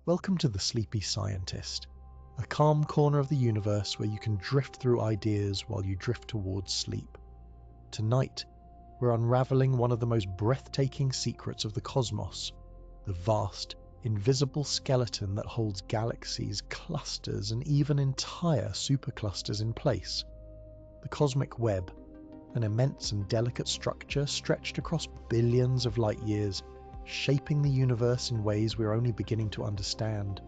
Welcome to The Sleepy Scientist, a calm corner of the universe where you can drift through ideas while you drift towards sleep. Tonight, we're unraveling one of the most breathtaking secrets of the cosmos, the vast, invisible skeleton that holds galaxies, clusters, and even entire superclusters in place. The cosmic web, an immense and delicate structure stretched across billions of light years, shaping the universe in ways we're only beginning to understand.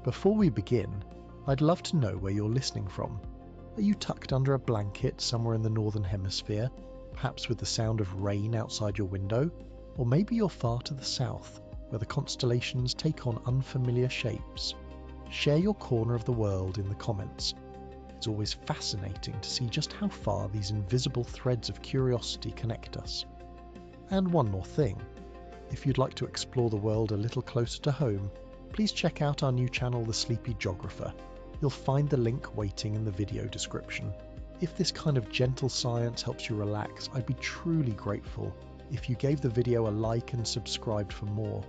Before we begin, I'd love to know where you're listening from. Are you tucked under a blanket somewhere in the northern hemisphere, perhaps with the sound of rain outside your window? Or maybe you're far to the south, where the constellations take on unfamiliar shapes. Share your corner of the world in the comments. It's always fascinating to see just how far these invisible threads of curiosity connect us. And one more thing. If you'd like to explore the world a little closer to home, please check out our new channel, The Sleepy Geographer. You'll find the link waiting in the video description. If this kind of gentle science helps you relax, I'd be truly grateful if you gave the video a like and subscribed for more.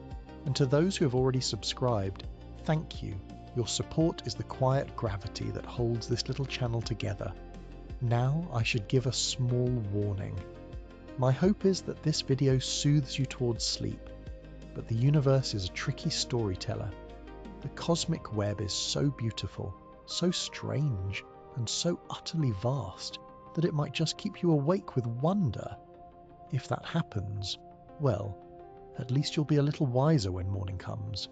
And to those who have already subscribed, thank you. Your support is the quiet gravity that holds this little channel together. Now I should give a small warning. My hope is that this video soothes you towards sleep, but the universe is a tricky storyteller. The cosmic web is so beautiful, so strange, and so utterly vast that it might just keep you awake with wonder. If that happens, well, at least you'll be a little wiser when morning comes.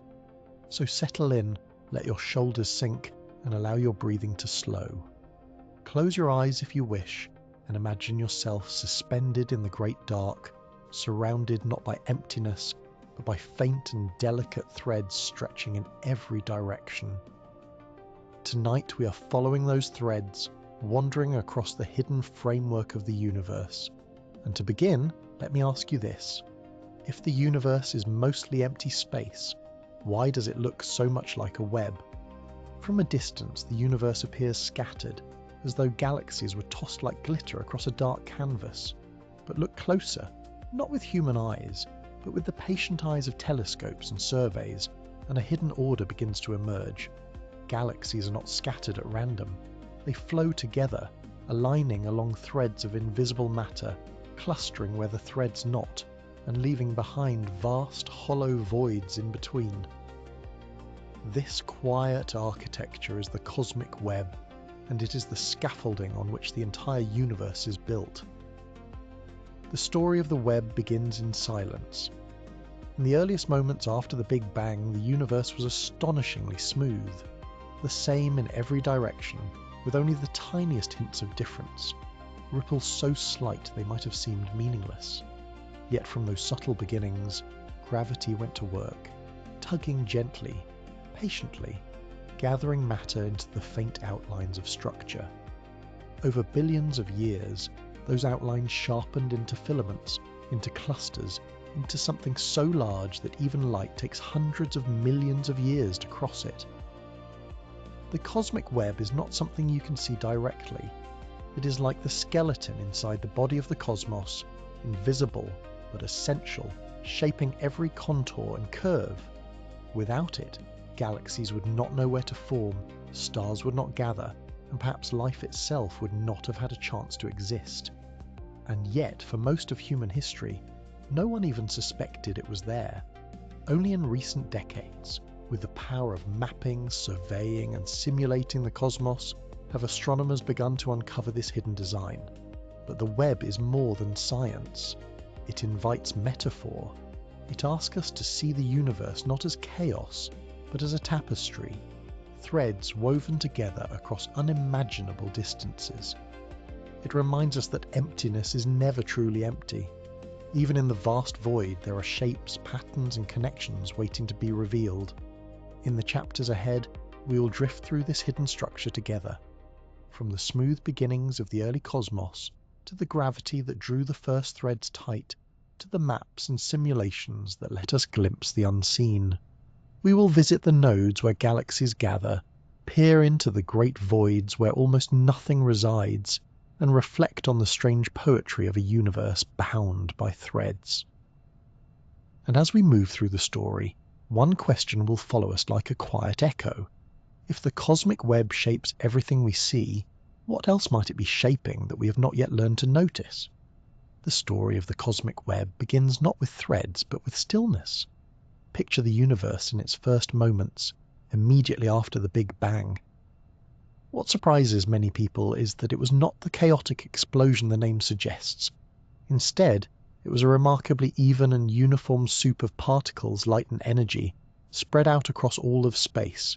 So settle in, let your shoulders sink, and allow your breathing to slow. Close your eyes if you wish, and imagine yourself suspended in the great dark, surrounded not by emptiness, but by faint and delicate threads stretching in every direction. Tonight we are following those threads, wandering across the hidden framework of the universe. And to begin, let me ask you this. If the universe is mostly empty space, why does it look so much like a web? From a distance, the universe appears scattered, as though galaxies were tossed like glitter across a dark canvas. But look closer, not with human eyes, but with the patient eyes of telescopes and surveys, and a hidden order begins to emerge. Galaxies are not scattered at random. They flow together, aligning along threads of invisible matter, clustering where the threads knot, and leaving behind vast, hollow voids in between. This quiet architecture is the cosmic web, and it is the scaffolding on which the entire universe is built. The story of the web begins in silence. In the earliest moments after the Big Bang, the universe was astonishingly smooth, the same in every direction, with only the tiniest hints of difference, ripples so slight they might have seemed meaningless. Yet from those subtle beginnings, gravity went to work, tugging gently, patiently, gathering matter into the faint outlines of structure. Over billions of years, those outlines sharpened into filaments, into clusters, into something so large that even light takes hundreds of millions of years to cross it. The cosmic web is not something you can see directly. It is like the skeleton inside the body of the cosmos, invisible but essential, shaping every contour and curve. Without it, galaxies would not know where to form, stars would not gather, and perhaps life itself would not have had a chance to exist. And yet, for most of human history, no one even suspected it was there. Only in recent decades, with the power of mapping, surveying, and simulating the cosmos, have astronomers begun to uncover this hidden design. But the web is more than science. It invites metaphor. It asks us to see the universe not as chaos, but as a tapestry, threads woven together across unimaginable distances. It reminds us that emptiness is never truly empty. Even in the vast void, there are shapes, patterns, and connections waiting to be revealed. In the chapters ahead, we will drift through this hidden structure together, from the smooth beginnings of the early cosmos, to the gravity that drew the first threads tight, to the maps and simulations that let us glimpse the unseen. We will visit the nodes where galaxies gather, peer into the great voids where almost nothing resides, and reflect on the strange poetry of a universe bound by threads. And as we move through the story, one question will follow us like a quiet echo. If the cosmic web shapes everything we see, what else might it be shaping that we have not yet learned to notice? The story of the cosmic web begins not with threads, but with stillness. Picture the universe in its first moments, immediately after the Big Bang. What surprises many people is that it was not the chaotic explosion the name suggests. Instead, it was a remarkably even and uniform soup of particles, light and energy, spread out across all of space.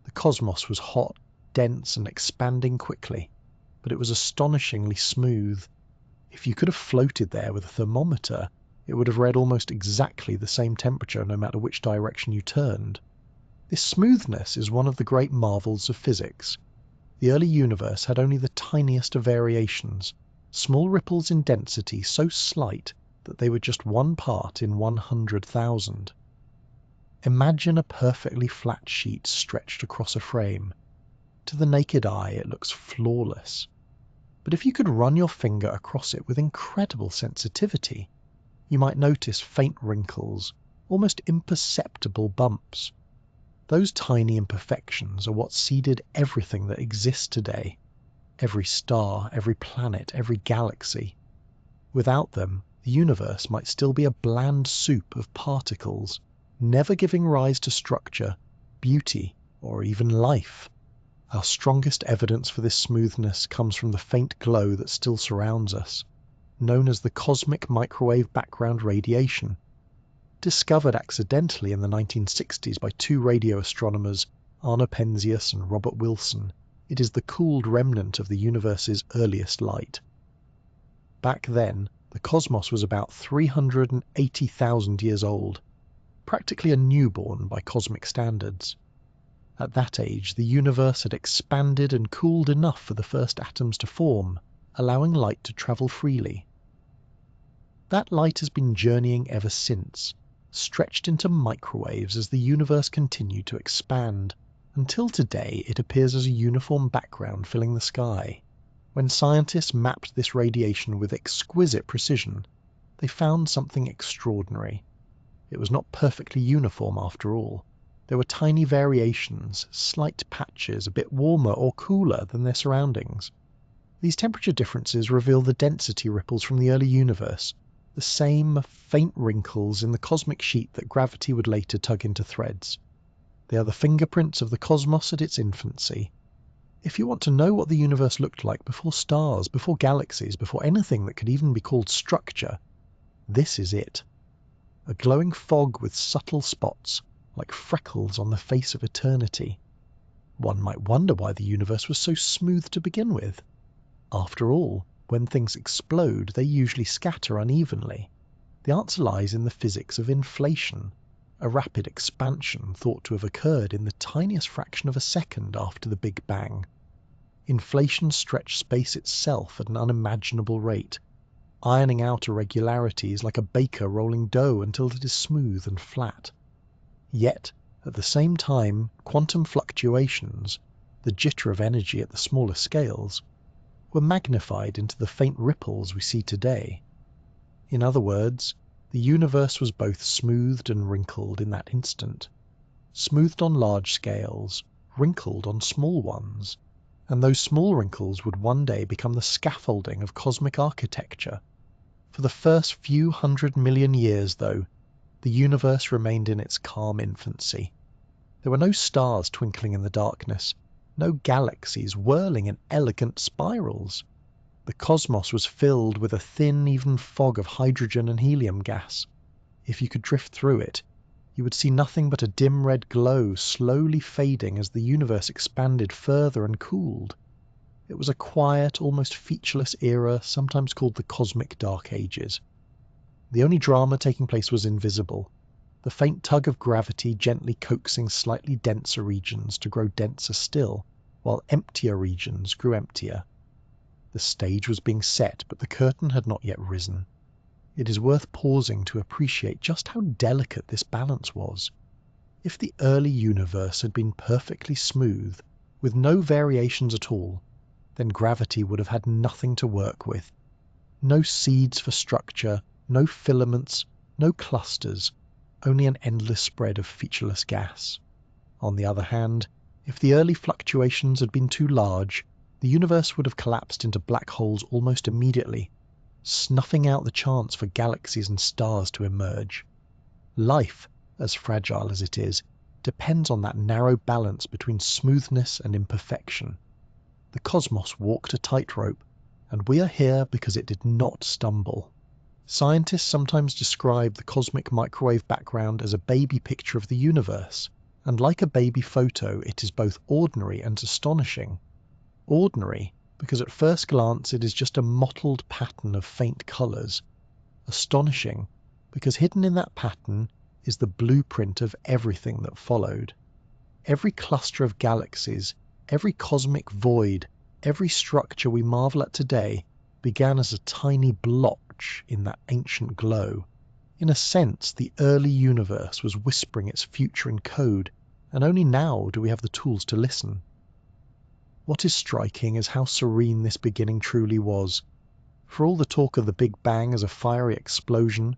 The cosmos was hot, dense and expanding quickly, but it was astonishingly smooth. If you could have floated there with a thermometer, it would have read almost exactly the same temperature no matter which direction you turned. This smoothness is one of the great marvels of physics. The early universe had only the tiniest of variations, small ripples in density so slight that they were just 1 part in 100,000. Imagine a perfectly flat sheet stretched across a frame. To the naked eye it looks flawless. But if you could run your finger across it with incredible sensitivity, you might notice faint wrinkles, almost imperceptible bumps. Those tiny imperfections are what seeded everything that exists today. Every star, every planet, every galaxy. Without them, the universe might still be a bland soup of particles, never giving rise to structure, beauty, or even life. Our strongest evidence for this smoothness comes from the faint glow that still surrounds us, known as the cosmic microwave background radiation. Discovered accidentally in the 1960s by 2 radio astronomers, Arno Penzias and Robert Wilson, it is the cooled remnant of the universe's earliest light. Back then, the cosmos was about 380,000 years old, practically a newborn by cosmic standards. At that age, the universe had expanded and cooled enough for the first atoms to form, allowing light to travel freely. That light has been journeying ever since, stretched into microwaves as the universe continued to expand, until today it appears as a uniform background filling the sky. When scientists mapped this radiation with exquisite precision, they found something extraordinary. It was not perfectly uniform after all. There were tiny variations, slight patches a bit warmer or cooler than their surroundings. These temperature differences reveal the density ripples from the early universe, the same faint wrinkles in the cosmic sheet that gravity would later tug into threads. They are the fingerprints of the cosmos at its infancy. If you want to know what the universe looked like before stars, before galaxies, before anything that could even be called structure, this is it. A glowing fog with subtle spots, like freckles on the face of eternity. One might wonder why the universe was so smooth to begin with. After all, when things explode, they usually scatter unevenly. The answer lies in the physics of inflation, a rapid expansion thought to have occurred in the tiniest fraction of a second after the Big Bang. Inflation stretched space itself at an unimaginable rate, ironing out irregularities like a baker rolling dough until it is smooth and flat. Yet, at the same time, quantum fluctuations, the jitter of energy at the smaller scales, were magnified into the faint ripples we see today. In other words, the universe was both smoothed and wrinkled in that instant. Smoothed on large scales, wrinkled on small ones, and those small wrinkles would one day become the scaffolding of cosmic architecture. For the first few 100 million years, though, the universe remained in its calm infancy. There were no stars twinkling in the darkness, no galaxies whirling in elegant spirals. The cosmos was filled with a thin, even fog of hydrogen and helium gas. If you could drift through it, you would see nothing but a dim red glow slowly fading as the universe expanded further and cooled. It was a quiet, almost featureless era, sometimes called the Cosmic Dark Ages. The only drama taking place was invisible, the faint tug of gravity gently coaxing slightly denser regions to grow denser still, while emptier regions grew emptier. The stage was being set, but the curtain had not yet risen. It is worth pausing to appreciate just how delicate this balance was. If the early universe had been perfectly smooth, with no variations at all, then gravity would have had nothing to work with. No seeds for structure, no filaments, no clusters. only an endless spread of featureless gas. On the other hand, if the early fluctuations had been too large, the universe would have collapsed into black holes almost immediately, snuffing out the chance for galaxies and stars to emerge. Life, as fragile as it is, depends on that narrow balance between smoothness and imperfection. The cosmos walked a tightrope, and we are here because it did not stumble. Scientists sometimes describe the cosmic microwave background as a baby picture of the universe, and like a baby photo, it is both ordinary and astonishing. Ordinary, because at first glance it is just a mottled pattern of faint colours. Astonishing, because hidden in that pattern is the blueprint of everything that followed. Every cluster of galaxies, every cosmic void, every structure we marvel at today began as a tiny blotch in that ancient glow. In a sense, the early universe was whispering its future in code, and only now do we have the tools to listen. What is striking is how serene this beginning truly was. For all the talk of the Big Bang as a fiery explosion,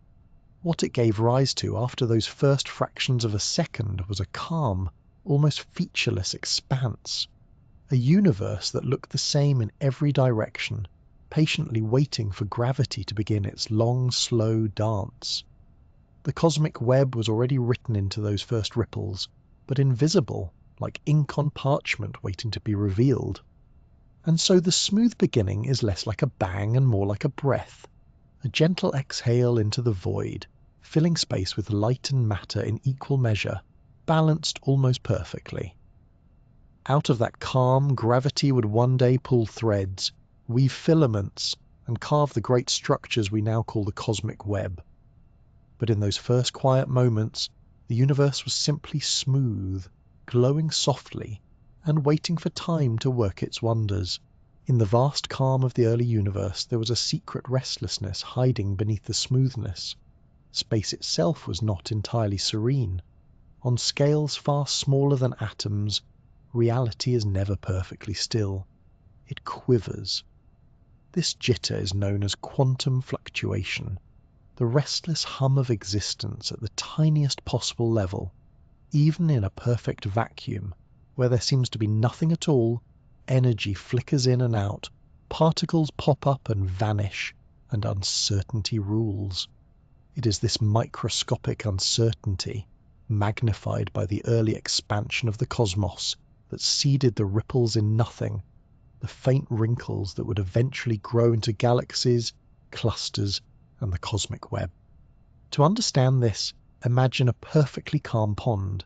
what it gave rise to after those first fractions of a second was a calm, almost featureless expanse. A universe that looked the same in every direction, patiently waiting for gravity to begin its long, slow dance. The cosmic web was already written into those first ripples, but invisible, like ink on parchment waiting to be revealed. And so the smooth beginning is less like a bang and more like a breath, a gentle exhale into the void, filling space with light and matter in equal measure, balanced almost perfectly. Out of that calm, gravity would one day pull threads, weave filaments, and carve the great structures we now call the cosmic web. But in those first quiet moments, the universe was simply smooth, glowing softly, and waiting for time to work its wonders. In the vast calm of the early universe there was a secret restlessness hiding beneath the smoothness. Space itself was not entirely serene. On scales far smaller than atoms, reality is never perfectly still. It quivers. This jitter is known as quantum fluctuation, the restless hum of existence at the tiniest possible level. Even in a perfect vacuum, where there seems to be nothing at all, energy flickers in and out, particles pop up and vanish, and uncertainty rules. It is this microscopic uncertainty, magnified by the early expansion of the cosmos, that seeded the ripples in nothing, the faint wrinkles that would eventually grow into galaxies, clusters, and the cosmic web. To understand this, imagine a perfectly calm pond.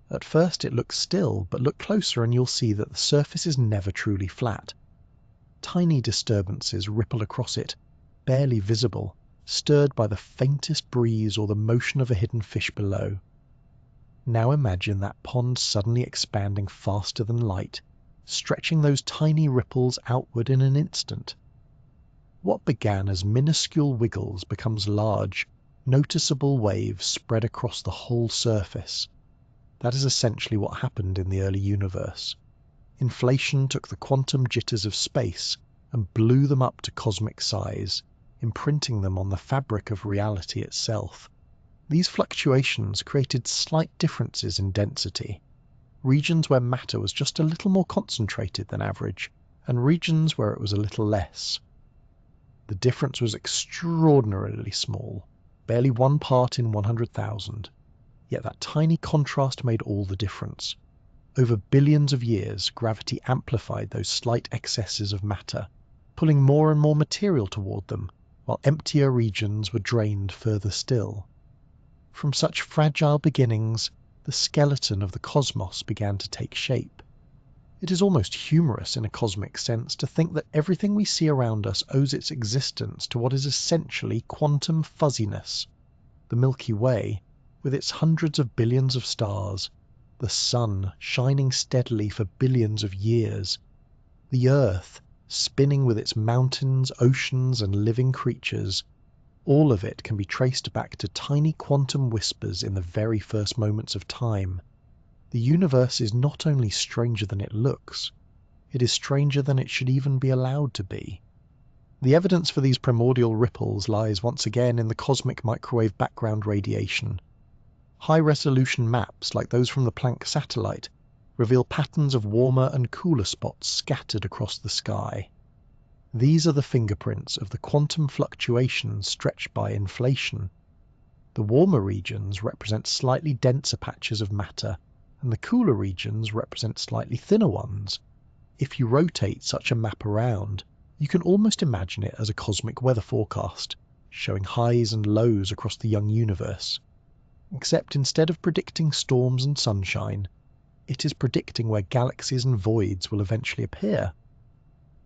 At first it looks still, but look closer and you'll see that the surface is never truly flat. Tiny disturbances ripple across it, barely visible, stirred by the faintest breeze or the motion of a hidden fish below. Now imagine that pond suddenly expanding faster than light, stretching those tiny ripples outward in an instant. What began as minuscule wiggles becomes large, noticeable waves spread across the whole surface. That is essentially what happened in the early universe. Inflation took the quantum jitters of space and blew them up to cosmic size, imprinting them on the fabric of reality itself. These fluctuations created slight differences in density, regions where matter was just a little more concentrated than average, and regions where it was a little less. The difference was extraordinarily small, barely 1 part in 100,000. Yet that tiny contrast made all the difference. Over billions of years, gravity amplified those slight excesses of matter, pulling more and more material toward them, while emptier regions were drained further still. From such fragile beginnings, the skeleton of the cosmos began to take shape. It is almost humorous in a cosmic sense to think that everything we see around us owes its existence to what is essentially quantum fuzziness. The Milky Way, with its hundreds of billions of stars, the sun shining steadily for billions of years, the Earth spinning with its mountains, oceans, and living creatures, all of it can be traced back to tiny quantum whispers in the very first moments of time. The universe is not only stranger than it looks, it is stranger than it should even be allowed to be. The evidence for these primordial ripples lies once again in the cosmic microwave background radiation. High-resolution maps, like those from the Planck satellite, reveal patterns of warmer and cooler spots scattered across the sky. These are the fingerprints of the quantum fluctuations stretched by inflation. The warmer regions represent slightly denser patches of matter, and the cooler regions represent slightly thinner ones. If you rotate such a map around, you can almost imagine it as a cosmic weather forecast, showing highs and lows across the young universe. Except instead of predicting storms and sunshine, it is predicting where galaxies and voids will eventually appear.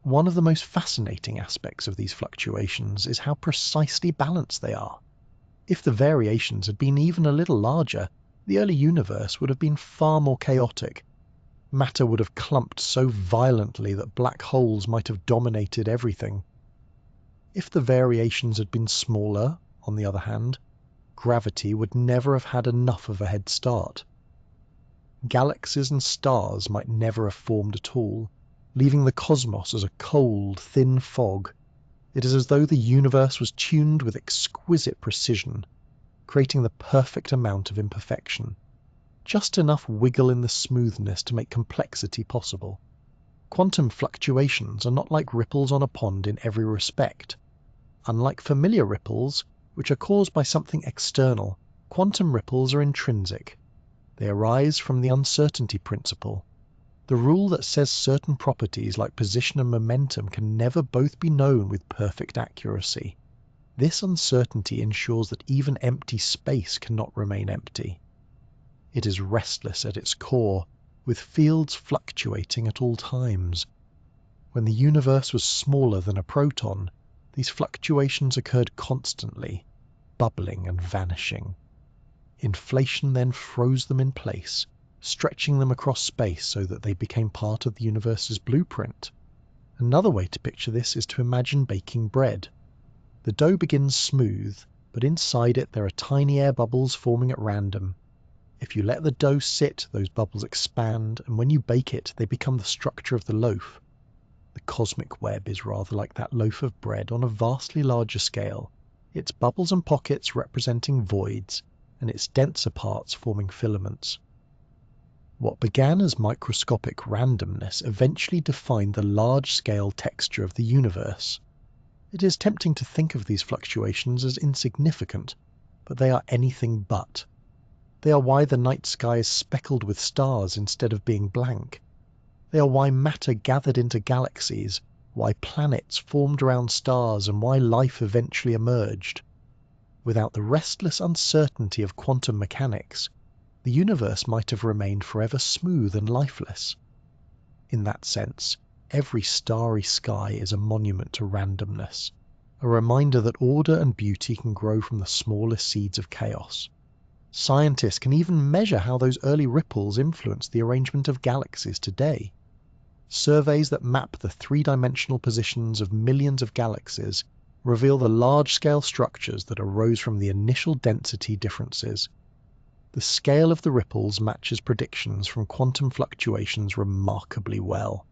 One of the most fascinating aspects of these fluctuations is how precisely balanced they are. If the variations had been even a little larger, the early universe would have been far more chaotic. Matter would have clumped so violently that black holes might have dominated everything. If the variations had been smaller, on the other hand, gravity would never have had enough of a head start. Galaxies and stars might never have formed at all, leaving the cosmos as a cold, thin fog. It is as though the universe was tuned with exquisite precision, creating the perfect amount of imperfection. Just enough wiggle in the smoothness to make complexity possible. Quantum fluctuations are not like ripples on a pond in every respect. Unlike familiar ripples, which are caused by something external, quantum ripples are intrinsic. They arise from the uncertainty principle, the rule that says certain properties like position and momentum can never both be known with perfect accuracy. This uncertainty ensures that even empty space cannot remain empty. It is restless at its core, with fields fluctuating at all times. When the universe was smaller than a proton, these fluctuations occurred constantly, bubbling and vanishing. Inflation then froze them in place, stretching them across space so that they became part of the universe's blueprint. Another way to picture this is to imagine baking bread. The dough begins smooth, but inside it there are tiny air bubbles forming at random. If you let the dough sit, those bubbles expand, and when you bake it, they become the structure of the loaf. The cosmic web is rather like that loaf of bread on a vastly larger scale, its bubbles and pockets representing voids, and its denser parts forming filaments. What began as microscopic randomness eventually defined the large-scale texture of the universe. It is tempting to think of these fluctuations as insignificant, but they are anything but. They are why the night sky is speckled with stars instead of being blank. They are why matter gathered into galaxies, why planets formed around stars, and why life eventually emerged. Without the restless uncertainty of quantum mechanics, the universe might have remained forever smooth and lifeless. In that sense, every starry sky is a monument to randomness, a reminder that order and beauty can grow from the smallest seeds of chaos. Scientists can even measure how those early ripples influence the arrangement of galaxies today. Surveys that map the three-dimensional positions of millions of galaxies reveal the large-scale structures that arose from the initial density differences. The scale of the ripples matches predictions from quantum fluctuations remarkably well.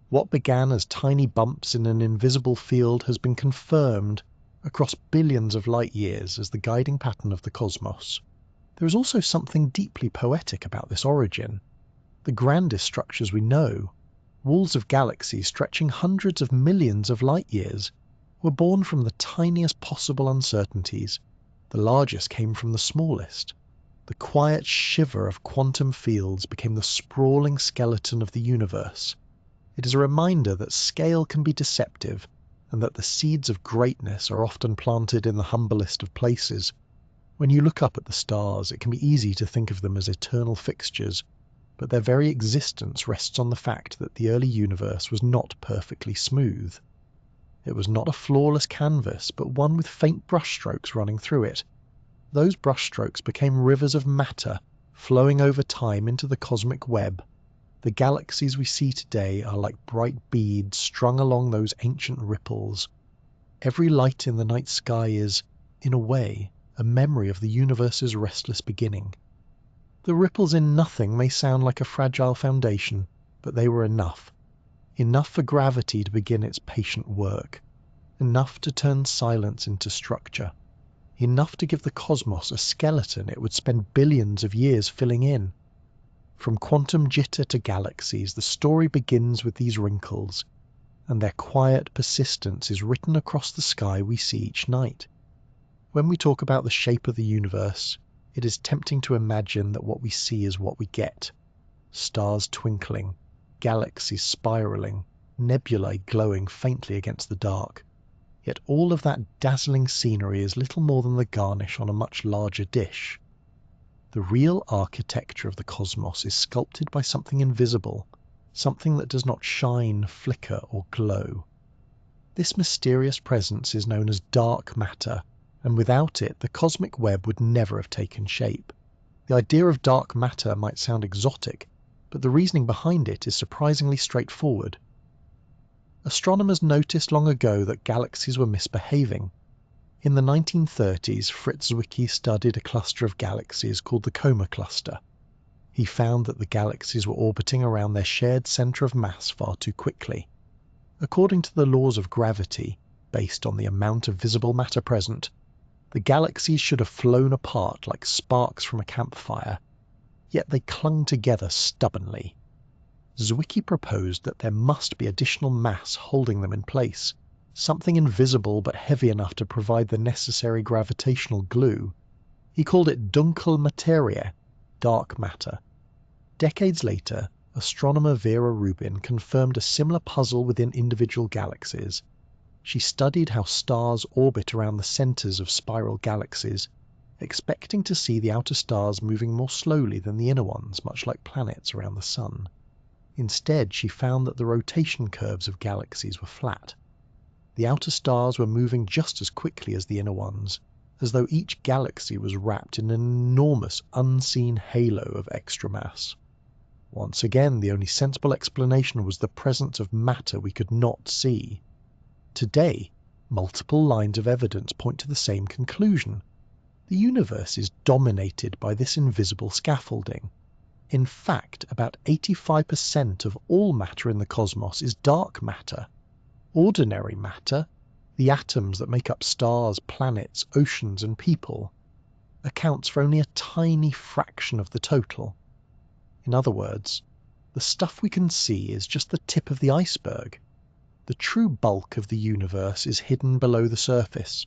What began as tiny bumps in an invisible field has been confirmed across billions of light years as the guiding pattern of the cosmos. There is also something deeply poetic about this origin. The grandest structures we know, walls of galaxies stretching hundreds of millions of light years, were born from the tiniest possible uncertainties. The largest came from the smallest. The quiet shiver of quantum fields became the sprawling skeleton of the universe. It is a reminder that scale can be deceptive, and that the seeds of greatness are often planted in the humblest of places. When you look up at the stars, it can be easy to think of them as eternal fixtures, but their very existence rests on the fact that the early universe was not perfectly smooth. It was not a flawless canvas, but one with faint brushstrokes running through it. Those brushstrokes became rivers of matter, flowing over time into the cosmic web. The galaxies we see today are like bright beads strung along those ancient ripples. Every light in the night sky is, in a way, a memory of the universe's restless beginning. The ripples in nothing may sound like a fragile foundation, but they were enough. Enough for gravity to begin its patient work. Enough to turn silence into structure. enough to give the cosmos a skeleton it would spend billions of years filling in. From quantum jitter to galaxies, the story begins with these wrinkles, and their quiet persistence is written across the sky we see each night. When we talk about the shape of the universe, it is tempting to imagine that what we see is what we get. Stars twinkling, galaxies spiraling, nebulae glowing faintly against the dark. Yet all of that dazzling scenery is little more than the garnish on a much larger dish. The real architecture of the cosmos is sculpted by something invisible, something that does not shine, flicker, or glow. This mysterious presence is known as dark matter, and without it, the cosmic web would never have taken shape. The idea of dark matter might sound exotic, but the reasoning behind it is surprisingly straightforward. Astronomers noticed long ago that galaxies were misbehaving. In the 1930s, Fritz Zwicky studied a cluster of galaxies called the Coma Cluster. He found that the galaxies were orbiting around their shared center of mass far too quickly. According to the laws of gravity, based on the amount of visible matter present, the galaxies should have flown apart like sparks from a campfire, yet they clung together stubbornly. Zwicky proposed that there must be additional mass holding them in place, something invisible but heavy enough to provide the necessary gravitational glue. He called it dunkel Materie, dark matter. Decades later, astronomer Vera Rubin confirmed a similar puzzle within individual galaxies. She studied how stars orbit around the centers of spiral galaxies, expecting to see the outer stars moving more slowly than the inner ones, much like planets around the sun. Instead, she found that the rotation curves of galaxies were flat. The outer stars were moving just as quickly as the inner ones, as though each galaxy was wrapped in an enormous unseen halo of extra mass. Once again, the only sensible explanation was the presence of matter we could not see. Today, multiple lines of evidence point to the same conclusion. The universe is dominated by this invisible scaffolding. In fact, about 85% of all matter in the cosmos is dark matter. Ordinary matter, the atoms that make up stars, planets, oceans, and people, accounts for only a tiny fraction of the total. In other words, the stuff we can see is just the tip of the iceberg. The true bulk of the universe is hidden below the surface.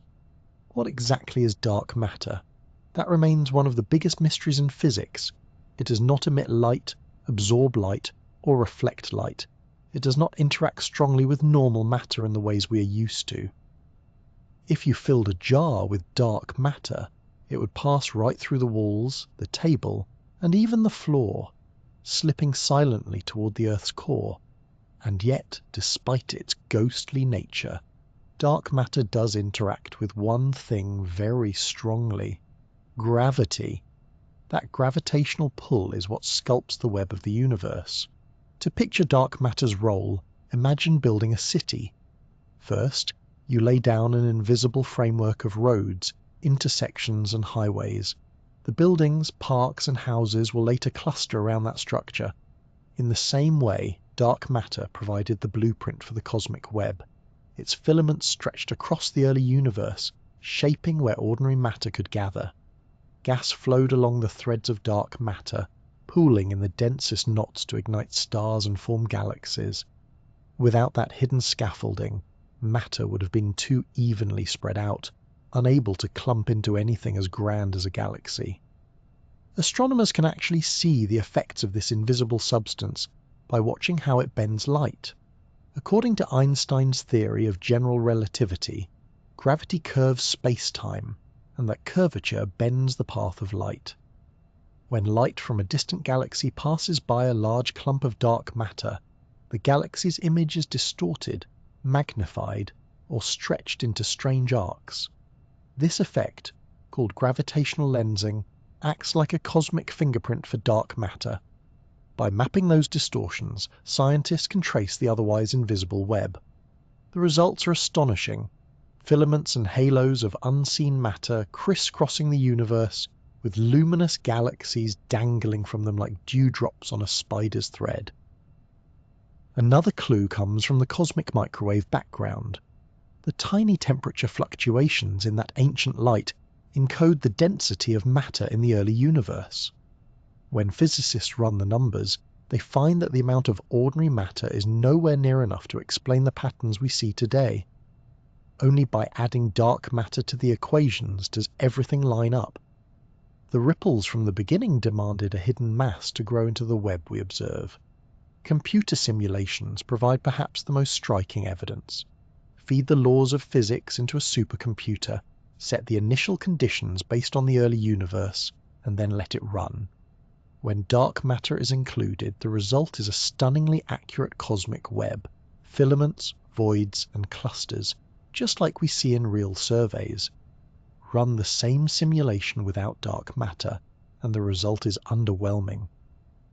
What exactly is dark matter? That remains one of the biggest mysteries in physics. It does not emit light, absorb light, or reflect light. It does not interact strongly with normal matter in the ways we are used to. If you filled a jar with dark matter, it would pass right through the walls, the table, and even the floor, slipping silently toward the Earth's core. And yet, despite its ghostly nature, dark matter does interact with one thing very strongly: gravity. That gravitational pull is what sculpts the web of the universe. To picture dark matter's role, imagine building a city. First, you lay down an invisible framework of roads, intersections, and highways. The buildings, parks, and houses will later cluster around that structure. In the same way, dark matter provided the blueprint for the cosmic web. Its filaments stretched across the early universe, shaping where ordinary matter could gather. Gas flowed along the threads of dark matter, pooling in the densest knots to ignite stars and form galaxies. Without that hidden scaffolding, matter would have been too evenly spread out, unable to clump into anything as grand as a galaxy. Astronomers can actually see the effects of this invisible substance by watching how it bends light. According to Einstein's theory of general relativity, gravity curves space-time, and that curvature bends the path of light. When light from a distant galaxy passes by a large clump of dark matter, the galaxy's image is distorted, magnified, or stretched into strange arcs. This effect, called gravitational lensing, acts like a cosmic fingerprint for dark matter. By mapping those distortions, scientists can trace the otherwise invisible web. The results are astonishing. Filaments and halos of unseen matter crisscrossing the universe, with luminous galaxies dangling from them like dewdrops on a spider's thread. Another clue comes from the cosmic microwave background. The tiny temperature fluctuations in that ancient light encode the density of matter in the early universe. When physicists run the numbers, they find that the amount of ordinary matter is nowhere near enough to explain the patterns we see today. Only by adding dark matter to the equations does everything line up. The ripples from the beginning demanded a hidden mass to grow into the web we observe. Computer simulations provide perhaps the most striking evidence. Feed the laws of physics into a supercomputer, set the initial conditions based on the early universe, and then let it run. When dark matter is included, the result is a stunningly accurate cosmic web, filaments, voids, and clusters, just like we see in real surveys. Run the same simulation without dark matter, and the result is underwhelming.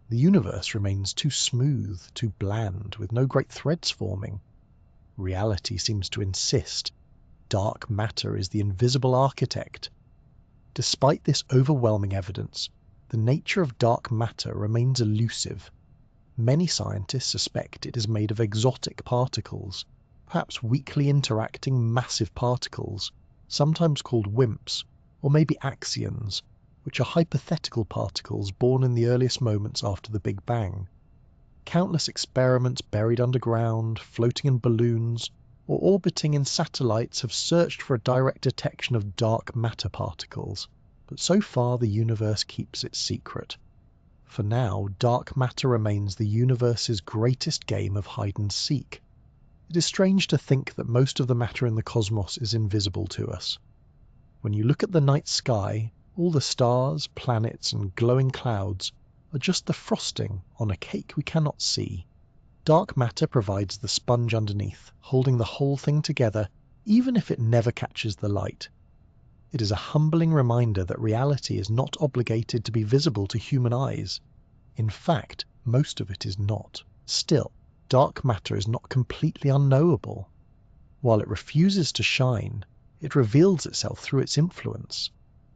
The universe remains too smooth, too bland, with no great threads forming. Reality seems to insist. Dark matter is the invisible architect. Despite this overwhelming evidence, the nature of dark matter remains elusive. Many scientists suspect it is made of exotic particles, perhaps weakly interacting massive particles, sometimes called WIMPs, or maybe axions, which are hypothetical particles born in the earliest moments after the Big Bang. Countless experiments buried underground, floating in balloons, or orbiting in satellites have searched for a direct detection of dark matter particles, but so far the universe keeps its secret. For now, dark matter remains the universe's greatest game of hide and seek. It is strange to think that most of the matter in the cosmos is invisible to us. When you look at the night sky, all the stars, planets, and glowing clouds are just the frosting on a cake we cannot see. Dark matter provides the sponge underneath, holding the whole thing together, even if it never catches the light. It is a humbling reminder that reality is not obligated to be visible to human eyes. In fact, most of it is not. Still, dark matter is not completely unknowable. While it refuses to shine, it reveals itself through its influence.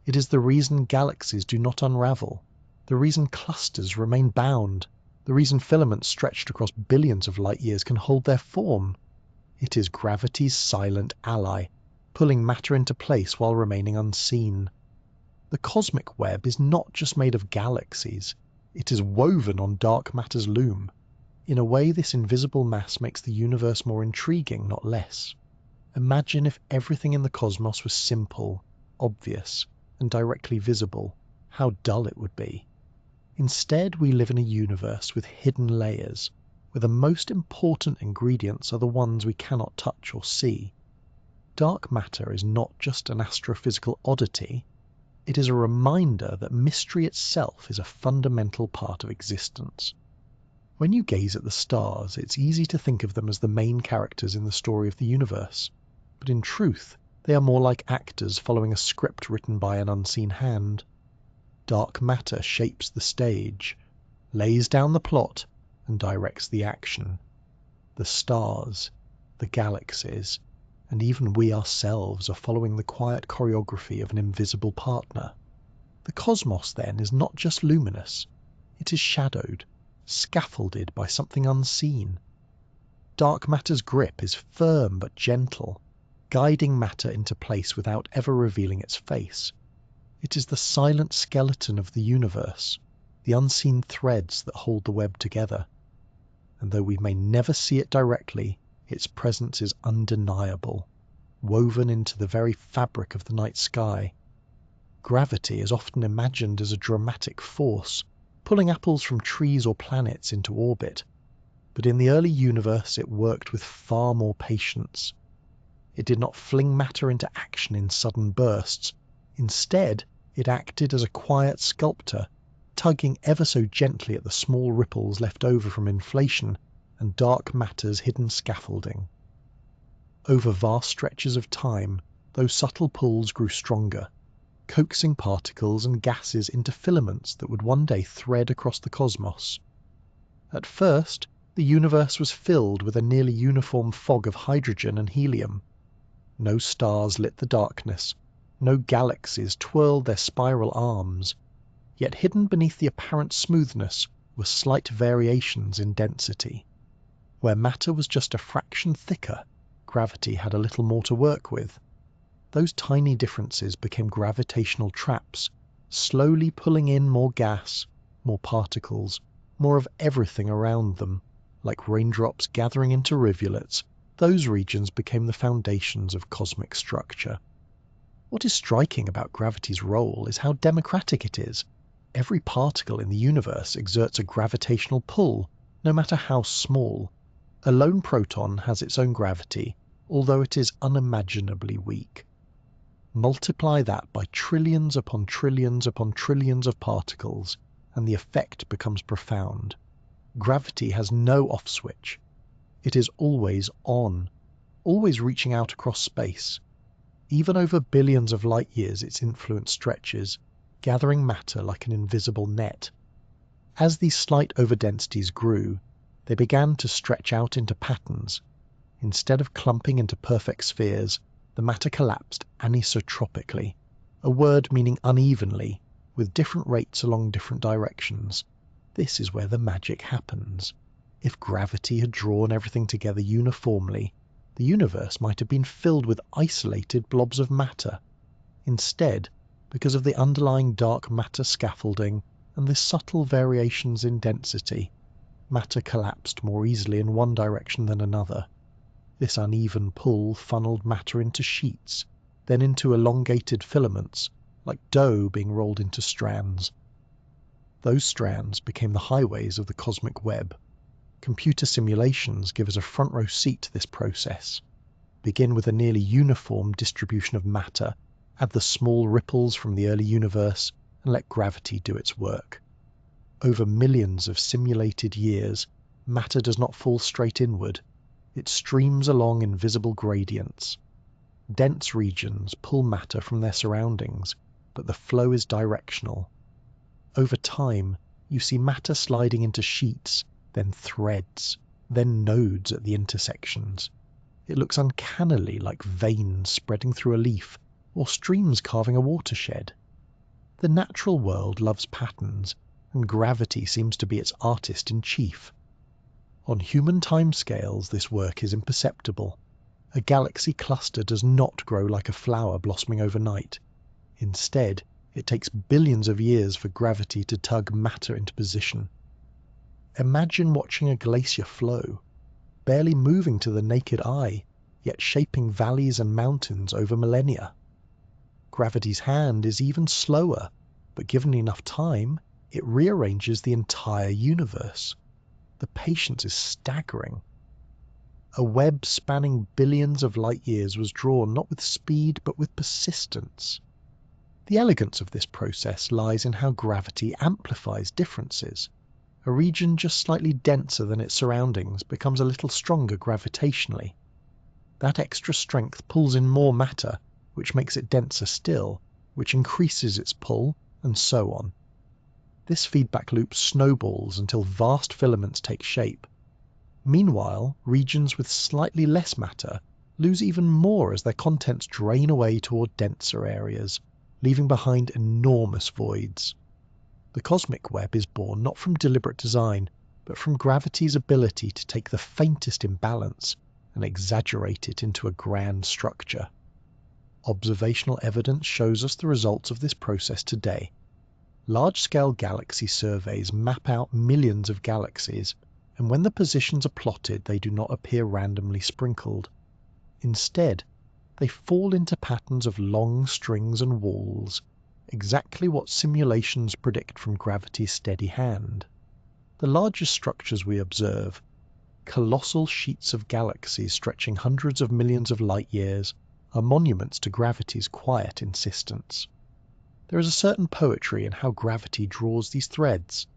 It is the reason galaxies do not unravel, the reason clusters remain bound, the reason filaments stretched across billions of light years can hold their form. It is gravity's silent ally, pulling matter into place while remaining unseen. The cosmic web is not just made of galaxies, it is woven on dark matter's loom. In a way, this invisible mass makes the universe more intriguing, not less. Imagine if everything in the cosmos was simple, obvious, and directly visible. How dull it would be. Instead, we live in a universe with hidden layers, where the most important ingredients are the ones we cannot touch or see. Dark matter is not just an astrophysical oddity, it is a reminder that mystery itself is a fundamental part of existence. When you gaze at the stars, it's easy to think of them as the main characters in the story of the universe, but in truth, they are more like actors following a script written by an unseen hand. Dark matter shapes the stage, lays down the plot, and directs the action. The stars, the galaxies, and even we ourselves are following the quiet choreography of an invisible partner. The cosmos, then, is not just luminous, it is shadowed, scaffolded by something unseen. Dark matter's grip is firm but gentle, guiding matter into place without ever revealing its face. It is the silent skeleton of the universe, the unseen threads that hold the web together. And though we may never see it directly, its presence is undeniable, woven into the very fabric of the night sky. Gravity is often imagined as a dramatic force, pulling apples from trees or planets into orbit. But in the early universe it worked with far more patience. It did not fling matter into action in sudden bursts. Instead, it acted as a quiet sculptor, tugging ever so gently at the small ripples left over from inflation and dark matter's hidden scaffolding. Over vast stretches of time, those subtle pulls grew stronger, coaxing particles and gases into filaments that would one day thread across the cosmos. At first, the universe was filled with a nearly uniform fog of hydrogen and helium. No stars lit the darkness, no galaxies twirled their spiral arms, yet hidden beneath the apparent smoothness were slight variations in density. Where matter was just a fraction thicker, gravity had a little more to work with. Those tiny differences became gravitational traps, slowly pulling in more gas, more particles, more of everything around them. Like raindrops gathering into rivulets, those regions became the foundations of cosmic structure. What is striking about gravity's role is how democratic it is. Every particle in the universe exerts a gravitational pull, no matter how small. A lone proton has its own gravity, although it is unimaginably weak. Multiply that by trillions upon trillions upon trillions of particles, and the effect becomes profound. Gravity has no off switch. It is always on, always reaching out across space. Even over billions of light years its influence stretches, gathering matter like an invisible net. As these slight overdensities grew, they began to stretch out into patterns. Instead of clumping into perfect spheres, the matter collapsed anisotropically, a word meaning unevenly, with different rates along different directions. This is where the magic happens. If gravity had drawn everything together uniformly, the universe might have been filled with isolated blobs of matter. Instead, because of the underlying dark matter scaffolding and the subtle variations in density, matter collapsed more easily in one direction than another. This uneven pull funneled matter into sheets, then into elongated filaments, like dough being rolled into strands. Those strands became the highways of the cosmic web. Computer simulations give us a front-row seat to this process. Begin with a nearly uniform distribution of matter, add the small ripples from the early universe, and let gravity do its work. Over millions of simulated years, matter does not fall straight inward. It streams along invisible gradients. Dense regions pull matter from their surroundings, but the flow is directional. Over time, you see matter sliding into sheets, then threads, then nodes at the intersections. It looks uncannily like veins spreading through a leaf, or streams carving a watershed. The natural world loves patterns, and gravity seems to be its artist in chief. On human timescales, this work is imperceptible. A galaxy cluster does not grow like a flower blossoming overnight. Instead, it takes billions of years for gravity to tug matter into position. Imagine watching a glacier flow, barely moving to the naked eye, yet shaping valleys and mountains over millennia. Gravity's hand is even slower, but given enough time, it rearranges the entire universe. The patience is staggering. A web spanning billions of light years was drawn not with speed but with persistence. The elegance of this process lies in how gravity amplifies differences. A region just slightly denser than its surroundings becomes a little stronger gravitationally. That extra strength pulls in more matter, which makes it denser still, which increases its pull, and so on. This feedback loop snowballs until vast filaments take shape. Meanwhile, regions with slightly less matter lose even more as their contents drain away toward denser areas, leaving behind enormous voids. The cosmic web is born not from deliberate design, but from gravity's ability to take the faintest imbalance and exaggerate it into a grand structure. Observational evidence shows us the results of this process today. Large-scale galaxy surveys map out millions of galaxies, and when the positions are plotted, they do not appear randomly sprinkled. Instead, they fall into patterns of long strings and walls, exactly what simulations predict from gravity's steady hand. The largest structures we observe, colossal sheets of galaxies stretching hundreds of millions of light years, are monuments to gravity's quiet insistence. There is a certain poetry in how gravity draws these threads.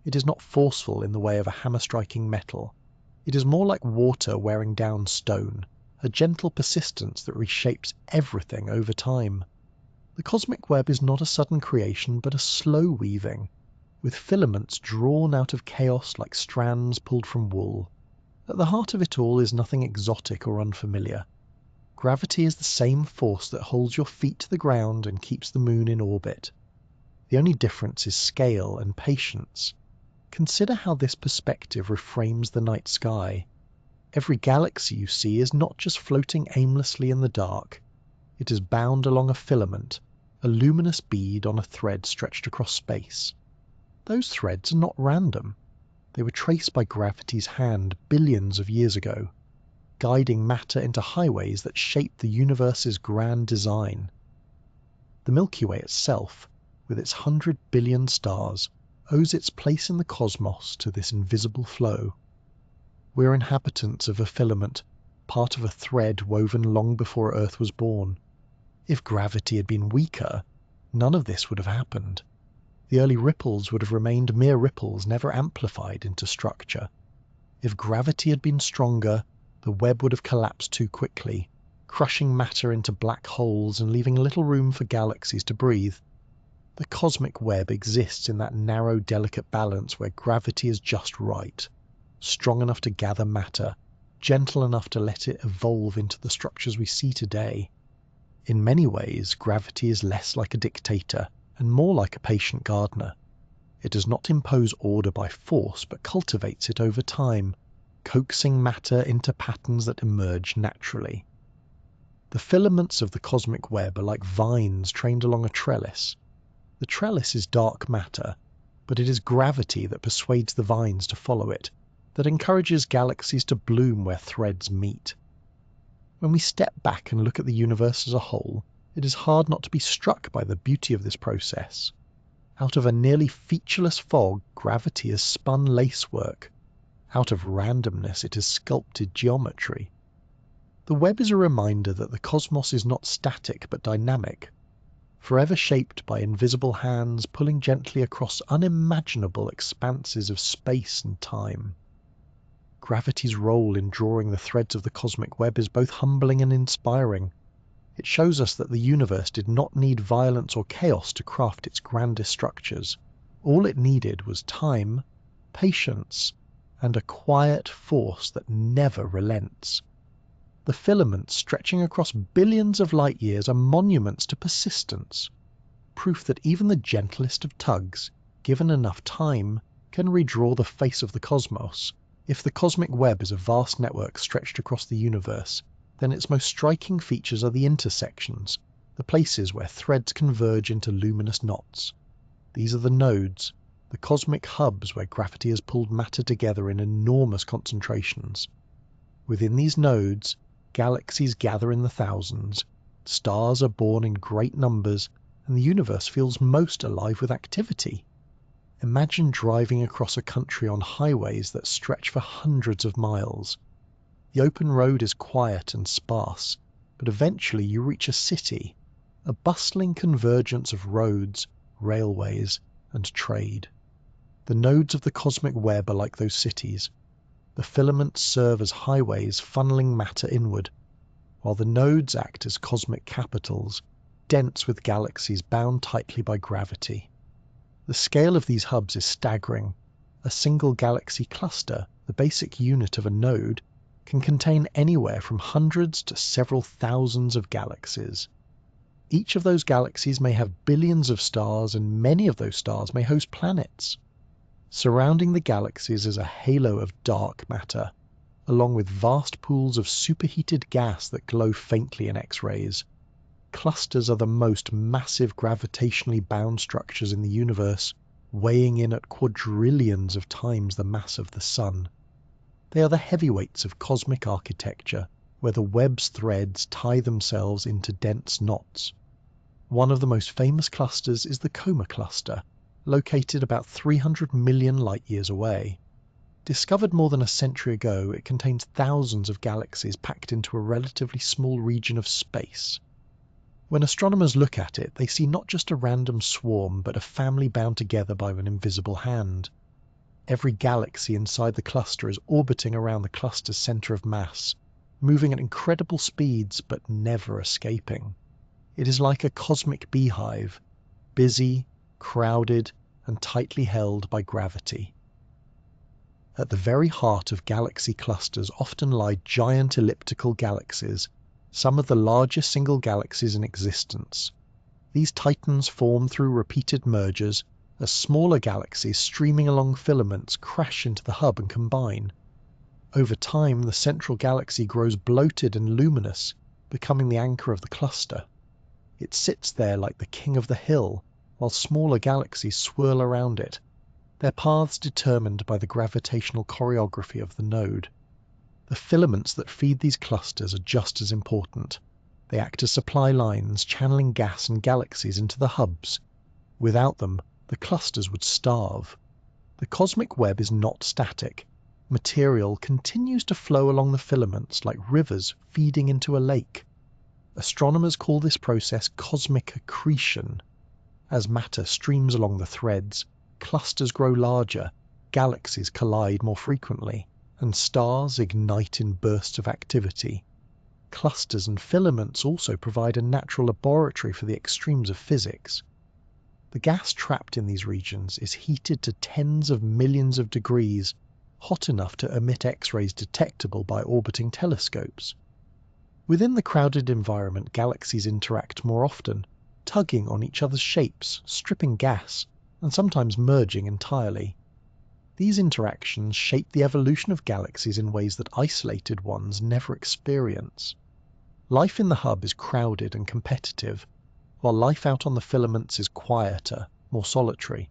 It is not forceful in the way of a hammer striking metal. It is more like water wearing down stone, a gentle persistence that reshapes everything over time. The cosmic web is not a sudden creation, but a slow weaving, with filaments drawn out of chaos like strands pulled from wool. At the heart of it all is nothing exotic or unfamiliar. Gravity is the same force that holds your feet to the ground and keeps the moon in orbit. The only difference is scale and patience. Consider how this perspective reframes the night sky. Every galaxy you see is not just floating aimlessly in the dark. It is bound along a filament, a luminous bead on a thread stretched across space. Those threads are not random. They were traced by gravity's hand billions of years ago, guiding matter into highways that shaped the universe's grand design. The Milky Way itself, with its 100 billion stars, owes its place in the cosmos to this invisible flow. We're inhabitants of a filament, part of a thread woven long before Earth was born. If gravity had been weaker, none of this would have happened. The early ripples would have remained mere ripples, never amplified into structure. If gravity had been stronger, the web would have collapsed too quickly, crushing matter into black holes and leaving little room for galaxies to breathe. The cosmic web exists in that narrow, delicate balance where gravity is just right, strong enough to gather matter, gentle enough to let it evolve into the structures we see today. In many ways, gravity is less like a dictator and more like a patient gardener. It does not impose order by force, but cultivates it over time, coaxing matter into patterns that emerge naturally. The filaments of the cosmic web are like vines trained along a trellis. The trellis is dark matter, but it is gravity that persuades the vines to follow it, that encourages galaxies to bloom where threads meet. When we step back and look at the universe as a whole, it is hard not to be struck by the beauty of this process. Out of a nearly featureless fog, gravity has spun lacework. Out of randomness, it has sculpted geometry. The web is a reminder that the cosmos is not static but dynamic, forever shaped by invisible hands pulling gently across unimaginable expanses of space and time. Gravity's role in drawing the threads of the cosmic web is both humbling and inspiring. It shows us that the universe did not need violence or chaos to craft its grandest structures. All it needed was time, patience, and a quiet force that never relents. The filaments stretching across billions of light years are monuments to persistence, proof that even the gentlest of tugs, given enough time, can redraw the face of the cosmos. If the cosmic web is a vast network stretched across the universe, then its most striking features are the intersections, the places where threads converge into luminous knots. These are the nodes, the cosmic hubs where gravity has pulled matter together in enormous concentrations. Within these nodes, galaxies gather in the thousands, stars are born in great numbers, and the universe feels most alive with activity. Imagine driving across a country on highways that stretch for hundreds of miles. The open road is quiet and sparse, but eventually you reach a city, a bustling convergence of roads, railways, and trade. The nodes of the cosmic web are like those cities. The filaments serve as highways funneling matter inward, while the nodes act as cosmic capitals, dense with galaxies bound tightly by gravity. The scale of these hubs is staggering. A single galaxy cluster, the basic unit of a node, can contain anywhere from hundreds to several thousands of galaxies. Each of those galaxies may have billions of stars, and many of those stars may host planets. Surrounding the galaxies is a halo of dark matter, along with vast pools of superheated gas that glow faintly in X-rays. Clusters are the most massive gravitationally bound structures in the universe, weighing in at quadrillions of times the mass of the Sun. They are the heavyweights of cosmic architecture, where the web's threads tie themselves into dense knots. One of the most famous clusters is the Coma Cluster, located about 300 million light-years away. Discovered more than a century ago, it contains thousands of galaxies packed into a relatively small region of space. When astronomers look at it, they see not just a random swarm, but a family bound together by an invisible hand. Every galaxy inside the cluster is orbiting around the cluster's center of mass, moving at incredible speeds but never escaping. It is like a cosmic beehive, busy, crowded, and tightly held by gravity. At the very heart of galaxy clusters often lie giant elliptical galaxies, some of the largest single galaxies in existence. These titans form through repeated mergers, as smaller galaxies streaming along filaments crash into the hub and combine. Over time, the central galaxy grows bloated and luminous, becoming the anchor of the cluster. It sits there like the king of the hill, while smaller galaxies swirl around it, their paths determined by the gravitational choreography of the node. The filaments that feed these clusters are just as important. They act as supply lines, channeling gas and galaxies into the hubs. Without them, the clusters would starve. The cosmic web is not static. Material continues to flow along the filaments like rivers feeding into a lake. Astronomers call this process cosmic accretion. As matter streams along the threads, clusters grow larger, galaxies collide more frequently, and stars ignite in bursts of activity. Clusters and filaments also provide a natural laboratory for the extremes of physics. The gas trapped in these regions is heated to tens of millions of degrees, hot enough to emit X-rays detectable by orbiting telescopes. Within the crowded environment, galaxies interact more often, tugging on each other's shapes, stripping gas, and sometimes merging entirely. These interactions shape the evolution of galaxies in ways that isolated ones never experience. Life in the hub is crowded and competitive, while life out on the filaments is quieter, more solitary.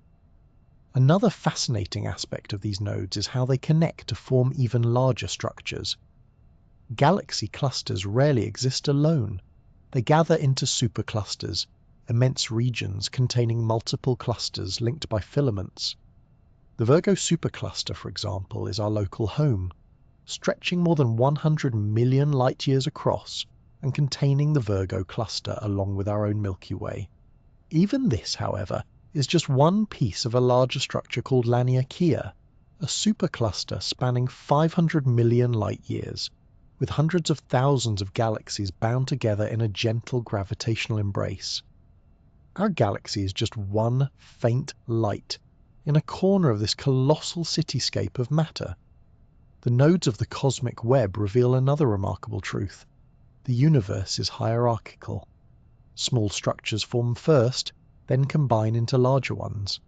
Another fascinating aspect of these nodes is how they connect to form even larger structures. Galaxy clusters rarely exist alone. They gather into superclusters, immense regions containing multiple clusters linked by filaments. The Virgo supercluster, for example, is our local home, stretching more than 100 million light-years across and containing the Virgo cluster along with our own Milky Way. Even this, however, is just one piece of a larger structure called Laniakea, a supercluster spanning 500 million light-years, with hundreds of thousands of galaxies bound together in a gentle gravitational embrace. Our galaxy is just one faint light in a corner of this colossal cityscape of matter. The nodes of the cosmic web reveal another remarkable truth. The universe is hierarchical. Small structures form first, then combine into larger ones.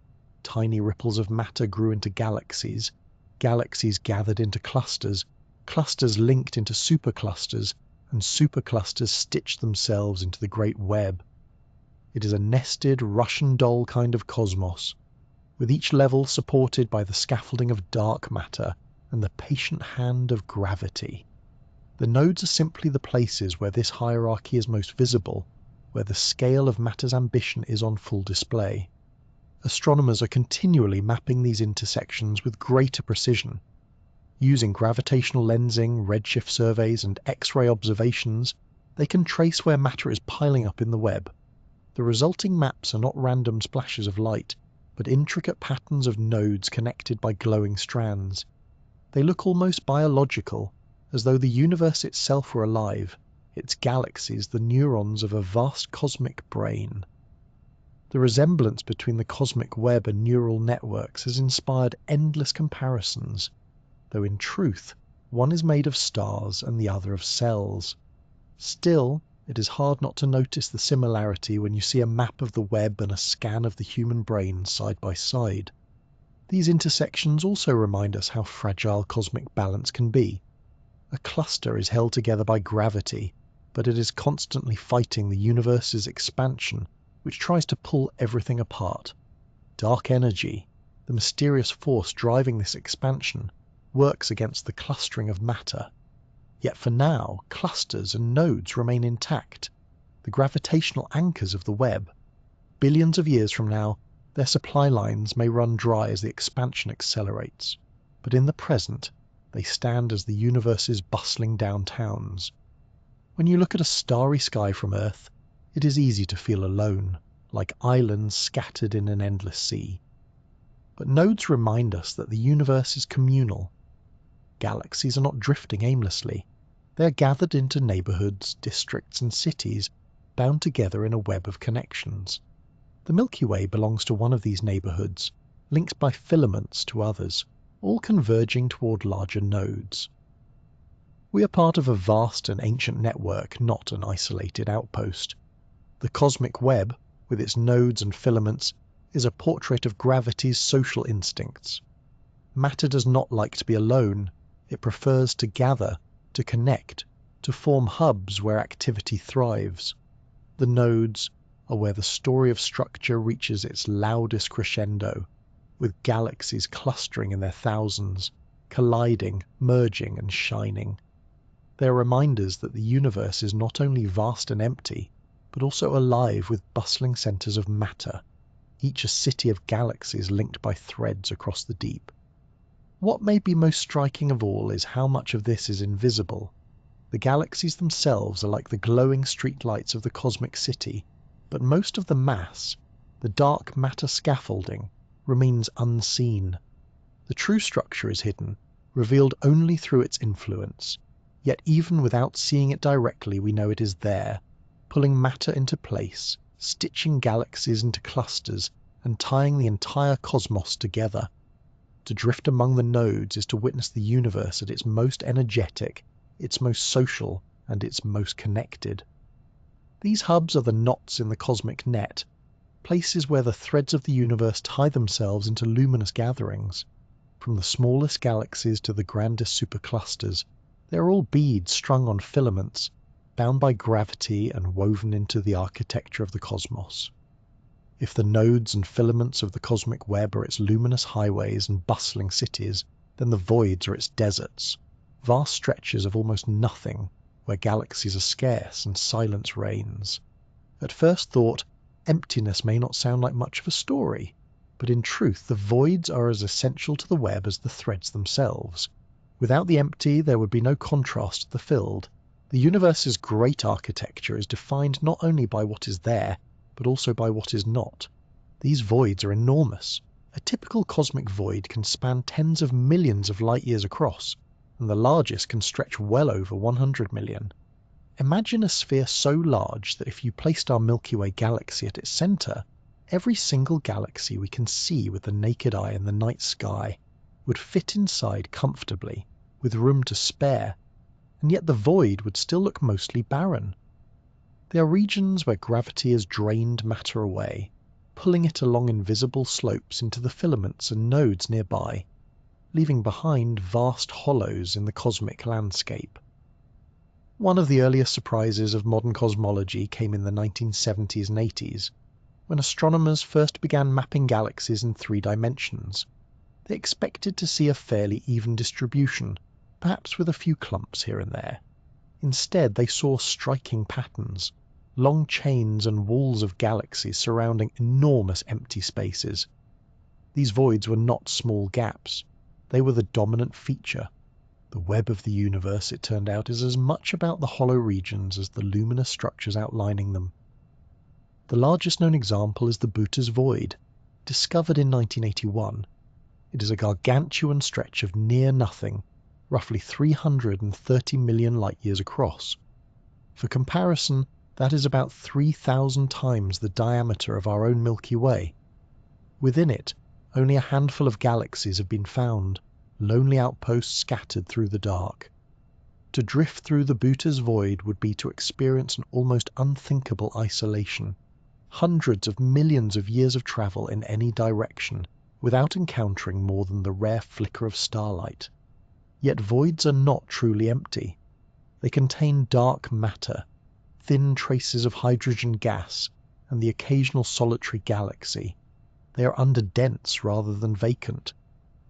Tiny ripples of matter grew into galaxies, galaxies gathered into clusters, clusters linked into superclusters, and superclusters stitched themselves into the great web. It is a nested Russian doll kind of cosmos, with each level supported by the scaffolding of dark matter and the patient hand of gravity. The nodes are simply the places where this hierarchy is most visible, where the scale of matter's ambition is on full display. Astronomers are continually mapping these intersections with greater precision. Using gravitational lensing, redshift surveys, and X-ray observations, they can trace where matter is piling up in the web. The resulting maps are not random splashes of light, but intricate patterns of nodes connected by glowing strands. They look almost biological, as though the universe itself were alive, its galaxies the neurons of a vast cosmic brain. The resemblance between the cosmic web and neural networks has inspired endless comparisons, though in truth, one is made of stars and the other of cells. Still, it is hard not to notice the similarity when you see a map of the web and a scan of the human brain side by side. These intersections also remind us how fragile cosmic balance can be. A cluster is held together by gravity, but it is constantly fighting the universe's expansion, which tries to pull everything apart. Dark energy, the mysterious force driving this expansion, works against the clustering of matter. Yet for now, clusters and nodes remain intact, the gravitational anchors of the web. Billions of years from now, their supply lines may run dry as the expansion accelerates, but in the present, they stand as the universe's bustling downtowns. When you look at a starry sky from Earth, it is easy to feel alone, like islands scattered in an endless sea. But nodes remind us that the universe is communal. Galaxies are not drifting aimlessly. They are gathered into neighborhoods, districts, and cities, bound together in a web of connections. The Milky Way belongs to one of these neighborhoods, linked by filaments to others, all converging toward larger nodes. We are part of a vast and ancient network, not an isolated outpost. The cosmic web, with its nodes and filaments, is a portrait of gravity's social instincts. Matter does not like to be alone. It prefers to gather, to connect, to form hubs where activity thrives. The nodes are where the story of structure reaches its loudest crescendo, with galaxies clustering in their thousands, colliding, merging, and shining. They are reminders that the universe is not only vast and empty, but also alive with bustling centres of matter, each a city of galaxies linked by threads across the deep. What may be most striking of all is how much of this is invisible. The galaxies themselves are like the glowing streetlights of the cosmic city, but most of the mass, the dark matter scaffolding, remains unseen. The true structure is hidden, revealed only through its influence. Yet even without seeing it directly, we know it is there, pulling matter into place, stitching galaxies into clusters, and tying the entire cosmos together. To drift among the nodes is to witness the universe at its most energetic, its most social, and its most connected. These hubs are the knots in the cosmic net, places where the threads of the universe tie themselves into luminous gatherings. From the smallest galaxies to the grandest superclusters, they are all beads strung on filaments, bound by gravity and woven into the architecture of the cosmos. If the nodes and filaments of the cosmic web are its luminous highways and bustling cities, then the voids are its deserts, vast stretches of almost nothing, where galaxies are scarce and silence reigns. At first thought, emptiness may not sound like much of a story, but in truth the voids are as essential to the web as the threads themselves. Without the empty, there would be no contrast to the filled. The universe's great architecture is defined not only by what is there, but also by what is not. These voids are enormous. A typical cosmic void can span tens of millions of light years across, and the largest can stretch well over 100 million. Imagine a sphere so large that if you placed our Milky Way galaxy at its centre, every single galaxy we can see with the naked eye in the night sky would fit inside comfortably, with room to spare, and yet the void would still look mostly barren. There are regions where gravity has drained matter away, pulling it along invisible slopes into the filaments and nodes nearby, leaving behind vast hollows in the cosmic landscape. One of the earliest surprises of modern cosmology came in the 1970s and 80s, when astronomers first began mapping galaxies in 3 dimensions. They expected to see a fairly even distribution, perhaps with a few clumps here and there. Instead, they saw striking patterns, long chains and walls of galaxies surrounding enormous empty spaces. These voids were not small gaps. They were the dominant feature. The web of the universe, it turned out, is as much about the hollow regions as the luminous structures outlining them. The largest known example is the Bhuta's Void, discovered in 1981. It is a gargantuan stretch of near nothing, roughly 330 million light-years across. For comparison, that is about 3,000 times the diameter of our own Milky Way. Within it, only a handful of galaxies have been found, lonely outposts scattered through the dark. To drift through the Bhuta's Void would be to experience an almost unthinkable isolation, hundreds of millions of years of travel in any direction, without encountering more than the rare flicker of starlight. Yet voids are not truly empty. They contain dark matter, thin traces of hydrogen gas, and the occasional solitary galaxy. They are underdense rather than vacant,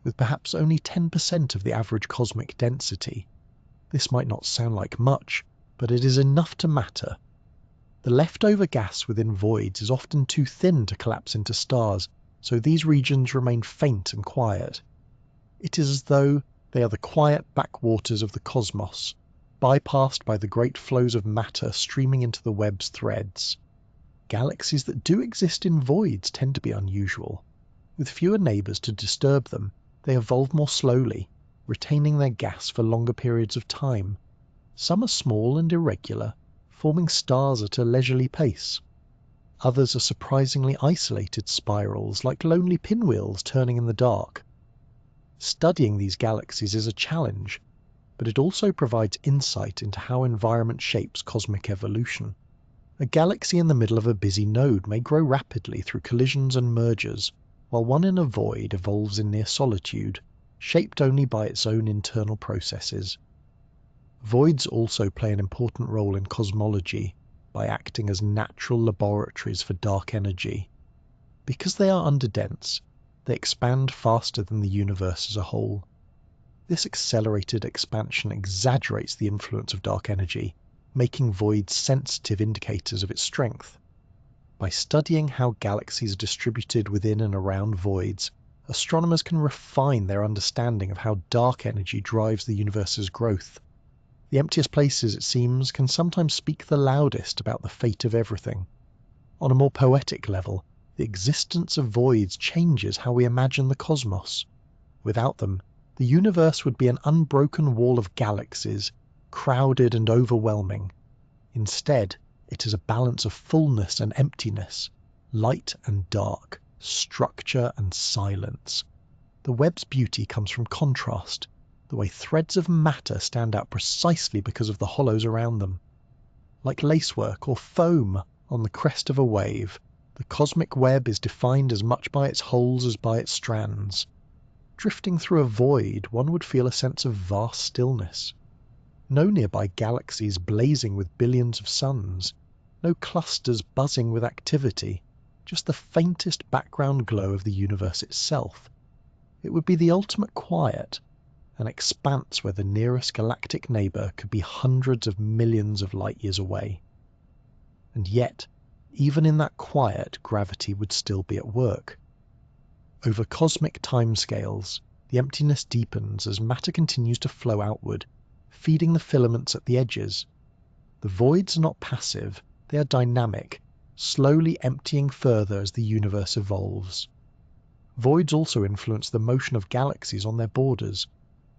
with perhaps only 10% of the average cosmic density. This might not sound like much, but it is enough to matter. The leftover gas within voids is often too thin to collapse into stars, so these regions remain faint and quiet. It is as though they are the quiet backwaters of the cosmos, bypassed by the great flows of matter streaming into the web's threads. Galaxies that do exist in voids tend to be unusual. With fewer neighbours to disturb them, they evolve more slowly, retaining their gas for longer periods of time. Some are small and irregular, forming stars at a leisurely pace. Others are surprisingly isolated spirals, like lonely pinwheels turning in the dark. Studying these galaxies is a challenge, but it also provides insight into how environment shapes cosmic evolution. A galaxy in the middle of a busy node may grow rapidly through collisions and mergers, while one in a void evolves in near solitude, shaped only by its own internal processes. Voids also play an important role in cosmology by acting as natural laboratories for dark energy. Because they are underdense, they expand faster than the universe as a whole. This accelerated expansion exaggerates the influence of dark energy, making voids sensitive indicators of its strength. By studying how galaxies are distributed within and around voids, astronomers can refine their understanding of how dark energy drives the universe's growth. The emptiest places, it seems, can sometimes speak the loudest about the fate of everything. On a more poetic level, the existence of voids changes how we imagine the cosmos. Without them, the universe would be an unbroken wall of galaxies, crowded and overwhelming. Instead, it is a balance of fullness and emptiness, light and dark, structure and silence. The web's beauty comes from contrast, the way threads of matter stand out precisely because of the hollows around them. Like lacework or foam on the crest of a wave, the cosmic web is defined as much by its holes as by its strands. Drifting through a void, one would feel a sense of vast stillness. No nearby galaxies blazing with billions of suns, no clusters buzzing with activity, just the faintest background glow of the universe itself. It would be the ultimate quiet, an expanse where the nearest galactic neighbour could be hundreds of millions of light years away. And yet, even in that quiet, gravity would still be at work. Over cosmic timescales, the emptiness deepens as matter continues to flow outward, feeding the filaments at the edges. The voids are not passive, they are dynamic, slowly emptying further as the universe evolves. Voids also influence the motion of galaxies on their borders.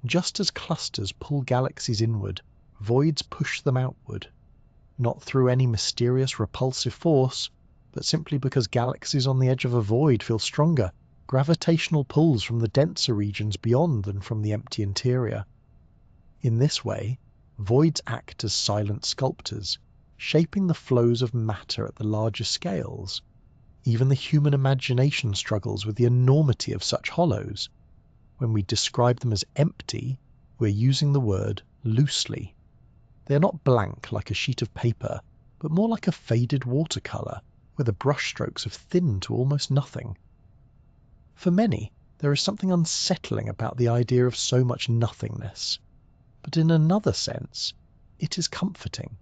Just as clusters pull galaxies inward, voids push them outward. Not through any mysterious repulsive force, but simply because galaxies on the edge of a void feel stronger gravitational pulls from the denser regions beyond than from the empty interior. In this way, voids act as silent sculptors, shaping the flows of matter at the larger scales. Even the human imagination struggles with the enormity of such hollows. When we describe them as empty, we're using the word loosely. They are not blank like a sheet of paper, but more like a faded watercolour, where the brushstrokes have thinned to almost nothing. For many, there is something unsettling about the idea of so much nothingness. But in another sense, it is comforting.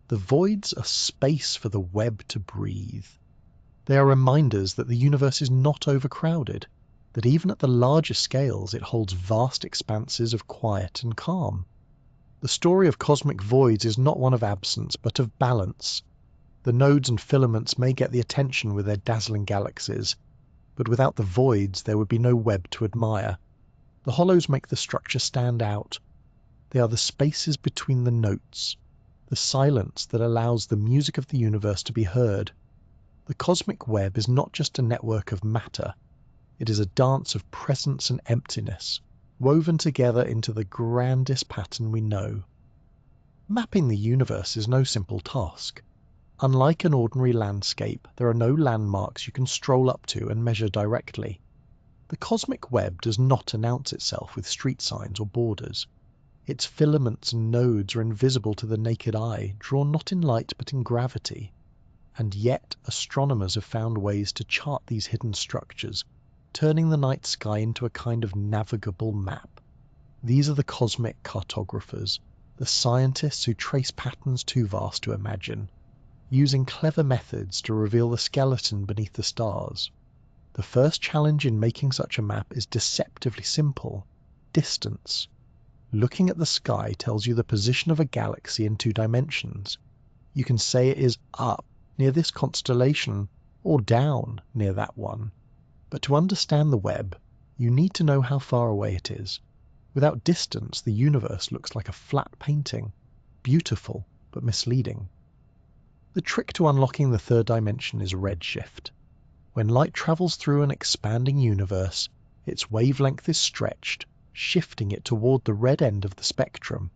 The voids are space for the web to breathe. They are reminders that the universe is not overcrowded, that even at the larger scales it holds vast expanses of quiet and calm. The story of cosmic voids is not one of absence, but of balance. The nodes and filaments may get the attention with their dazzling galaxies, but without the voids there would be no web to admire. The hollows make the structure stand out. They are the spaces between the notes, the silence that allows the music of the universe to be heard. The cosmic web is not just a network of matter, it is a dance of presence and emptiness, woven together into the grandest pattern we know. Mapping the universe is no simple task. Unlike an ordinary landscape, there are no landmarks you can stroll up to and measure directly. The cosmic web does not announce itself with street signs or borders. Its filaments and nodes are invisible to the naked eye, drawn not in light but in gravity. And yet astronomers have found ways to chart these hidden structures, turning the night sky into a kind of navigable map. These are the cosmic cartographers, the scientists who trace patterns too vast to imagine, using clever methods to reveal the skeleton beneath the stars. The first challenge in making such a map is deceptively simple: distance. Looking at the sky tells you the position of a galaxy in 2 dimensions. You can say it is up near this constellation or down near that one. But to understand the web, you need to know how far away it is. Without distance, the universe looks like a flat painting, beautiful but misleading. The trick to unlocking the 3rd dimension is redshift. When light travels through an expanding universe, its wavelength is stretched, shifting it toward the red end of the spectrum.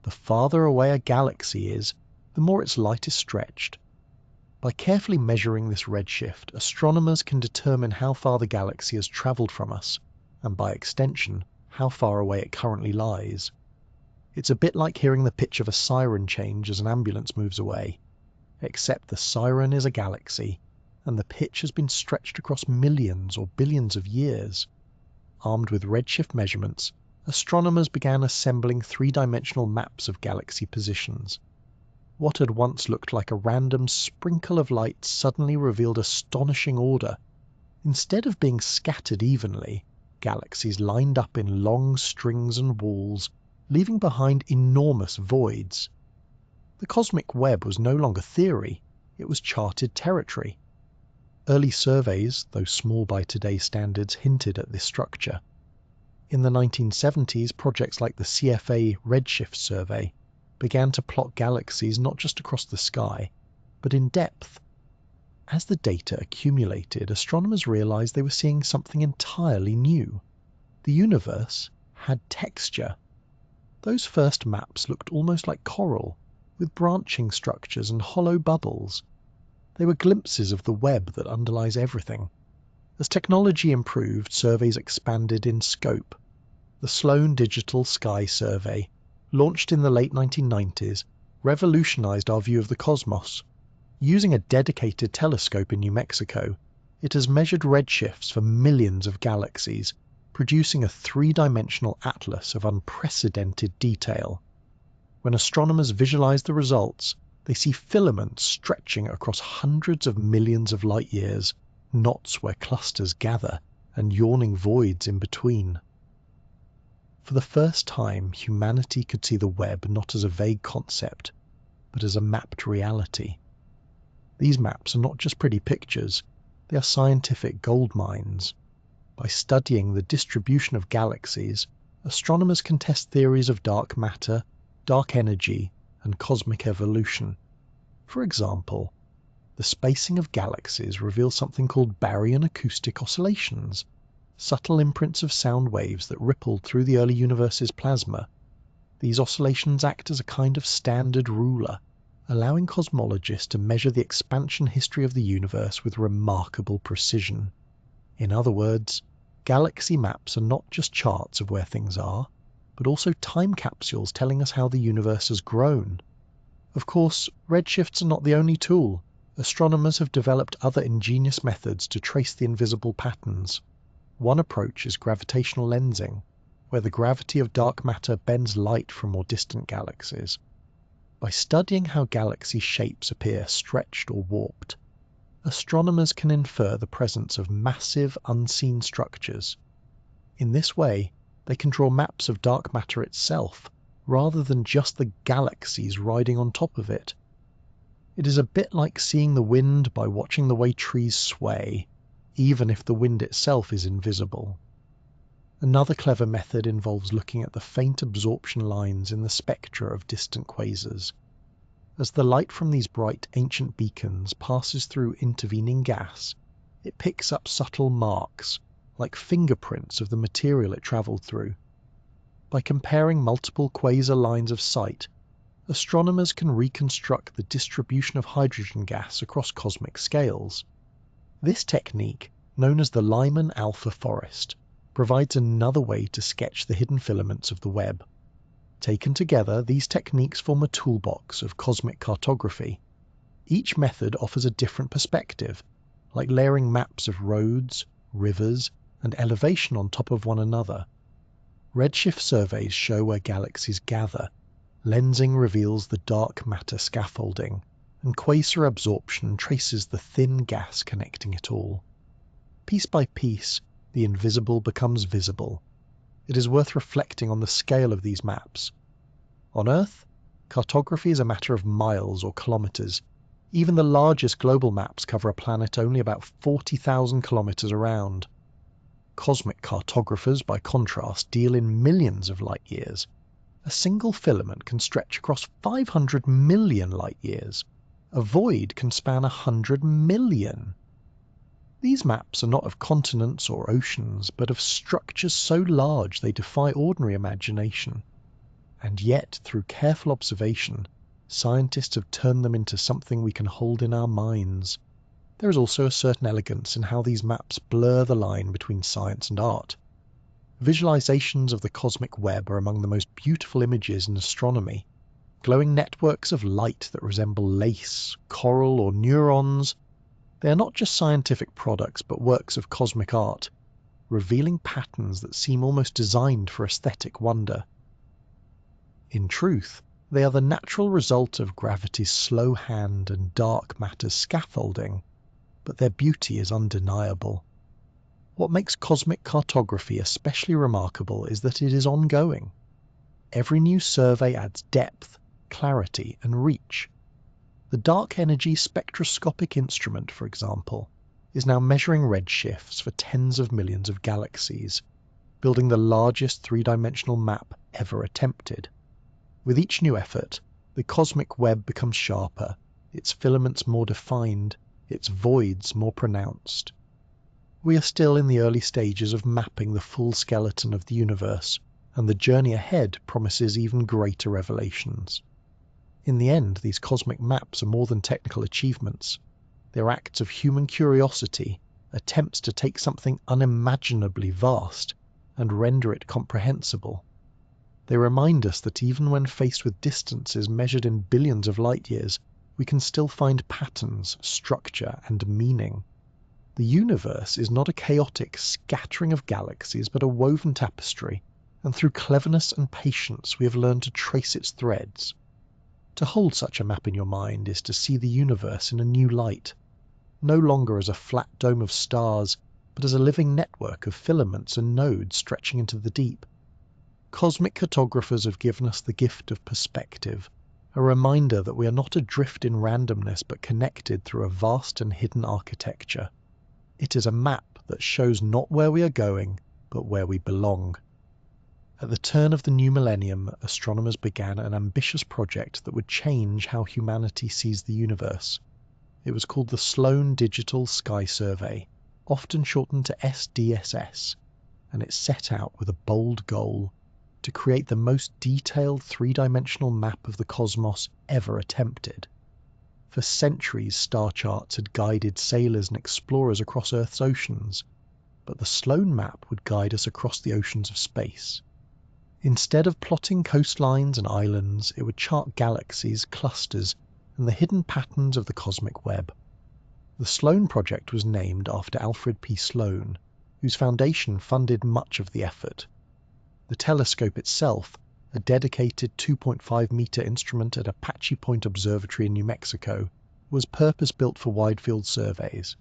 The farther away a galaxy is, the more its light is stretched. By carefully measuring this redshift, astronomers can determine how far the galaxy has travelled from us, and by extension, how far away it currently lies. It's a bit like hearing the pitch of a siren change as an ambulance moves away, except the siren is a galaxy, and the pitch has been stretched across millions or billions of years. Armed with redshift measurements, astronomers began assembling three-dimensional maps of galaxy positions. What had once looked like a random sprinkle of light suddenly revealed astonishing order. Instead of being scattered evenly, galaxies lined up in long strings and walls, leaving behind enormous voids. The cosmic web was no longer theory, it was charted territory. Early surveys, though small by today's standards, hinted at this structure. In the 1970s, projects like the CFA Redshift Survey began to plot galaxies not just across the sky, but in depth. As the data accumulated, astronomers realized they were seeing something entirely new. The universe had texture. Those first maps looked almost like coral, with branching structures and hollow bubbles. They were glimpses of the web that underlies everything. As technology improved, surveys expanded in scope. The Sloan Digital Sky Survey, launched in the late 1990s, revolutionized our view of the cosmos. Using a dedicated telescope in New Mexico, it has measured redshifts for millions of galaxies, producing a three-dimensional atlas of unprecedented detail. When astronomers visualize the results, they see filaments stretching across hundreds of millions of light years, knots where clusters gather, and yawning voids in between. For the first time, humanity could see the web not as a vague concept, but as a mapped reality. These maps are not just pretty pictures, they are scientific gold mines. By studying the distribution of galaxies, astronomers can test theories of dark matter, dark energy, and cosmic evolution. For example, the spacing of galaxies reveals something called baryon acoustic oscillations, subtle imprints of sound waves that rippled through the early universe's plasma. These oscillations act as a kind of standard ruler, allowing cosmologists to measure the expansion history of the universe with remarkable precision. In other words, galaxy maps are not just charts of where things are, but also time capsules telling us how the universe has grown. Of course, redshifts are not the only tool. Astronomers have developed other ingenious methods to trace the invisible patterns. One approach is gravitational lensing, where the gravity of dark matter bends light from more distant galaxies. By studying how galaxy shapes appear stretched or warped, astronomers can infer the presence of massive unseen structures. In this way, they can draw maps of dark matter itself, rather than just the galaxies riding on top of it. It is a bit like seeing the wind by watching the way trees sway, even if the wind itself is invisible. Another clever method involves looking at the faint absorption lines in the spectra of distant quasars. As the light from these bright ancient beacons passes through intervening gas, it picks up subtle marks, like fingerprints of the material it travelled through. By comparing multiple quasar lines of sight, astronomers can reconstruct the distribution of hydrogen gas across cosmic scales. This technique, known as the Lyman alpha forest, provides another way to sketch the hidden filaments of the web. Taken together, these techniques form a toolbox of cosmic cartography. Each method offers a different perspective, like layering maps of roads, rivers, and elevation on top of one another. Redshift surveys show where galaxies gather, lensing reveals the dark matter scaffolding, and quasar absorption traces the thin gas connecting it all. Piece by piece, the invisible becomes visible. It is worth reflecting on the scale of these maps. On Earth, cartography is a matter of miles or kilometers. Even the largest global maps cover a planet only about 40,000 kilometers around. Cosmic cartographers, by contrast, deal in millions of light years. A single filament can stretch across 500 million light years. A void can span 100 million. These maps are not of continents or oceans, but of structures so large they defy ordinary imagination. And yet, through careful observation, scientists have turned them into something we can hold in our minds. There is also a certain elegance in how these maps blur the line between science and art. Visualizations of the cosmic web are among the most beautiful images in astronomy. Glowing networks of light that resemble lace, coral, or neurons. They are not just scientific products, but works of cosmic art, revealing patterns that seem almost designed for aesthetic wonder. In truth, they are the natural result of gravity's slow hand and dark matter's scaffolding, but their beauty is undeniable. What makes cosmic cartography especially remarkable is that it is ongoing. Every new survey adds depth, clarity, and reach. The Dark Energy Spectroscopic Instrument, for example, is now measuring redshifts for tens of millions of galaxies, building the largest three-dimensional map ever attempted. With each new effort, the cosmic web becomes sharper, its filaments more defined, its voids more pronounced. We are still in the early stages of mapping the full skeleton of the universe, and the journey ahead promises even greater revelations. In the end, these cosmic maps are more than technical achievements. They're acts of human curiosity, attempts to take something unimaginably vast and render it comprehensible. They remind us that even when faced with distances measured in billions of light years, we can still find patterns, structure, and meaning. The universe is not a chaotic scattering of galaxies, but a woven tapestry, and through cleverness and patience we have learned to trace its threads. To hold such a map in your mind is to see the universe in a new light, no longer as a flat dome of stars, but as a living network of filaments and nodes stretching into the deep. Cosmic cartographers have given us the gift of perspective, a reminder that we are not adrift in randomness but connected through a vast and hidden architecture. It is a map that shows not where we are going, but where we belong. At the turn of the new millennium, astronomers began an ambitious project that would change how humanity sees the universe. It was called the Sloan Digital Sky Survey, often shortened to SDSS, and it set out with a bold goal: to create the most detailed three-dimensional map of the cosmos ever attempted. For centuries, star charts had guided sailors and explorers across Earth's oceans, but the Sloan map would guide us across the oceans of space. Instead of plotting coastlines and islands, it would chart galaxies, clusters, and the hidden patterns of the cosmic web. The Sloan project was named after Alfred P. Sloan, whose foundation funded much of the effort. The telescope itself, a dedicated 2.5-meter instrument at Apache Point Observatory in New Mexico, was purpose-built for wide-field surveys.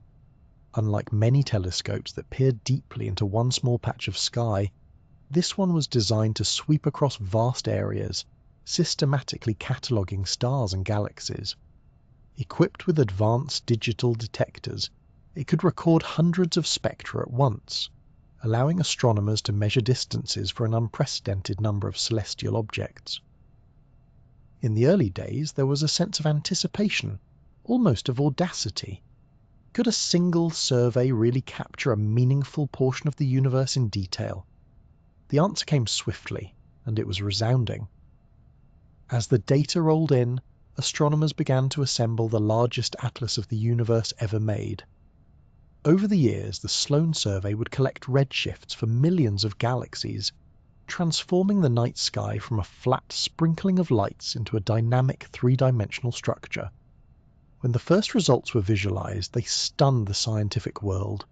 Unlike many telescopes that peered deeply into one small patch of sky, this one was designed to sweep across vast areas, systematically cataloguing stars and galaxies. Equipped with advanced digital detectors, it could record hundreds of spectra at once, allowing astronomers to measure distances for an unprecedented number of celestial objects. In the early days, there was a sense of anticipation, almost of audacity. Could a single survey really capture a meaningful portion of the universe in detail? The answer came swiftly, and it was resounding. As the data rolled in, astronomers began to assemble the largest atlas of the universe ever made. Over the years, the Sloan survey would collect redshifts for millions of galaxies, transforming the night sky from a flat sprinkling of lights into a dynamic three-dimensional structure. When the first results were visualized, they stunned the scientific world.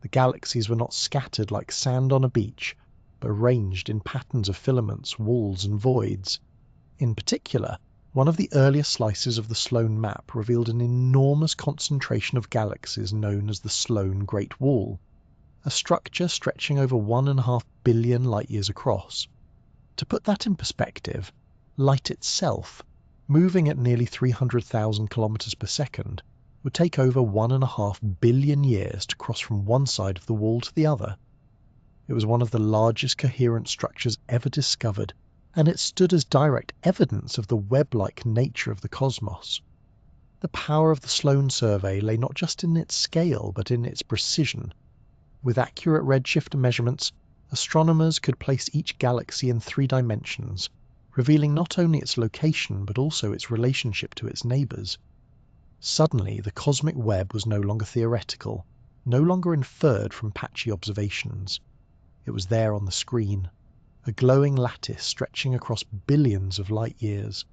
The galaxies were not scattered like sand on a beach, but arranged in patterns of filaments, walls, and voids. In particular, one of the earliest slices of the Sloan map revealed an enormous concentration of galaxies known as the Sloan Great Wall, a structure stretching over 1.5 billion light-years across. To put that in perspective, light itself, moving at nearly 300,000 kilometers per second, would take over 1.5 billion years to cross from one side of the wall to the other. It was one of the largest coherent structures ever discovered, and it stood as direct evidence of the web-like nature of the cosmos. The power of the Sloan survey lay not just in its scale, but in its precision. With accurate redshift measurements, astronomers could place each galaxy in 3 dimensions, revealing not only its location but also its relationship to its neighbors. Suddenly, the cosmic web was no longer theoretical, no longer inferred from patchy observations. It was there on the screen, a glowing lattice stretching across billions of light years.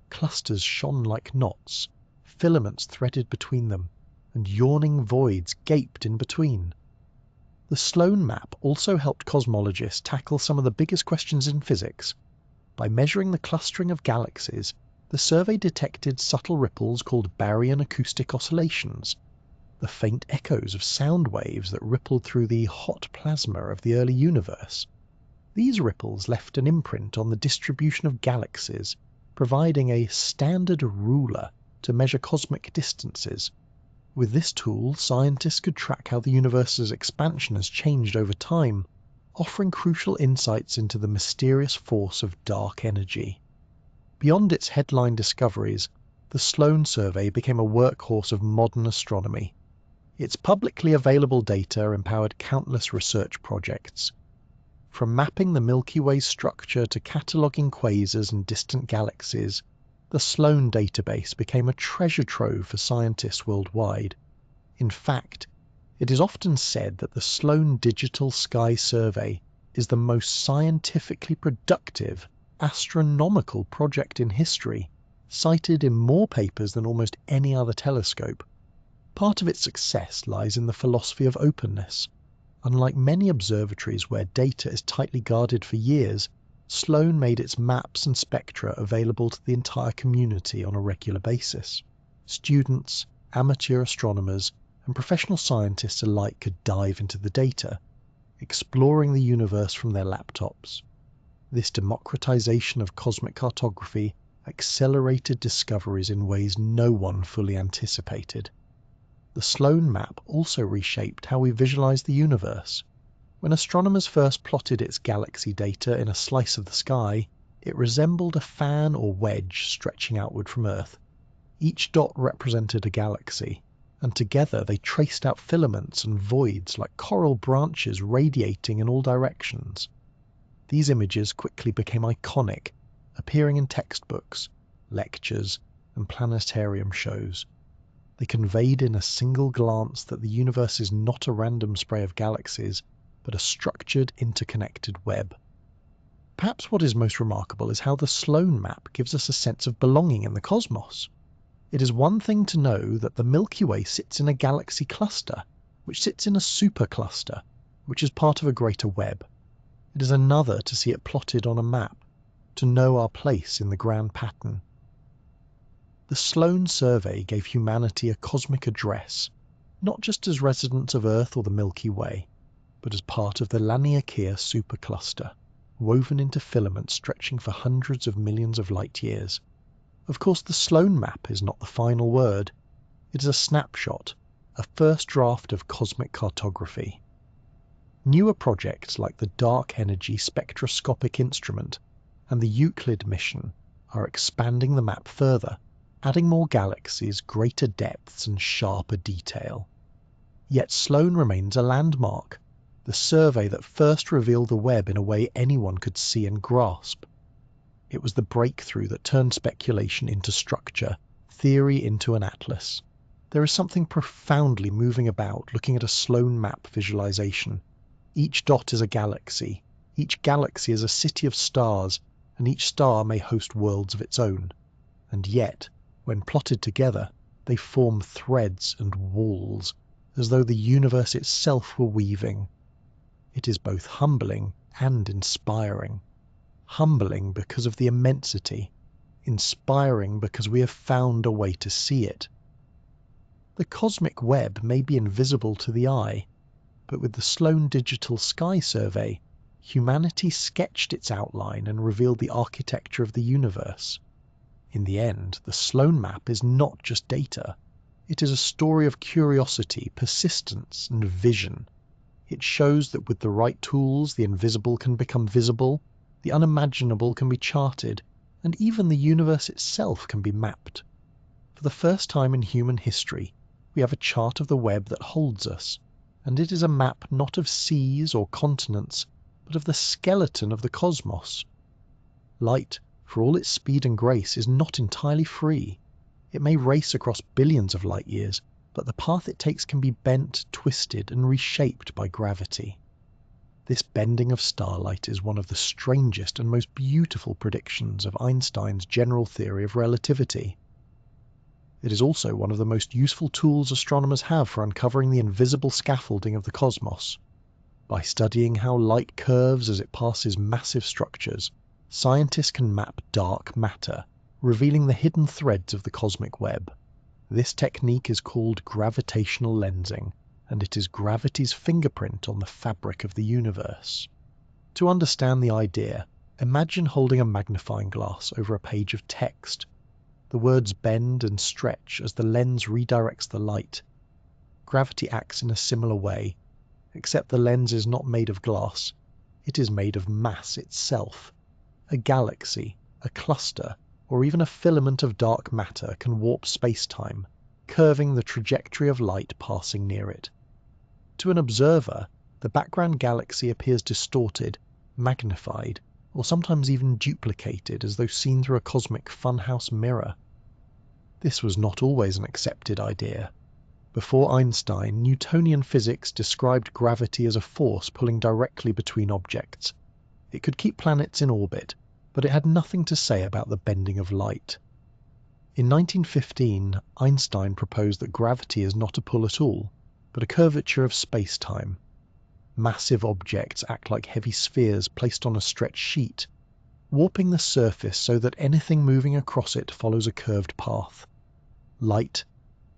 Clusters shone like knots, filaments threaded between them, and yawning voids gaped in between. The Sloan map also helped cosmologists tackle some of the biggest questions in physics. By measuring the clustering of galaxies, the survey detected subtle ripples called baryon acoustic oscillations, the faint echoes of sound waves that rippled through the hot plasma of the early universe. These ripples left an imprint on the distribution of galaxies, providing a standard ruler to measure cosmic distances. With this tool, scientists could track how the universe's expansion has changed over time, offering crucial insights into the mysterious force of dark energy. Beyond its headline discoveries, the Sloan survey became a workhorse of modern astronomy. Its publicly available data empowered countless research projects. From mapping the Milky Way's structure to cataloguing quasars and distant galaxies, the Sloan database became a treasure trove for scientists worldwide. In fact, it is often said that the Sloan Digital Sky Survey is the most scientifically productive, astronomical project in history, cited in more papers than almost any other telescope. Part of its success lies in the philosophy of openness. Unlike many observatories where data is tightly guarded for years, Sloan made its maps and spectra available to the entire community on a regular basis. Students, amateur astronomers, and professional scientists alike could dive into the data, exploring the universe from their laptops. This democratization of cosmic cartography accelerated discoveries in ways no one fully anticipated. The Sloan map also reshaped how we visualize the universe. When astronomers first plotted its galaxy data in a slice of the sky, it resembled a fan or wedge stretching outward from Earth. Each dot represented a galaxy, and together they traced out filaments and voids like coral branches radiating in all directions. These images quickly became iconic, appearing in textbooks, lectures, and planetarium shows. They conveyed in a single glance that the universe is not a random spray of galaxies, but a structured, interconnected web. Perhaps what is most remarkable is how the Sloan map gives us a sense of belonging in the cosmos. It is one thing to know that the Milky Way sits in a galaxy cluster, which sits in a supercluster, which is part of a greater web. It is another to see it plotted on a map, to know our place in the grand pattern. The Sloan survey gave humanity a cosmic address, not just as residents of Earth or the Milky Way, but as part of the Laniakea supercluster, woven into filaments stretching for hundreds of millions of light years. Of course, the Sloan map is not the final word. It is a snapshot, a first draft of cosmic cartography. Newer projects like the Dark Energy Spectroscopic Instrument and the Euclid mission are expanding the map further, adding more galaxies, greater depths, and sharper detail. Yet Sloan remains a landmark, the survey that first revealed the web in a way anyone could see and grasp. It was the breakthrough that turned speculation into structure, theory into an atlas. There is something profoundly moving about looking at a Sloan map visualization. Each dot is a galaxy, each galaxy is a city of stars, and each star may host worlds of its own. And yet, when plotted together, they form threads and walls, as though the universe itself were weaving. It is both humbling and inspiring. Humbling because of the immensity, inspiring because we have found a way to see it. The cosmic web may be invisible to the eye, but with the Sloan Digital Sky Survey, humanity sketched its outline and revealed the architecture of the universe. In the end, the Sloan map is not just data. It is a story of curiosity, persistence, and vision. It shows that with the right tools, the invisible can become visible, the unimaginable can be charted, and even the universe itself can be mapped. For the first time in human history, we have a chart of the web that holds us, and it is a map not of seas or continents, but of the skeleton of the cosmos. Light, for all its speed and grace, is not entirely free. It may race across billions of light years, but the path it takes can be bent, twisted, and reshaped by gravity. This bending of starlight is one of the strangest and most beautiful predictions of Einstein's general theory of relativity. It is also one of the most useful tools astronomers have for uncovering the invisible scaffolding of the cosmos. By studying how light curves as it passes massive structures, scientists can map dark matter, revealing the hidden threads of the cosmic web. This technique is called gravitational lensing, and it is gravity's fingerprint on the fabric of the universe. To understand the idea, imagine holding a magnifying glass over a page of text. The words bend and stretch as the lens redirects the light. Gravity acts in a similar way, except the lens is not made of glass. It is made of mass itself. A galaxy, a cluster, or even a filament of dark matter can warp space-time, curving the trajectory of light passing near it. To an observer, the background galaxy appears distorted, magnified, or sometimes even duplicated as though seen through a cosmic funhouse mirror. This was not always an accepted idea. Before Einstein, Newtonian physics described gravity as a force pulling directly between objects. It could keep planets in orbit, but it had nothing to say about the bending of light. In 1915, Einstein proposed that gravity is not a pull at all, but a curvature of space-time. Massive objects act like heavy spheres placed on a stretched sheet, warping the surface so that anything moving across it follows a curved path. Light,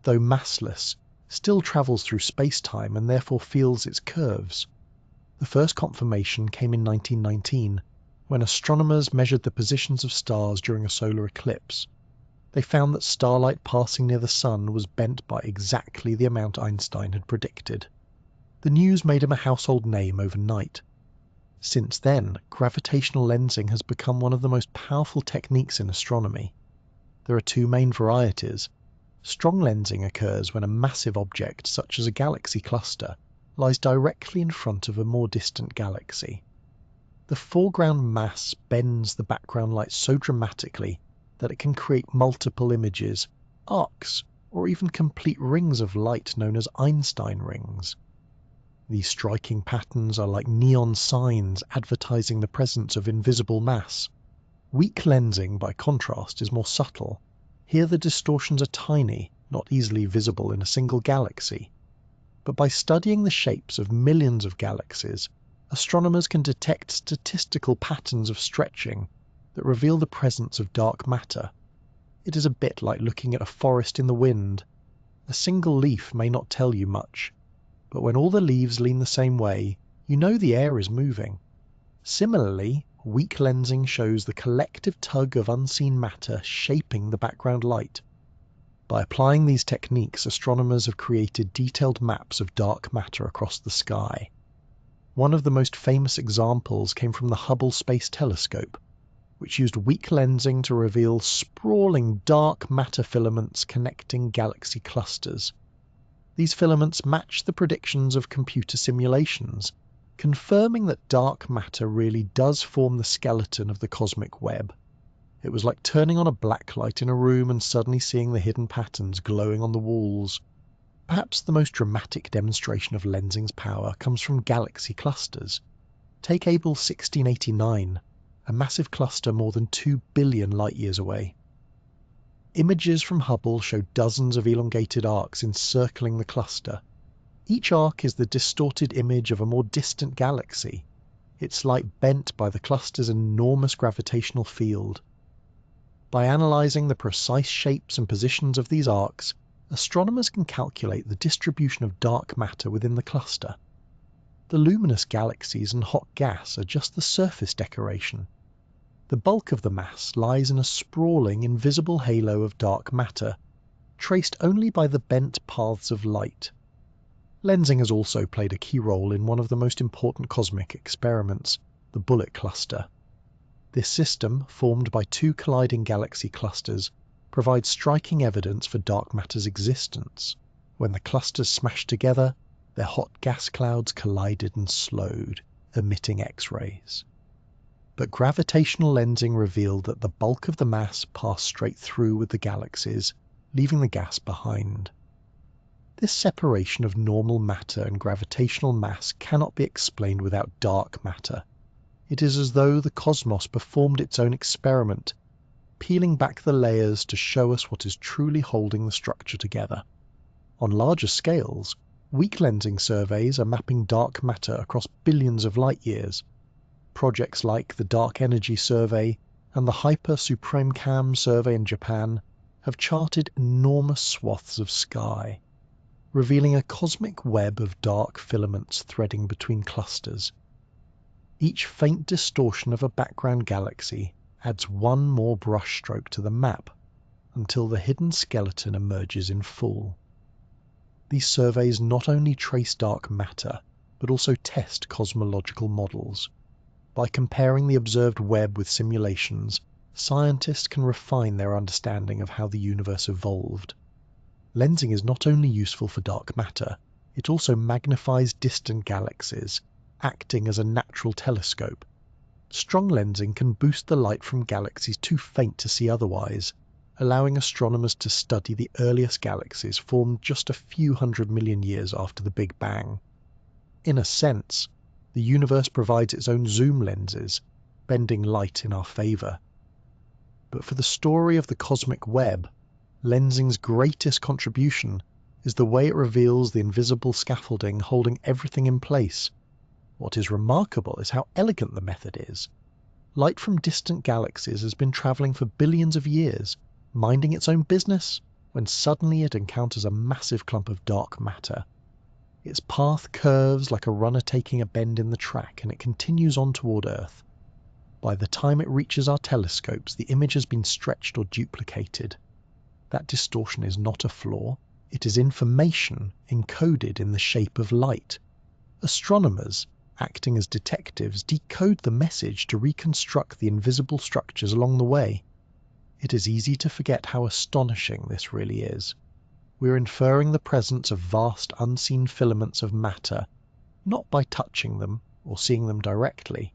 though massless, still travels through space-time and therefore feels its curves. The first confirmation came in 1919, when astronomers measured the positions of stars during a solar eclipse. They found that starlight passing near the sun was bent by exactly the amount Einstein had predicted. The news made him a household name overnight. Since then, gravitational lensing has become one of the most powerful techniques in astronomy. There are two main varieties. Strong lensing occurs when a massive object, such as a galaxy cluster, lies directly in front of a more distant galaxy. The foreground mass bends the background light so dramatically that it can create multiple images, arcs, or even complete rings of light known as Einstein rings. These striking patterns are like neon signs advertising the presence of invisible mass. Weak lensing, by contrast, is more subtle. Here the distortions are tiny, not easily visible in a single galaxy. But by studying the shapes of millions of galaxies, astronomers can detect statistical patterns of stretching that reveal the presence of dark matter. It is a bit like looking at a forest in the wind. A single leaf may not tell you much, but when all the leaves lean the same way, you know the air is moving. Similarly, weak lensing shows the collective tug of unseen matter shaping the background light. By applying these techniques, astronomers have created detailed maps of dark matter across the sky. One of the most famous examples came from the Hubble Space Telescope, which used weak lensing to reveal sprawling dark matter filaments connecting galaxy clusters. These filaments match the predictions of computer simulations, confirming that dark matter really does form the skeleton of the cosmic web. It was like turning on a black light in a room and suddenly seeing the hidden patterns glowing on the walls. Perhaps the most dramatic demonstration of lensing's power comes from galaxy clusters. Take Able 1689, a massive cluster more than 2 billion light-years away. Images from Hubble show dozens of elongated arcs encircling the cluster. Each arc is the distorted image of a more distant galaxy, its light bent by the cluster's enormous gravitational field. By analysing the precise shapes and positions of these arcs, astronomers can calculate the distribution of dark matter within the cluster. The luminous galaxies and hot gas are just the surface decoration. The bulk of the mass lies in a sprawling, invisible halo of dark matter, traced only by the bent paths of light. Lensing has also played a key role in one of the most important cosmic experiments, the Bullet Cluster. This system, formed by two colliding galaxy clusters, provides striking evidence for dark matter's existence. When the clusters smashed together, their hot gas clouds collided and slowed, emitting X-rays. But gravitational lensing revealed that the bulk of the mass passed straight through with the galaxies, leaving the gas behind. This separation of normal matter and gravitational mass cannot be explained without dark matter. It is as though the cosmos performed its own experiment, peeling back the layers to show us what is truly holding the structure together. On larger scales, weak lensing surveys are mapping dark matter across billions of light years. Projects like the Dark Energy Survey and the Hyper Supreme Cam survey in Japan have charted enormous swaths of sky, revealing a cosmic web of dark filaments threading between clusters. Each faint distortion of a background galaxy adds one more brushstroke to the map until the hidden skeleton emerges in full. These surveys not only trace dark matter, but also test cosmological models. By comparing the observed web with simulations, scientists can refine their understanding of how the universe evolved. Lensing is not only useful for dark matter, it also magnifies distant galaxies, acting as a natural telescope. Strong lensing can boost the light from galaxies too faint to see otherwise, allowing astronomers to study the earliest galaxies formed just a few 100 million years after the Big Bang. In a sense, the universe provides its own zoom lenses, bending light in our favour. But for the story of the cosmic web, lensing's greatest contribution is the way it reveals the invisible scaffolding holding everything in place. What is remarkable is how elegant the method is. Light from distant galaxies has been travelling for billions of years, minding its own business, when suddenly it encounters a massive clump of dark matter. Its path curves like a runner taking a bend in the track, and it continues on toward Earth. By the time it reaches our telescopes, the image has been stretched or duplicated. That distortion is not a flaw, it is information encoded in the shape of light. Astronomers, acting as detectives, decode the message to reconstruct the invisible structures along the way. It is easy to forget how astonishing this really is. We're inferring the presence of vast unseen filaments of matter, not by touching them or seeing them directly,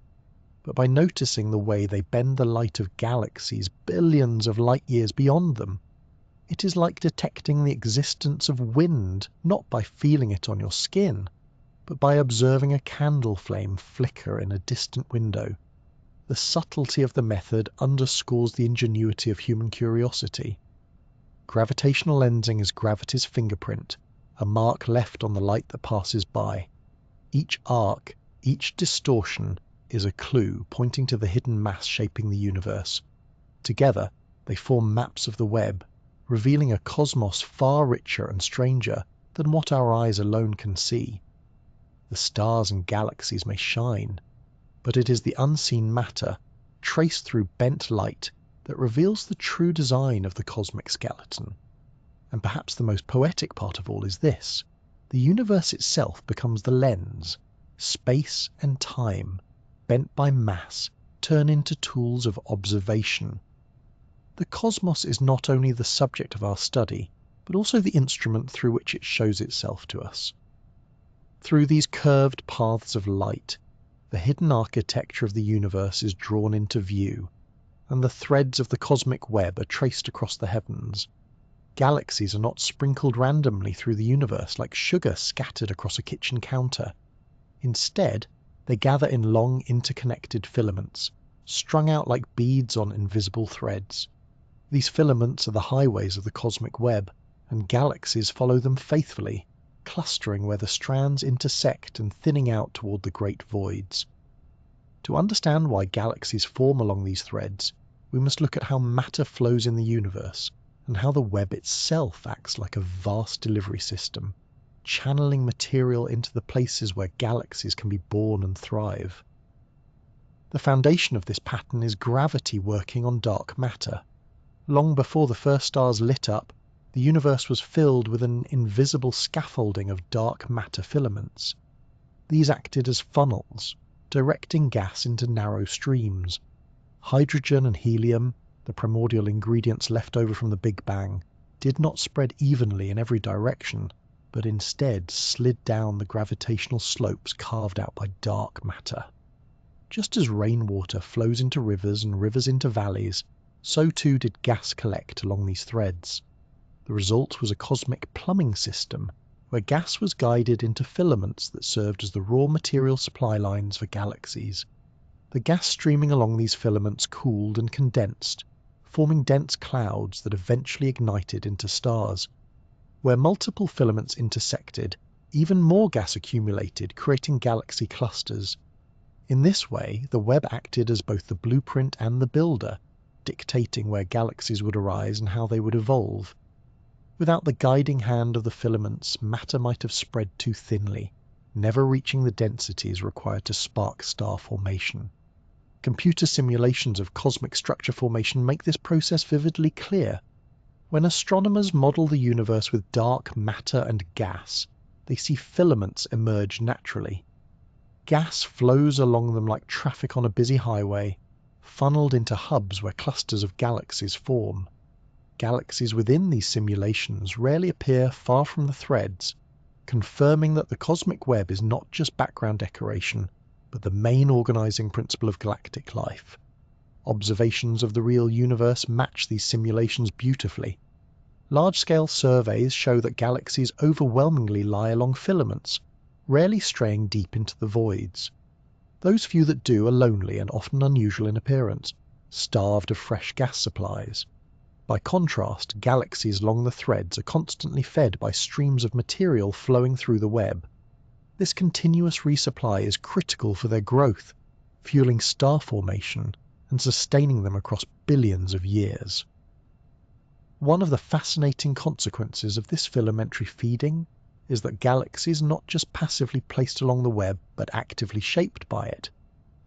but by noticing the way they bend the light of galaxies billions of light years beyond them. It is like detecting the existence of wind, not by feeling it on your skin, but by observing a candle flame flicker in a distant window. The subtlety of the method underscores the ingenuity of human curiosity. Gravitational lensing is gravity's fingerprint, a mark left on the light that passes by. Each arc, each distortion, is a clue pointing to the hidden mass shaping the universe. Together, they form maps of the web, revealing a cosmos far richer and stranger than what our eyes alone can see. The stars and galaxies may shine, but it is the unseen matter, traced through bent light, that reveals the true design of the cosmic skeleton. And perhaps the most poetic part of all is this: the universe itself becomes the lens. Space and time, bent by mass, turn into tools of observation. The cosmos is not only the subject of our study, but also the instrument through which it shows itself to us. Through these curved paths of light, the hidden architecture of the universe is drawn into view, and the threads of the cosmic web are traced across the heavens. Galaxies are not sprinkled randomly through the universe like sugar scattered across a kitchen counter. Instead, they gather in long interconnected filaments, strung out like beads on invisible threads. These filaments are the highways of the cosmic web, and galaxies follow them faithfully, clustering where the strands intersect and thinning out toward the great voids. To understand why galaxies form along these threads, we must look at how matter flows in the universe, and how the web itself acts like a vast delivery system, channeling material into the places where galaxies can be born and thrive. The foundation of this pattern is gravity working on dark matter. Long before the first stars lit up, the universe was filled with an invisible scaffolding of dark matter filaments. These acted as funnels, directing gas into narrow streams. Hydrogen and helium, the primordial ingredients left over from the Big Bang, did not spread evenly in every direction, but instead slid down the gravitational slopes carved out by dark matter. Just as rainwater flows into rivers and rivers into valleys, so too did gas collect along these threads. The result was a cosmic plumbing system, where gas was guided into filaments that served as the raw material supply lines for galaxies. The gas streaming along these filaments cooled and condensed, forming dense clouds that eventually ignited into stars. Where multiple filaments intersected, even more gas accumulated, creating galaxy clusters. In this way, the web acted as both the blueprint and the builder, dictating where galaxies would arise and how they would evolve. Without the guiding hand of the filaments, matter might have spread too thinly, never reaching the densities required to spark star formation. Computer simulations of cosmic structure formation make this process vividly clear. When astronomers model the universe with dark matter and gas, they see filaments emerge naturally. Gas flows along them like traffic on a busy highway, funneled into hubs where clusters of galaxies form. Galaxies within these simulations rarely appear far from the threads, confirming that the cosmic web is not just background decoration, but the main organizing principle of galactic life. Observations of the real universe match these simulations beautifully. Large-scale surveys show that galaxies overwhelmingly lie along filaments, rarely straying deep into the voids. Those few that do are lonely and often unusual in appearance, starved of fresh gas supplies. By contrast, galaxies along the threads are constantly fed by streams of material flowing through the web. This continuous resupply is critical for their growth, fueling star formation and sustaining them across billions of years. One of the fascinating consequences of this filamentary feeding is that galaxies are not just passively placed along the web, but actively shaped by it.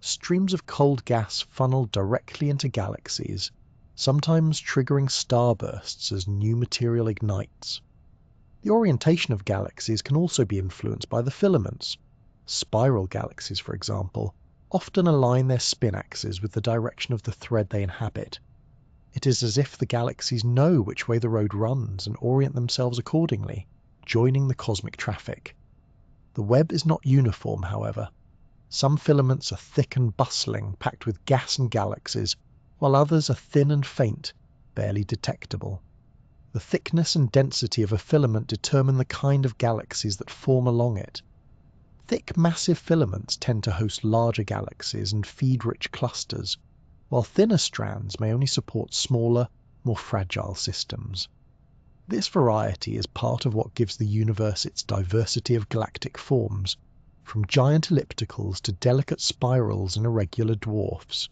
Streams of cold gas funnel directly into galaxies, sometimes triggering starbursts as new material ignites. The orientation of galaxies can also be influenced by the filaments. Spiral galaxies, for example, often align their spin axes with the direction of the thread they inhabit. It is as if the galaxies know which way the road runs and orient themselves accordingly, joining the cosmic traffic. The web is not uniform, however. Some filaments are thick and bustling, packed with gas and galaxies, while others are thin and faint, barely detectable. The thickness and density of a filament determine the kind of galaxies that form along it. Thick, massive filaments tend to host larger galaxies and feed rich clusters, while thinner strands may only support smaller, more fragile systems. This variety is part of what gives the universe its diversity of galactic forms, from giant ellipticals to delicate spirals and irregular dwarfs.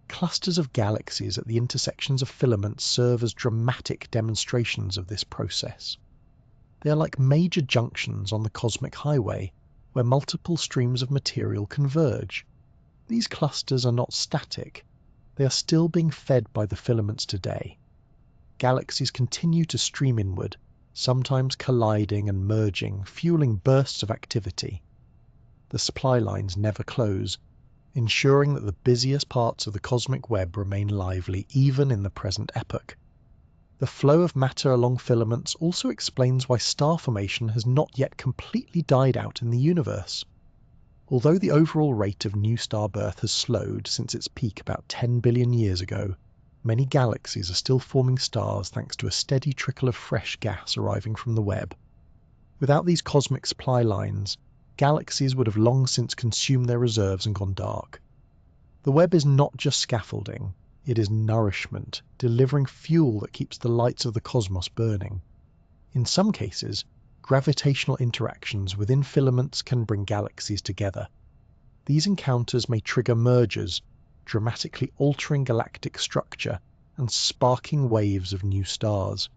Clusters of galaxies at the intersections of filaments serve as dramatic demonstrations of this process. They are like major junctions on the cosmic highway, where multiple streams of material converge. These clusters are not static. They are still being fed by the filaments today. Galaxies continue to stream inward, sometimes colliding and merging, fueling bursts of activity. The supply lines never close, ensuring that the busiest parts of the cosmic web remain lively even in the present epoch. The flow of matter along filaments also explains why star formation has not yet completely died out in the universe. Although the overall rate of new star birth has slowed since its peak about 10 billion years ago, many galaxies are still forming stars thanks to a steady trickle of fresh gas arriving from the web. Without these cosmic supply lines, galaxies would have long since consumed their reserves and gone dark. The web is not just scaffolding, it is nourishment, delivering fuel that keeps the lights of the cosmos burning. In some cases, gravitational interactions within filaments can bring galaxies together. These encounters may trigger mergers, dramatically altering galactic structure and sparking waves of new stars.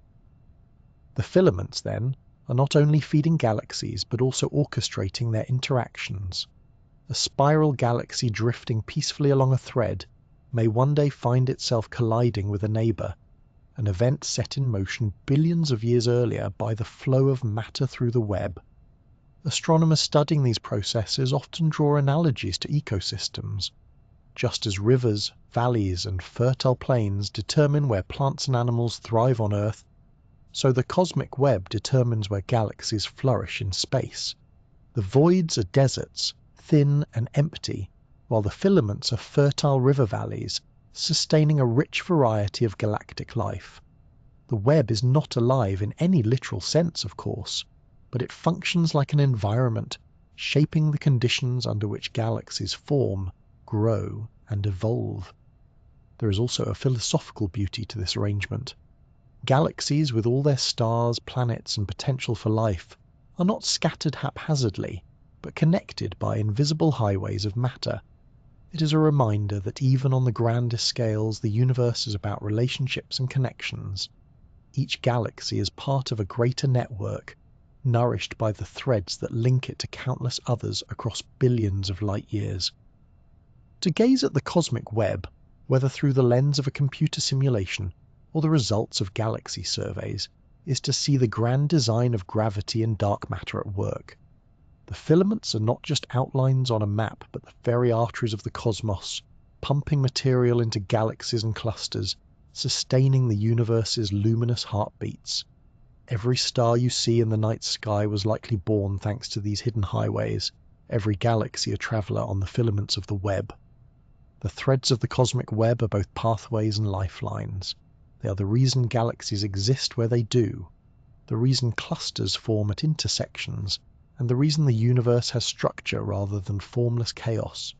The filaments, then, are not only feeding galaxies but also orchestrating their interactions. A spiral galaxy drifting peacefully along a thread may one day find itself colliding with a neighbor, an event set in motion billions of years earlier by the flow of matter through the web. Astronomers studying these processes often draw analogies to ecosystems. Just as rivers, valleys, and fertile plains determine where plants and animals thrive on Earth, so the cosmic web determines where galaxies flourish in space. The voids are deserts, thin and empty, while the filaments are fertile river valleys, sustaining a rich variety of galactic life. The web is not alive in any literal sense, of course, but it functions like an environment, shaping the conditions under which galaxies form, grow, and evolve. There is also a philosophical beauty to this arrangement. Galaxies, with all their stars, planets, and potential for life, are not scattered haphazardly, but connected by invisible highways of matter. It is a reminder that even on the grandest scales, the universe is about relationships and connections. Each galaxy is part of a greater network, nourished by the threads that link it to countless others across billions of light years. To gaze at the cosmic web, whether through the lens of a computer simulation or the results of galaxy surveys, is to see the grand design of gravity and dark matter at work. The filaments are not just outlines on a map, but the very arteries of the cosmos, pumping material into galaxies and clusters, sustaining the universe's luminous heartbeats. Every star you see in the night sky was likely born thanks to these hidden highways, every galaxy a traveller on the filaments of the web. The threads of the cosmic web are both pathways and lifelines. They are the reason galaxies exist where they do, the reason clusters form at intersections, and the reason the universe has structure rather than formless chaos.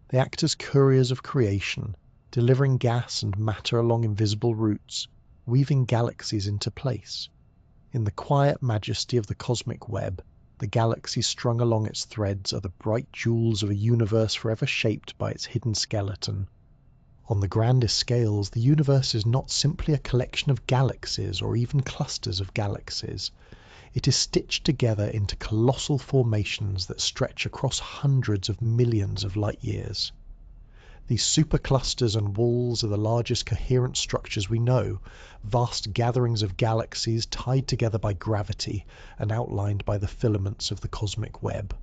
They act as couriers of creation, delivering gas and matter along invisible routes, weaving galaxies into place. In the quiet majesty of the cosmic web, the galaxies strung along its threads are the bright jewels of a universe forever shaped by its hidden skeleton. On the grandest scales, the universe is not simply a collection of galaxies or even clusters of galaxies. It is stitched together into colossal formations that stretch across hundreds of millions of light years. These superclusters and walls are the largest coherent structures we know, vast gatherings of galaxies tied together by gravity and outlined by the filaments of the cosmic web.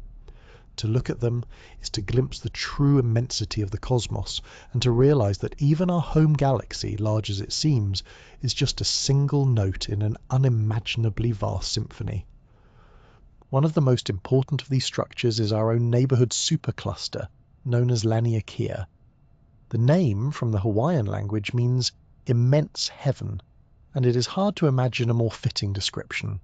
To look at them is to glimpse the true immensity of the cosmos, and to realize that even our home galaxy, large as it seems, is just a single note in an unimaginably vast symphony. One of the most important of these structures is our own neighborhood supercluster, known as Laniakea. The name, from the Hawaiian language, means immense heaven, and it is hard to imagine a more fitting description.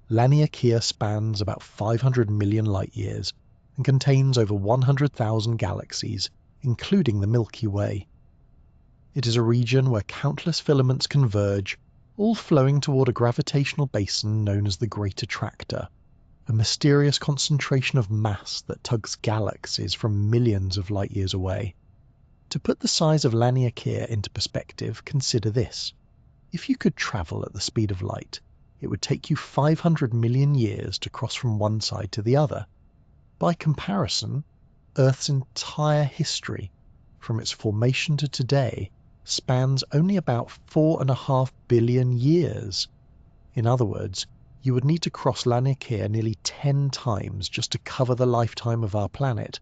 Laniakea spans about 500 million light-years and contains over 100,000 galaxies, including the Milky Way. It is a region where countless filaments converge, all flowing toward a gravitational basin known as the Great Attractor, a mysterious concentration of mass that tugs galaxies from millions of light-years away. To put the size of Laniakea into perspective, consider this. If you could travel at the speed of light, it would take you 500 million years to cross from one side to the other. By comparison, Earth's entire history, from its formation to today, spans only about 4.5 billion years. In other words, you would need to cross Laniakea nearly 10 times just to cover the lifetime of our planet.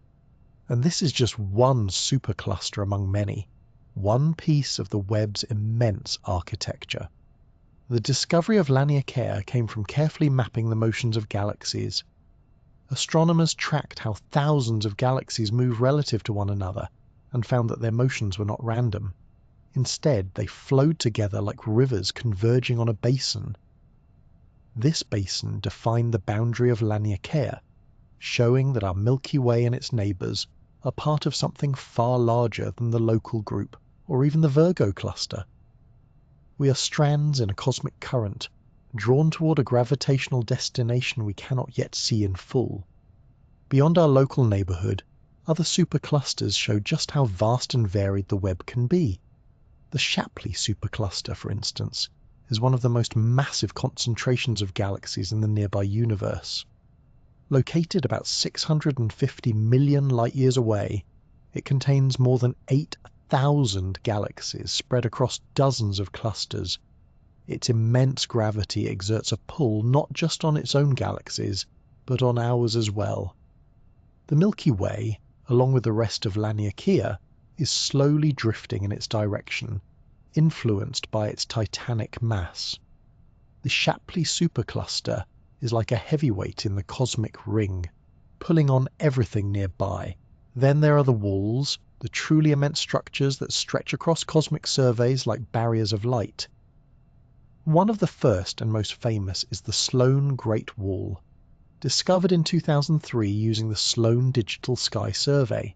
And this is just one supercluster among many, one piece of the web's immense architecture. The discovery of Laniakea came from carefully mapping the motions of galaxies. Astronomers tracked how thousands of galaxies move relative to one another and found that their motions were not random. Instead, they flowed together like rivers converging on a basin. This basin defined the boundary of Laniakea, showing that our Milky Way and its neighbours are part of something far larger than the local group or even the Virgo cluster. We are strands in a cosmic current, drawn toward a gravitational destination we cannot yet see in full. Beyond our local neighbourhood, other superclusters show just how vast and varied the web can be. The Shapley supercluster, for instance, is one of the most massive concentrations of galaxies in the nearby universe. Located about 650 million light-years away, it contains more than 8,000 galaxies spread across dozens of clusters. Its immense gravity exerts a pull not just on its own galaxies, but on ours as well. The Milky Way, along with the rest of Laniakea, is slowly drifting in its direction, influenced by its titanic mass. The Shapley supercluster is like a heavyweight in the cosmic ring, pulling on everything nearby. Then there are the walls, the truly immense structures that stretch across cosmic surveys like barriers of light. One of the first and most famous is the Sloan Great Wall, discovered in 2003 using the Sloan Digital Sky Survey.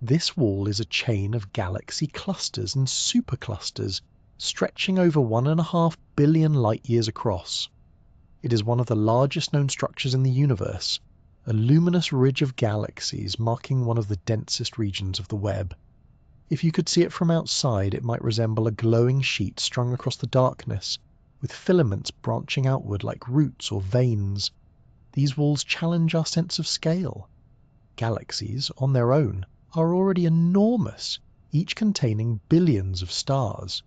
This wall is a chain of galaxy clusters and superclusters stretching over 1.5 billion light-years across. It is one of the largest known structures in the universe, a luminous ridge of galaxies marking one of the densest regions of the web. If you could see it from outside, it might resemble a glowing sheet strung across the darkness, with filaments branching outward like roots or veins. These walls challenge our sense of scale. Galaxies, on their own, are already enormous, each containing billions of stars.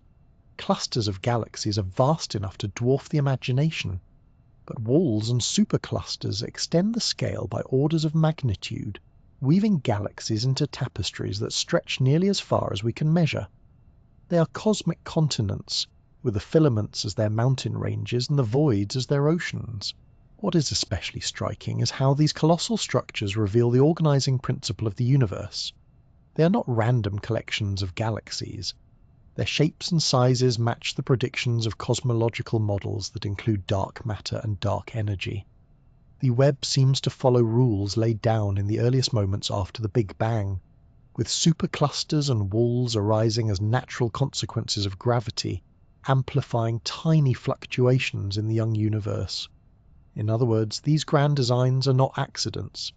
Clusters of galaxies are vast enough to dwarf the imagination, but walls and superclusters extend the scale by orders of magnitude, weaving galaxies into tapestries that stretch nearly as far as we can measure. They are cosmic continents, with the filaments as their mountain ranges and the voids as their oceans. What is especially striking is how these colossal structures reveal the organizing principle of the universe. They are not random collections of galaxies. Their shapes and sizes match the predictions of cosmological models that include dark matter and dark energy. The web seems to follow rules laid down in the earliest moments after the Big Bang, with superclusters and walls arising as natural consequences of gravity, amplifying tiny fluctuations in the young universe. In other words, these grand designs are not accidents.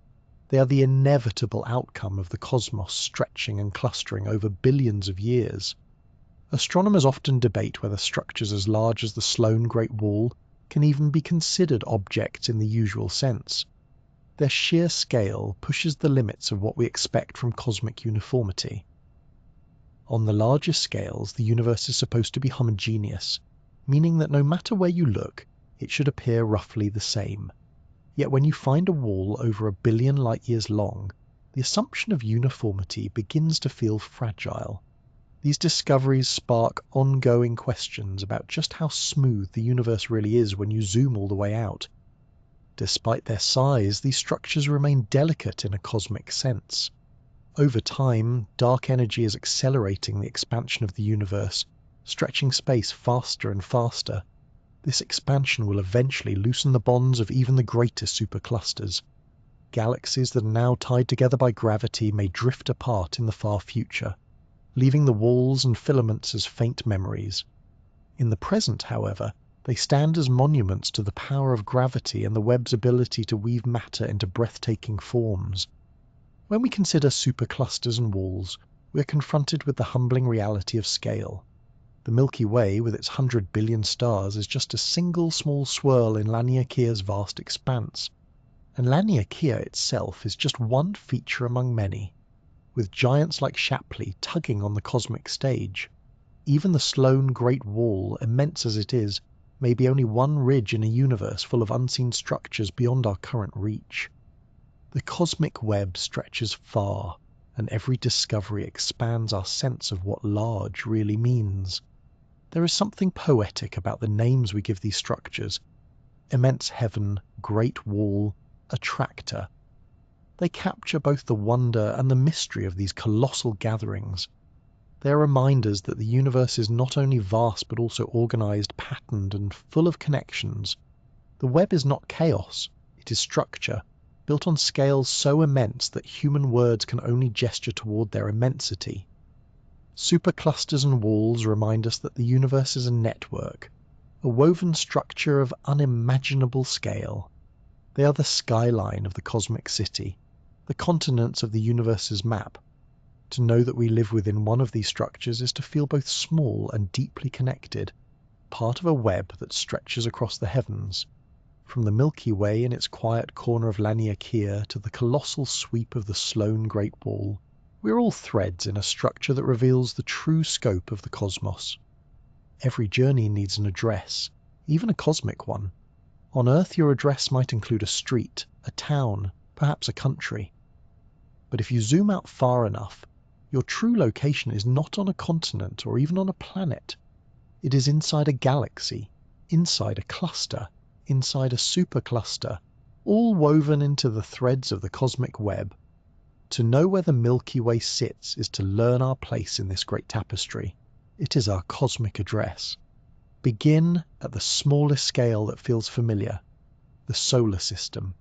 They are the inevitable outcome of the cosmos stretching and clustering over billions of years. Astronomers often debate whether structures as large as the Sloan Great Wall can even be considered objects in the usual sense. Their sheer scale pushes the limits of what we expect from cosmic uniformity. On the largest scales, the universe is supposed to be homogeneous, meaning that no matter where you look, it should appear roughly the same. Yet when you find a wall over 1 billion light-years long, the assumption of uniformity begins to feel fragile. These discoveries spark ongoing questions about just how smooth the universe really is when you zoom all the way out. Despite their size, these structures remain delicate in a cosmic sense. Over time, dark energy is accelerating the expansion of the universe, stretching space faster and faster. This expansion will eventually loosen the bonds of even the greatest superclusters. Galaxies that are now tied together by gravity may drift apart in the far future, leaving the walls and filaments as faint memories. In the present, however, they stand as monuments to the power of gravity and the web's ability to weave matter into breathtaking forms. When we consider superclusters and walls, we are confronted with the humbling reality of scale. The Milky Way, with its 100 billion stars, is just a single small swirl in Laniakia's vast expanse. And Laniakea itself is just one feature among many, with giants like Shapley tugging on the cosmic stage. Even the Sloan Great Wall, immense as it is, may be only one ridge in a universe full of unseen structures beyond our current reach. The cosmic web stretches far, and every discovery expands our sense of what large really means. There is something poetic about the names we give these structures: immense heaven, great wall, attractor. They capture both the wonder and the mystery of these colossal gatherings. They are reminders that the universe is not only vast but also organized, patterned, and full of connections. The web is not chaos, it is structure, built on scales so immense that human words can only gesture toward their immensity. Superclusters and walls remind us that the universe is a network, a woven structure of unimaginable scale. They are the skyline of the cosmic city, the continents of the universe's map. To know that we live within one of these structures is to feel both small and deeply connected, part of a web that stretches across the heavens. From the Milky Way in its quiet corner of Laniakea to the colossal sweep of the Sloan Great Wall, we are all threads in a structure that reveals the true scope of the cosmos. Every journey needs an address, even a cosmic one. On Earth, your address might include a street, a town, perhaps a country. But if you zoom out far enough, your true location is not on a continent or even on a planet. It is inside a galaxy, inside a cluster, inside a supercluster, all woven into the threads of the cosmic web. To know where the Milky Way sits is to learn our place in this great tapestry. It is our cosmic address. Begin at the smallest scale that feels familiar, the solar system.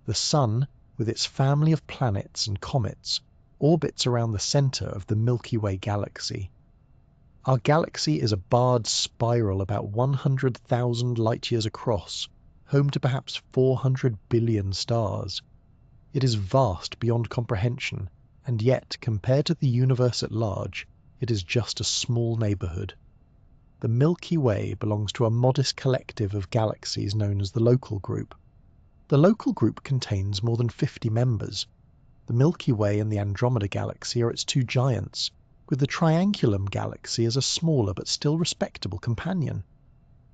The Sun, with its family of planets and comets, orbits around the center of the Milky Way galaxy. Our galaxy is a barred spiral about 100,000 light-years across, home to perhaps 400 billion stars. It is vast beyond comprehension, and yet, compared to the universe at large, it is just a small neighborhood. The Milky Way belongs to a modest collective of galaxies known as the Local Group. The Local Group contains more than 50 members. The Milky Way and the Andromeda Galaxy are its two giants, with the Triangulum Galaxy as a smaller but still respectable companion.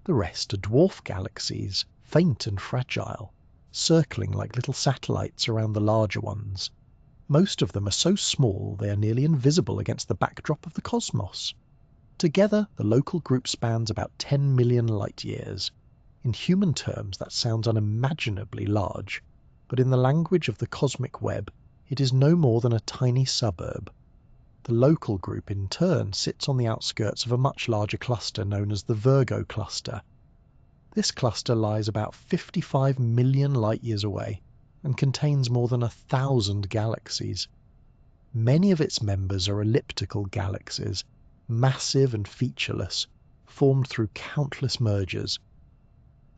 The rest are dwarf galaxies, faint and fragile, circling like little satellites around the larger ones. Most of them are so small they are nearly invisible against the backdrop of the cosmos. Together, the Local Group spans about 10 million light-years. In human terms, that sounds unimaginably large, but in the language of the cosmic web, it is no more than a tiny suburb. The Local Group, in turn, sits on the outskirts of a much larger cluster known as the Virgo cluster. This cluster lies about 55 million light-years away and contains more than 1,000 galaxies. Many of its members are elliptical galaxies, massive and featureless, formed through countless mergers.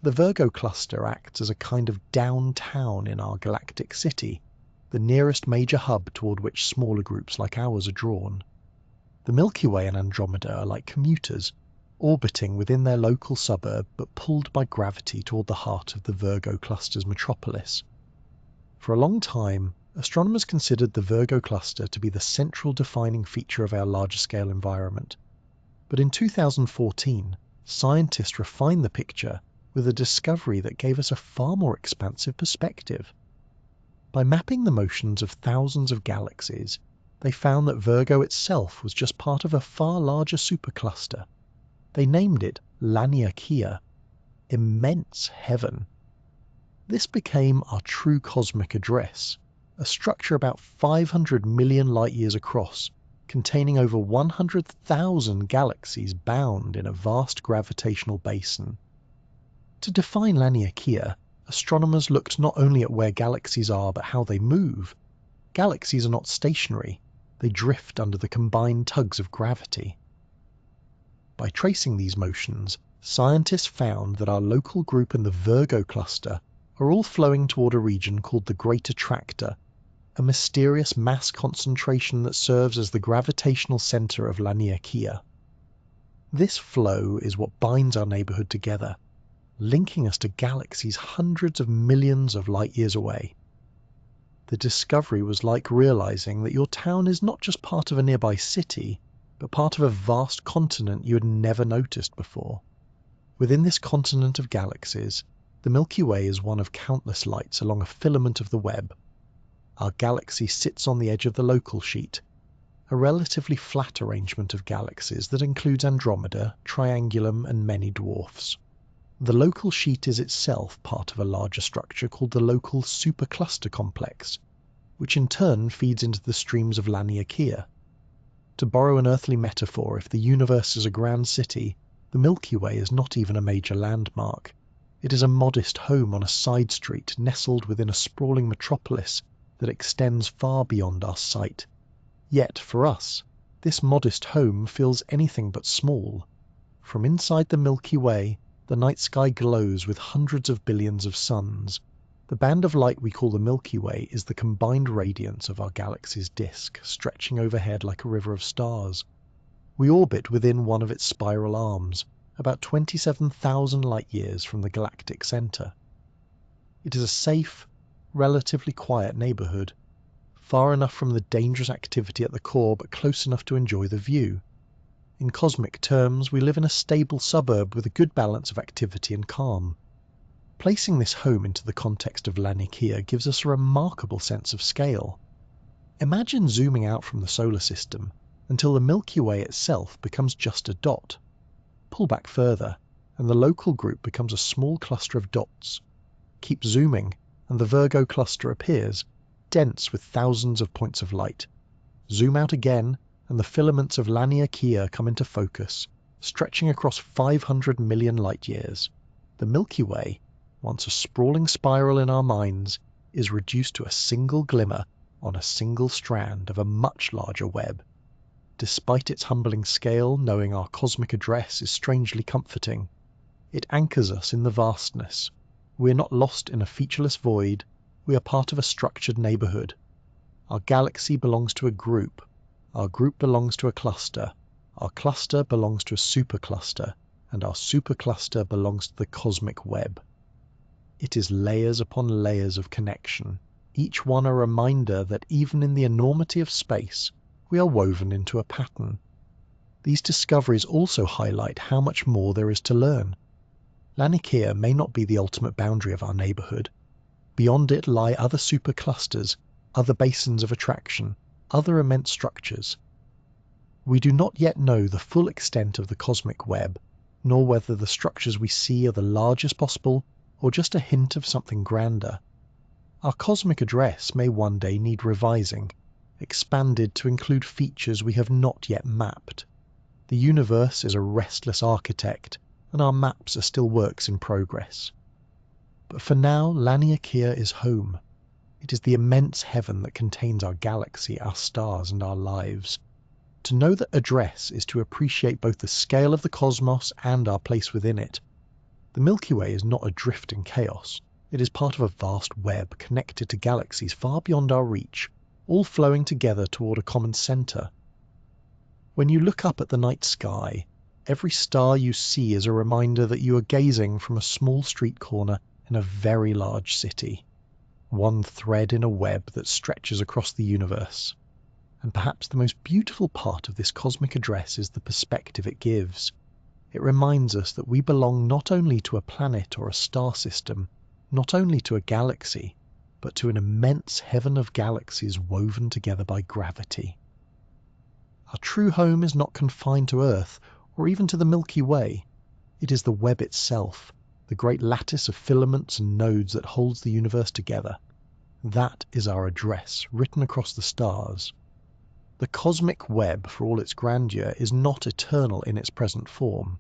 The Virgo cluster acts as a kind of downtown in our galactic city, the nearest major hub toward which smaller groups like ours are drawn. The Milky Way and Andromeda are like commuters, orbiting within their local suburb but pulled by gravity toward the heart of the Virgo cluster's metropolis. For a long time, astronomers considered the Virgo cluster to be the central defining feature of our larger-scale environment. But in 2014, scientists refined the picture with a discovery that gave us a far more expansive perspective. By mapping the motions of thousands of galaxies, they found that Virgo itself was just part of a far larger supercluster. They named it Laniakea, immense heaven. This became our true cosmic address, a structure about 500 million light-years across, containing over 100,000 galaxies bound in a vast gravitational basin. To define Laniakea, astronomers looked not only at where galaxies are but how they move. Galaxies are not stationary, they drift under the combined tugs of gravity. By tracing these motions, scientists found that our Local Group and the Virgo cluster are all flowing toward a region called the Great Attractor, a mysterious mass concentration that serves as the gravitational center of Laniakea. This flow is what binds our neighborhood together, linking us to galaxies hundreds of millions of light-years away. The discovery was like realizing that your town is not just part of a nearby city, but part of a vast continent you had never noticed before. Within this continent of galaxies, the Milky Way is one of countless lights along a filament of the web. Our galaxy sits on the edge of the local sheet, a relatively flat arrangement of galaxies that includes Andromeda, Triangulum, and many dwarfs. The local sheet is itself part of a larger structure called the local supercluster complex, which in turn feeds into the streams of Laniakea. To borrow an earthly metaphor, if the universe is a grand city, the Milky Way is not even a major landmark. It is a modest home on a side street nestled within a sprawling metropolis that extends far beyond our sight. Yet, for us, this modest home feels anything but small. From inside the Milky Way, the night sky glows with hundreds of billions of suns. The band of light we call the Milky Way is the combined radiance of our galaxy's disk, stretching overhead like a river of stars. We orbit within one of its spiral arms, about 27,000 light-years from the galactic center. It is a safe, relatively quiet neighborhood, far enough from the dangerous activity at the core but close enough to enjoy the view. In cosmic terms, we live in a stable suburb with a good balance of activity and calm. Placing this home into the context of Laniakea gives us a remarkable sense of scale. Imagine zooming out from the solar system until the Milky Way itself becomes just a dot. Pull back further, and the Local Group becomes a small cluster of dots. Keep zooming, and the Virgo cluster appears, dense with thousands of points of light. Zoom out again, and the filaments of Laniakea come into focus, Stretching across 500 million light-years, the Milky Way, once a sprawling spiral in our minds, is reduced to a single glimmer on a single strand of a much larger web. Despite its humbling scale, knowing our cosmic address is strangely comforting. It anchors us in the vastness. We are not lost in a featureless void, we are part of a structured neighbourhood. Our galaxy belongs to a group. Our group belongs to a cluster. Our cluster belongs to a supercluster, and our supercluster belongs to the cosmic web. It is layers upon layers of connection, each one a reminder that even in the enormity of space, we are woven into a pattern. These discoveries also highlight how much more there is to learn. Laniakea may not be the ultimate boundary of our neighbourhood. Beyond it lie other superclusters, other basins of attraction, other immense structures. We do not yet know the full extent of the cosmic web, nor whether the structures we see are the largest possible or just a hint of something grander. Our cosmic address may one day need revising, expanded to include features we have not yet mapped. The universe is a restless architect, and our maps are still works in progress. But for now, Laniakea is home. It is the immense heaven that contains our galaxy, our stars, and our lives. To know that address is to appreciate both the scale of the cosmos and our place within it. The Milky Way is not adrift in chaos. It is part of a vast web connected to galaxies far beyond our reach, all flowing together toward a common centre. When you look up at the night sky, every star you see is a reminder that you are gazing from a small street corner in a very large city. One thread in a web that stretches across the universe. And perhaps the most beautiful part of this cosmic address is the perspective it gives. It reminds us that we belong not only to a planet or a star system, not only to a galaxy, but to an immense heaven of galaxies woven together by gravity. Our true home is not confined to Earth, or even to the Milky Way. It is the web itself, the great lattice of filaments and nodes that holds the universe together. That is our address, written across the stars. The cosmic web, for all its grandeur, is not eternal in its present form.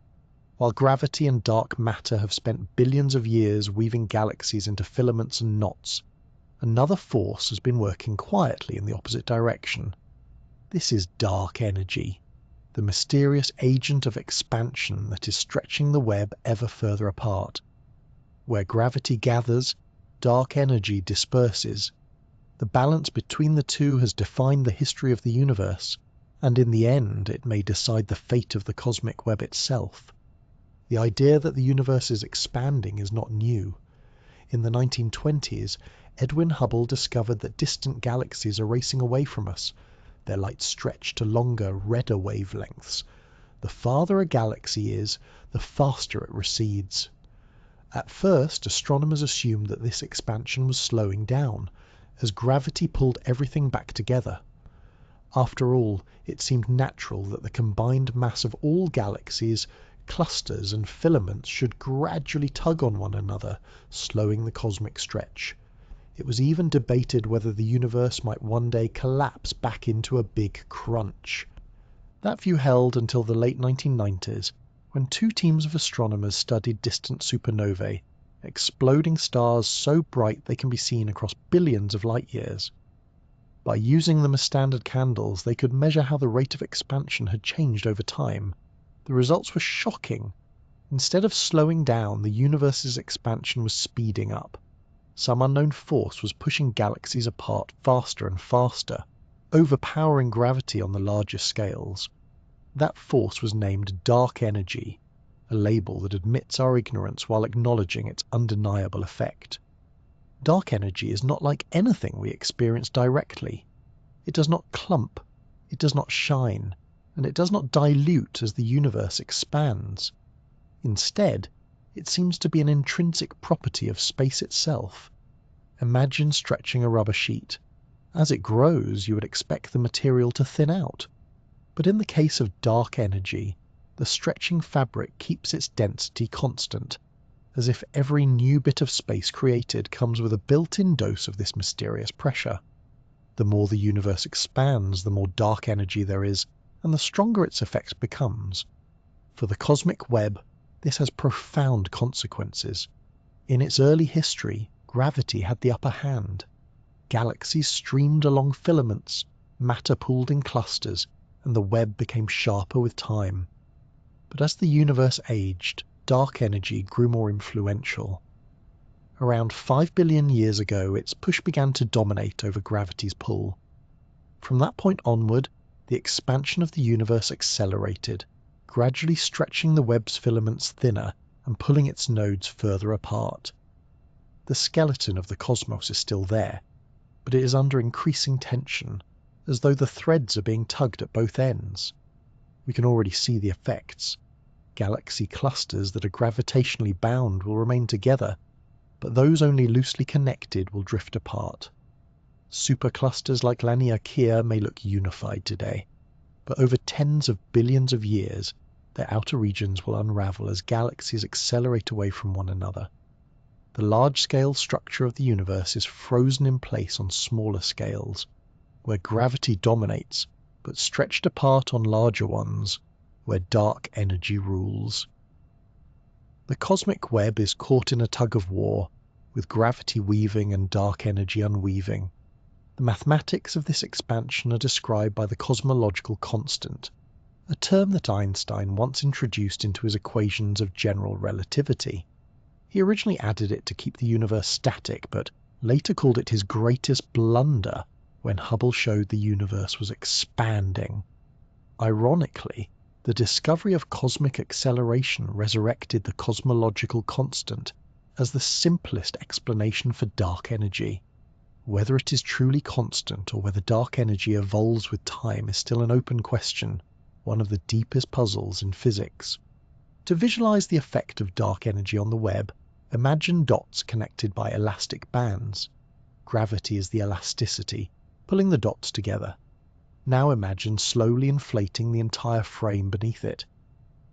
While gravity and dark matter have spent billions of years weaving galaxies into filaments and knots, another force has been working quietly in the opposite direction. This is dark energy, the mysterious agent of expansion that is stretching the web ever further apart. Where gravity gathers, dark energy disperses. The balance between the two has defined the history of the universe, and in the end it may decide the fate of the cosmic web itself. The idea that the universe is expanding is not new. In the 1920s, Edwin Hubble discovered that distant galaxies are racing away from us. Their light stretch to longer, redder wavelengths. The farther a galaxy is, the faster it recedes. At first, astronomers assumed that this expansion was slowing down, as gravity pulled everything back together. After all, it seemed natural that the combined mass of all galaxies, clusters and filaments should gradually tug on one another, slowing the cosmic stretch. It was even debated whether the universe might one day collapse back into a big crunch. That view held until the late 1990s, when two teams of astronomers studied distant supernovae, exploding stars so bright they can be seen across billions of light-years. By using them as standard candles, they could measure how the rate of expansion had changed over time. The results were shocking. Instead of slowing down, the universe's expansion was speeding up. Some unknown force was pushing galaxies apart faster and faster, overpowering gravity on the larger scales. That force was named dark energy, a label that admits our ignorance while acknowledging its undeniable effect. Dark energy is not like anything we experience directly. It does not clump, it does not shine, and it does not dilute as the universe expands. Instead, it seems to be an intrinsic property of space itself. Imagine stretching a rubber sheet. As it grows, you would expect the material to thin out. But in the case of dark energy, the stretching fabric keeps its density constant, as if every new bit of space created comes with a built-in dose of this mysterious pressure. The more the universe expands, the more dark energy there is, and the stronger its effect becomes. For the cosmic web, this has profound consequences. In its early history, gravity had the upper hand. Galaxies streamed along filaments, matter pooled in clusters, and the web became sharper with time. But as the universe aged, dark energy grew more influential. Around 5 billion years ago, its push began to dominate over gravity's pull. From that point onward, the expansion of the universe accelerated, gradually stretching the web's filaments thinner and pulling its nodes further apart. The skeleton of the cosmos is still there, but it is under increasing tension, as though the threads are being tugged at both ends. We can already see the effects. Galaxy clusters that are gravitationally bound will remain together, but those only loosely connected will drift apart. Superclusters like Laniakea may look unified today, but over tens of billions of years, their outer regions will unravel as galaxies accelerate away from one another. The large-scale structure of the universe is frozen in place on smaller scales, where gravity dominates, but stretched apart on larger ones, where dark energy rules. The cosmic web is caught in a tug-of-war, with gravity weaving and dark energy unweaving. The mathematics of this expansion are described by the cosmological constant, a term that Einstein once introduced into his equations of general relativity. He originally added it to keep the universe static, but later called it his greatest blunder when Hubble showed the universe was expanding. Ironically, the discovery of cosmic acceleration resurrected the cosmological constant as the simplest explanation for dark energy. Whether it is truly constant or whether dark energy evolves with time is still an open question, one of the deepest puzzles in physics. To visualize the effect of dark energy on the web, imagine dots connected by elastic bands. Gravity is the elasticity, pulling the dots together. Now imagine slowly inflating the entire frame beneath it.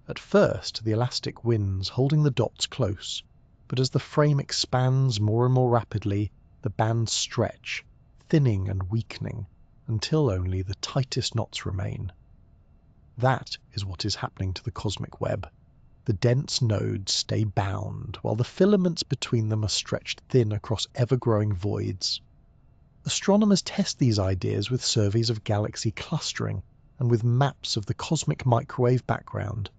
At first, the elastic wins, holding the dots close, but as the frame expands more and more rapidly, the bands stretch, thinning and weakening, until only the tightest knots remain. That is what is happening to the cosmic web. The dense nodes stay bound, while the filaments between them are stretched thin across ever-growing voids. Astronomers test these ideas with surveys of galaxy clustering and with maps of the cosmic microwave background.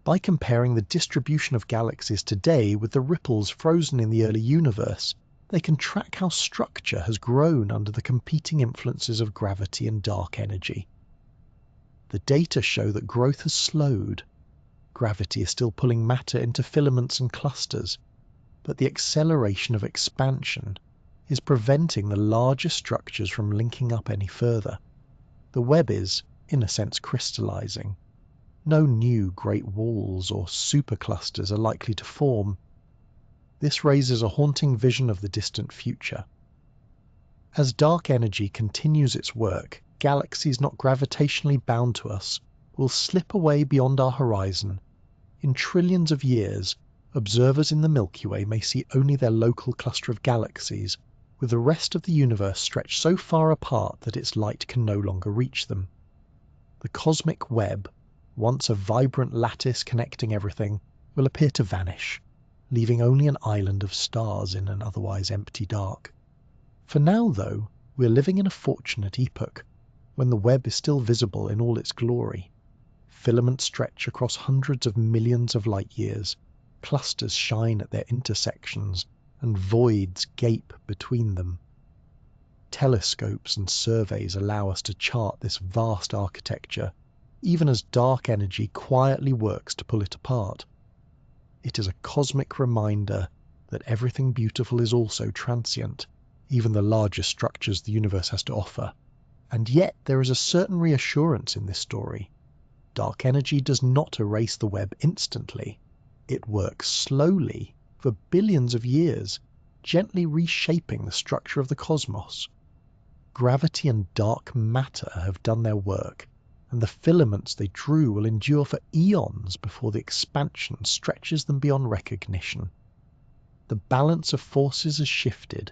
By comparing the distribution of galaxies today with the ripples frozen in the early universe, they can track how structure has grown under the competing influences of gravity and dark energy. The data show that growth has slowed. Gravity is still pulling matter into filaments and clusters, but the acceleration of expansion is preventing the larger structures from linking up any further. The web is, in a sense, crystallizing. No new great walls or superclusters are likely to form. This raises a haunting vision of the distant future. As dark energy continues its work, galaxies not gravitationally bound to us will slip away beyond our horizon. In trillions of years, observers in the Milky Way may see only their local cluster of galaxies, with the rest of the universe stretched so far apart that its light can no longer reach them. The cosmic web, once a vibrant lattice connecting everything, will appear to vanish, leaving only an island of stars in an otherwise empty dark. For now, though, we're living in a fortunate epoch, when the web is still visible in all its glory. Filaments stretch across hundreds of millions of light-years, clusters shine at their intersections, and voids gape between them. Telescopes and surveys allow us to chart this vast architecture, even as dark energy quietly works to pull it apart. It is a cosmic reminder that everything beautiful is also transient, even the largest structures the universe has to offer. And yet there is a certain reassurance in this story. Dark energy does not erase the web instantly. It works slowly, for billions of years, gently reshaping the structure of the cosmos. Gravity and dark matter have done their work, and the filaments they drew will endure for eons before the expansion stretches them beyond recognition. The balance of forces has shifted,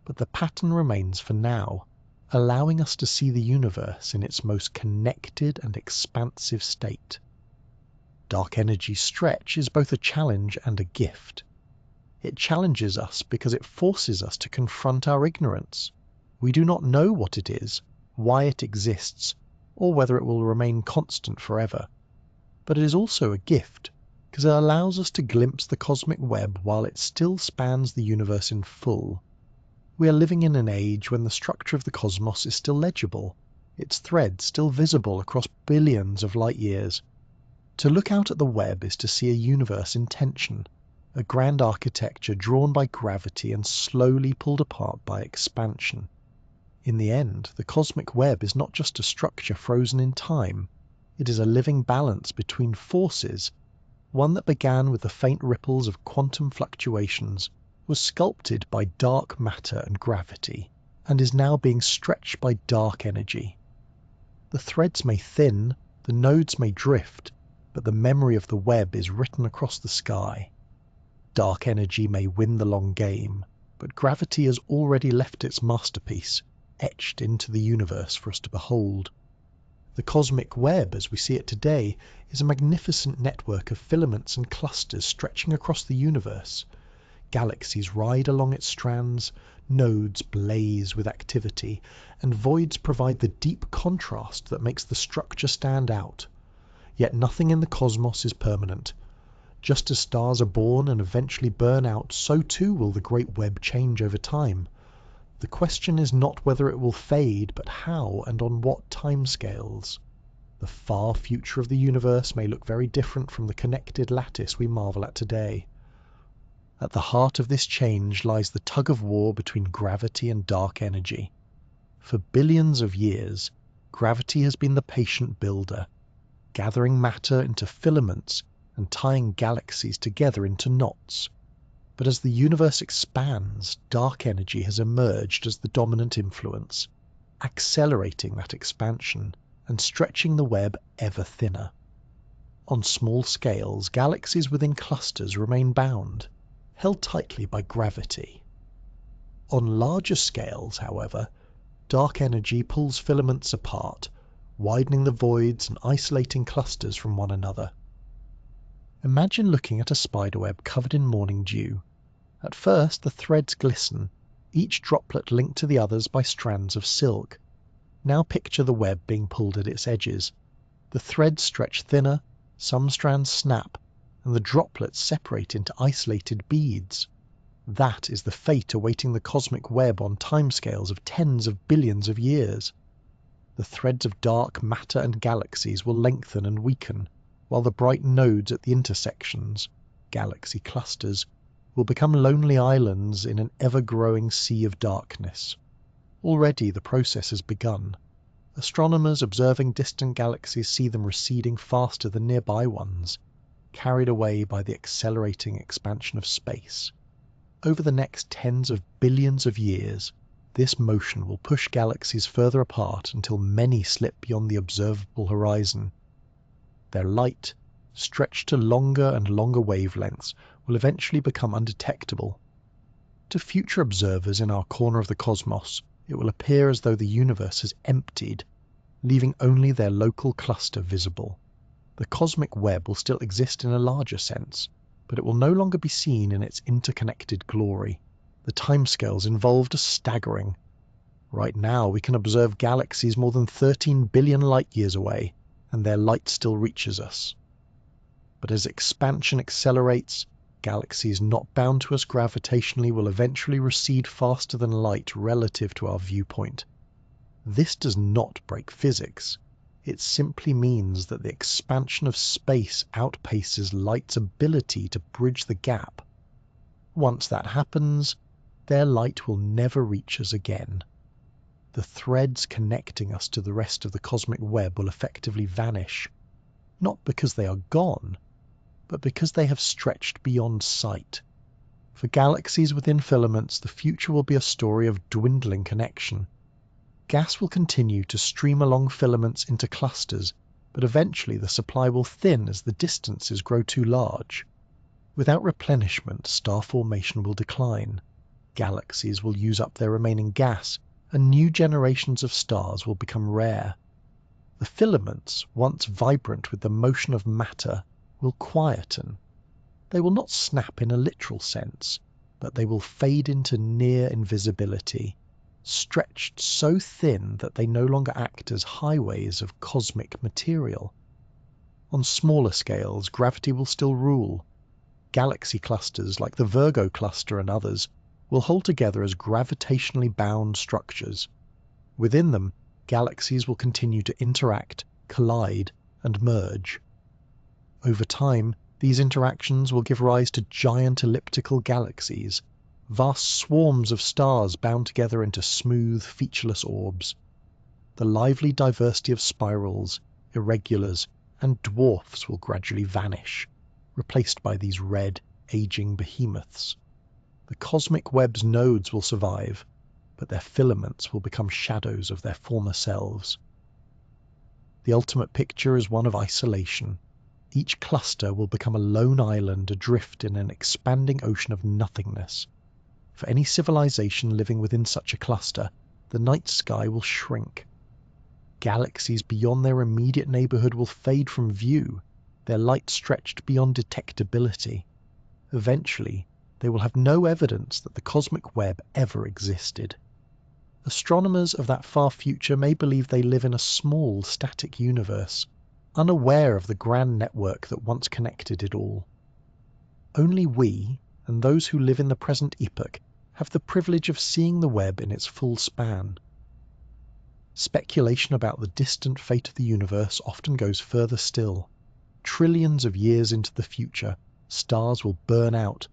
but the pattern remains for now, allowing us to see the universe in its most connected and expansive state. Dark energy's stretch is both a challenge and a gift. It challenges us because it forces us to confront our ignorance. We do not know what it is, why it exists, or whether it will remain constant forever. But it is also a gift, because it allows us to glimpse the cosmic web while it still spans the universe in full. We are living in an age when the structure of the cosmos is still legible, its threads still visible across billions of light years. To look out at the web is to see a universe in tension, a grand architecture drawn by gravity and slowly pulled apart by expansion. In the end, the cosmic web is not just a structure frozen in time, it is a living balance between forces. One that began with the faint ripples of quantum fluctuations was sculpted by dark matter and gravity, and is now being stretched by dark energy. The threads may thin, the nodes may drift, but the memory of the web is written across the sky. Dark energy may win the long game, but gravity has already left its masterpiece, etched into the universe for us to behold. The cosmic web, as we see it today, is a magnificent network of filaments and clusters stretching across the universe. Galaxies ride along its strands, nodes blaze with activity, and voids provide the deep contrast that makes the structure stand out. Yet nothing in the cosmos is permanent. Just as stars are born and eventually burn out, so too will the great web change over time. The question is not whether it will fade, but how and on what timescales. The far future of the universe may look very different from the connected lattice we marvel at today. At the heart of this change lies the tug-of-war between gravity and dark energy. For billions of years, gravity has been the patient builder, gathering matter into filaments and tying galaxies together into knots. But as the universe expands, dark energy has emerged as the dominant influence, accelerating that expansion and stretching the web ever thinner. On small scales, galaxies within clusters remain bound, held tightly by gravity. On larger scales, however, dark energy pulls filaments apart, widening the voids and isolating clusters from one another. Imagine looking at a spiderweb covered in morning dew. At first, the threads glisten, each droplet linked to the others by strands of silk. Now picture the web being pulled at its edges. The threads stretch thinner, some strands snap, and the droplets separate into isolated beads. That is the fate awaiting the cosmic web on timescales of tens of billions of years. The threads of dark matter and galaxies will lengthen and weaken, while the bright nodes at the intersections, galaxy clusters, will become lonely islands in an ever-growing sea of darkness. Already the process has begun. Astronomers observing distant galaxies see them receding faster than nearby ones, carried away by the accelerating expansion of space. Over the next tens of billions of years, this motion will push galaxies further apart until many slip beyond the observable horizon. Their light, stretched to longer and longer wavelengths, will eventually become undetectable. To future observers in our corner of the cosmos, it will appear as though the universe has emptied, leaving only their local cluster visible. The cosmic web will still exist in a larger sense, but it will no longer be seen in its interconnected glory. The timescales involved are staggering. Right now we can observe galaxies more than 13 billion light-years away, and their light still reaches us. But as expansion accelerates, galaxies not bound to us gravitationally will eventually recede faster than light relative to our viewpoint. This does not break physics. It simply means that the expansion of space outpaces light's ability to bridge the gap. Once that happens, their light will never reach us again. The threads connecting us to the rest of the cosmic web will effectively vanish, not because they are gone, but because they have stretched beyond sight. For galaxies within filaments, the future will be a story of dwindling connection. Gas will continue to stream along filaments into clusters, but eventually the supply will thin as the distances grow too large. Without replenishment, star formation will decline. Galaxies will use up their remaining gas, and new generations of stars will become rare. The filaments, once vibrant with the motion of matter, will quieten. They will not snap in a literal sense, but they will fade into near invisibility, stretched so thin that they no longer act as highways of cosmic material. On smaller scales, gravity will still rule. Galaxy clusters like the Virgo cluster and others will hold together as gravitationally bound structures. Within them, galaxies will continue to interact, collide, and merge. Over time, these interactions will give rise to giant elliptical galaxies, vast swarms of stars bound together into smooth, featureless orbs. The lively diversity of spirals, irregulars, and dwarfs will gradually vanish, replaced by these red, aging behemoths. The cosmic web's nodes will survive, but their filaments will become shadows of their former selves. The ultimate picture is one of isolation. Each cluster will become a lone island adrift in an expanding ocean of nothingness. For any civilization living within such a cluster, the night sky will shrink. Galaxies beyond their immediate neighborhood will fade from view, their light stretched beyond detectability. Eventually, they will have no evidence that the cosmic web ever existed. Astronomers of that far future may believe they live in a small, static universe, unaware of the grand network that once connected it all. Only we, and those who live in the present epoch, have the privilege of seeing the web in its full span. Speculation about the distant fate of the universe often goes further still. Trillions of years into the future, stars will burn out,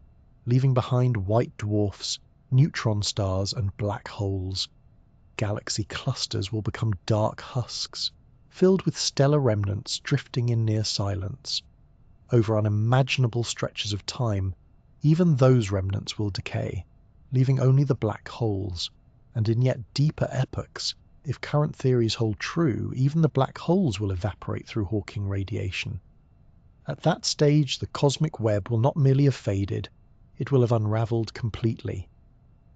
leaving behind white dwarfs, neutron stars, and black holes. Galaxy clusters will become dark husks, filled with stellar remnants drifting in near silence. Over unimaginable stretches of time, even those remnants will decay, leaving only the black holes, and in yet deeper epochs, if current theories hold true, even the black holes will evaporate through Hawking radiation. At that stage, the cosmic web will not merely have faded, it will have unraveled completely.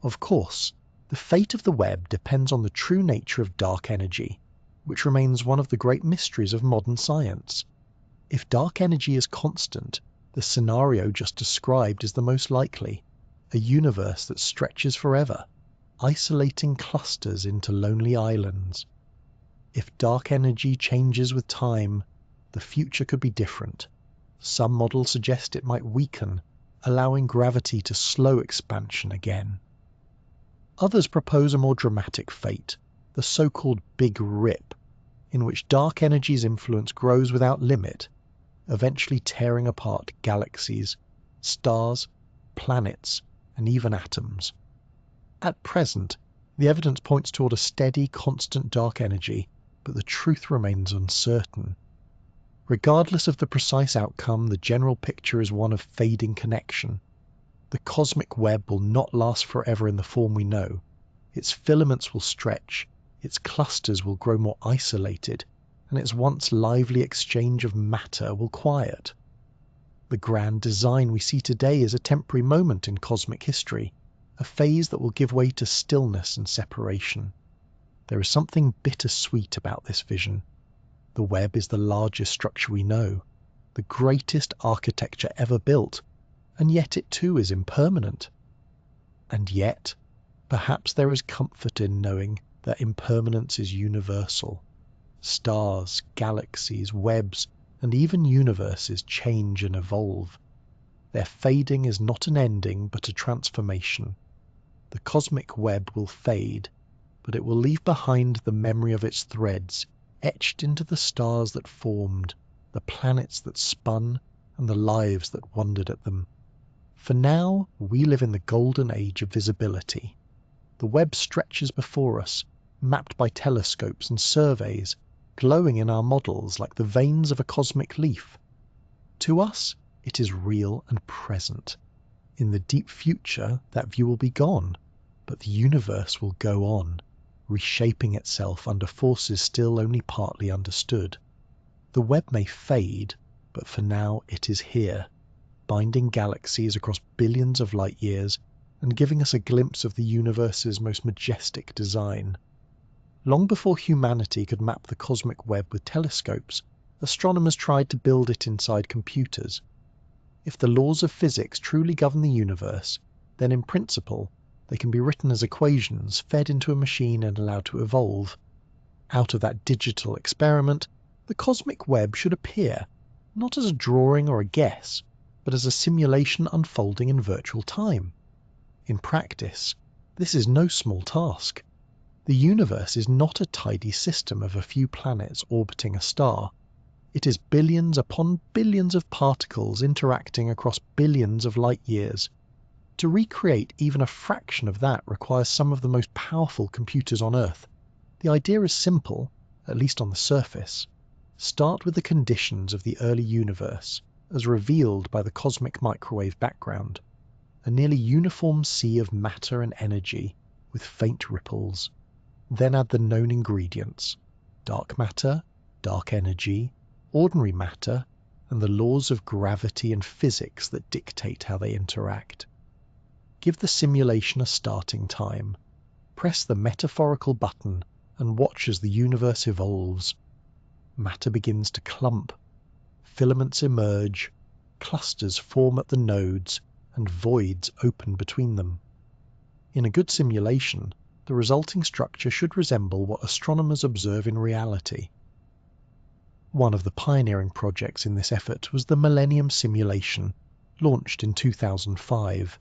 Of course, the fate of the web depends on the true nature of dark energy, which remains one of the great mysteries of modern science. If dark energy is constant, the scenario just described is the most likely, a universe that stretches forever, isolating clusters into lonely islands. If dark energy changes with time, the future could be different. Some models suggest it might weaken, allowing gravity to slow expansion again. Others propose a more dramatic fate, the so-called Big Rip, in which dark energy's influence grows without limit, eventually tearing apart galaxies, stars, planets, and even atoms. At present, the evidence points toward a steady, constant dark energy, but the truth remains uncertain. Regardless of the precise outcome, the general picture is one of fading connection. The cosmic web will not last forever in the form we know. Its filaments will stretch, its clusters will grow more isolated, and its once lively exchange of matter will quiet. The grand design we see today is a temporary moment in cosmic history, a phase that will give way to stillness and separation. There is something bittersweet about this vision. The web is the largest structure we know, the greatest architecture ever built, and yet it too is impermanent. And yet, perhaps there is comfort in knowing that impermanence is universal. Stars, galaxies, webs, and even universes change and evolve. Their fading is not an ending, but a transformation. The cosmic web will fade, but it will leave behind the memory of its threads, etched into the stars that formed, the planets that spun, and the lives that wondered at them. For now, we live in the golden age of visibility. The web stretches before us, mapped by telescopes and surveys, glowing in our models like the veins of a cosmic leaf. To us, it is real and present. In the deep future, that view will be gone, but the universe will go on, reshaping itself under forces still only partly understood. The web may fade, but for now it is here, binding galaxies across billions of light years and giving us a glimpse of the universe's most majestic design. Long before humanity could map the cosmic web with telescopes, astronomers tried to build it inside computers. If the laws of physics truly govern the universe, then in principle, they can be written as equations fed into a machine and allowed to evolve. Out of that digital experiment, the cosmic web should appear, not as a drawing or a guess, but as a simulation unfolding in virtual time. In practice, this is no small task. The universe is not a tidy system of a few planets orbiting a star. It is billions upon billions of particles interacting across billions of light years. To recreate even a fraction of that requires some of the most powerful computers on Earth. The idea is simple, at least on the surface. Start with the conditions of the early universe, as revealed by the cosmic microwave background. A nearly uniform sea of matter and energy, with faint ripples. Then add the known ingredients: dark matter, dark energy, ordinary matter, and the laws of gravity and physics that dictate how they interact. Give the simulation a starting time. Press the metaphorical button and watch as the universe evolves. Matter begins to clump. Filaments emerge. Clusters form at the nodes, and voids open between them. In a good simulation, the resulting structure should resemble what astronomers observe in reality. One of the pioneering projects in this effort was the Millennium Simulation, launched in 2005.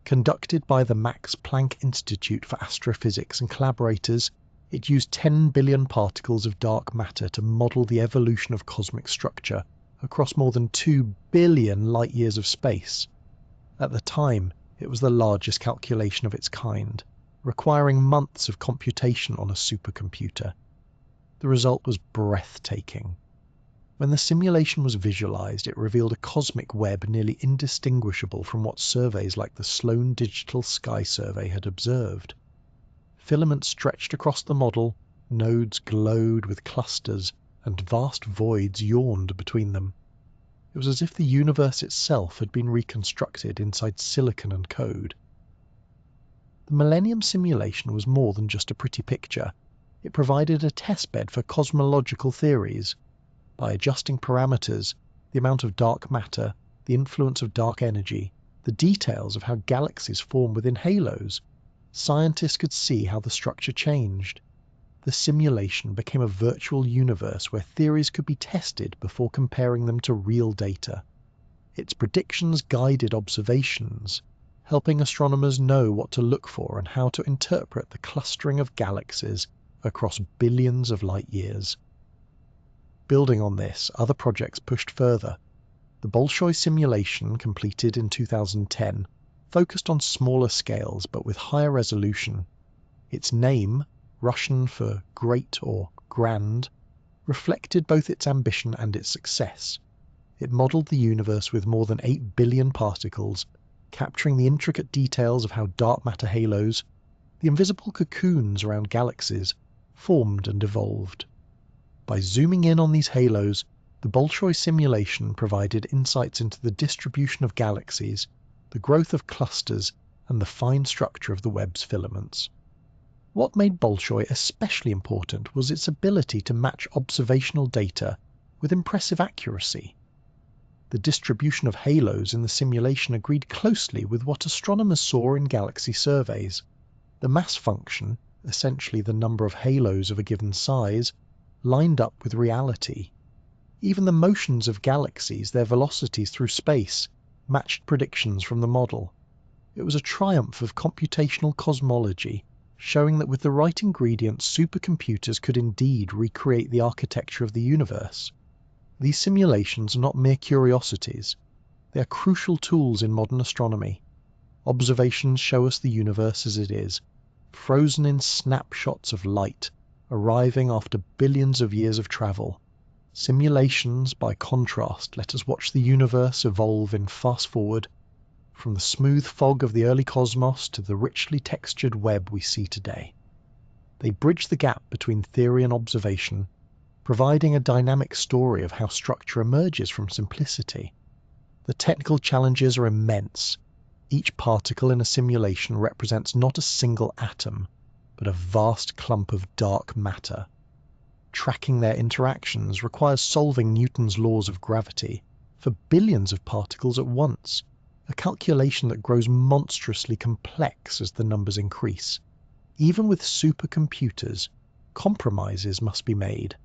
Conducted by the Max Planck Institute for Astrophysics and collaborators, it used 10 billion particles of dark matter to model the evolution of cosmic structure across more than 2 billion light-years of space. At the time, it was the largest calculation of its kind, requiring months of computation on a supercomputer. The result was breathtaking. When the simulation was visualized, it revealed a cosmic web nearly indistinguishable from what surveys like the Sloan Digital Sky Survey had observed. Filaments stretched across the model, nodes glowed with clusters, and vast voids yawned between them. It was as if the universe itself had been reconstructed inside silicon and code. The Millennium Simulation was more than just a pretty picture. It provided a testbed for cosmological theories. By adjusting parameters, the amount of dark matter, the influence of dark energy, the details of how galaxies form within halos, scientists could see how the structure changed. The simulation became a virtual universe where theories could be tested before comparing them to real data. Its predictions guided observations, helping astronomers know what to look for and how to interpret the clustering of galaxies across billions of light years. Building on this, other projects pushed further. The Bolshoi simulation, completed in 2010, focused on smaller scales but with higher resolution. Its name, Russian for great or grand, reflected both its ambition and its success. It modelled the universe with more than 8 billion particles, capturing the intricate details of how dark matter halos, the invisible cocoons around galaxies, formed and evolved. By zooming in on these halos, the Bolshoi simulation provided insights into the distribution of galaxies, the growth of clusters, and the fine structure of the web's filaments. What made Bolshoi especially important was its ability to match observational data with impressive accuracy. The distribution of halos in the simulation agreed closely with what astronomers saw in galaxy surveys. The mass function, essentially the number of halos of a given size, lined up with reality. Even the motions of galaxies, their velocities through space, matched predictions from the model. It was a triumph of computational cosmology, showing that with the right ingredients, supercomputers could indeed recreate the architecture of the universe. These simulations are not mere curiosities. They are crucial tools in modern astronomy. Observations show us the universe as it is, frozen in snapshots of light, arriving after billions of years of travel. Simulations, by contrast, let us watch the universe evolve in fast forward, from the smooth fog of the early cosmos to the richly textured web we see today. They bridge the gap between theory and observation, providing a dynamic story of how structure emerges from simplicity. The technical challenges are immense. Each particle in a simulation represents not a single atom, but a vast clump of dark matter. Tracking their interactions requires solving Newton's laws of gravity for billions of particles at once, a calculation that grows monstrously complex as the numbers increase. Even with supercomputers, compromises must be made.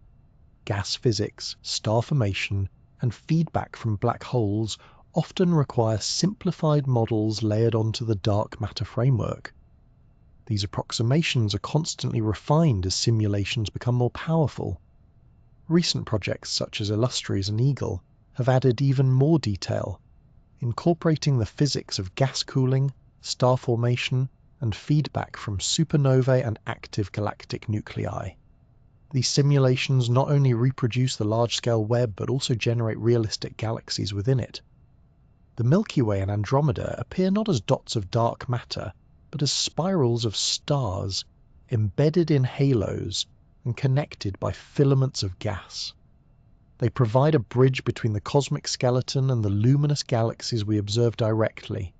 Gas physics, star formation, and feedback from black holes often require simplified models layered onto the dark matter framework. These approximations are constantly refined as simulations become more powerful. Recent projects such as Illustrious and Eagle have added even more detail, incorporating the physics of gas cooling, star formation, and feedback from supernovae and active galactic nuclei. These simulations not only reproduce the large-scale web but also generate realistic galaxies within it. The Milky Way and Andromeda appear not as dots of dark matter, but as spirals of stars embedded in halos and connected by filaments of gas. They provide a bridge between the cosmic skeleton and the luminous galaxies we observe directly.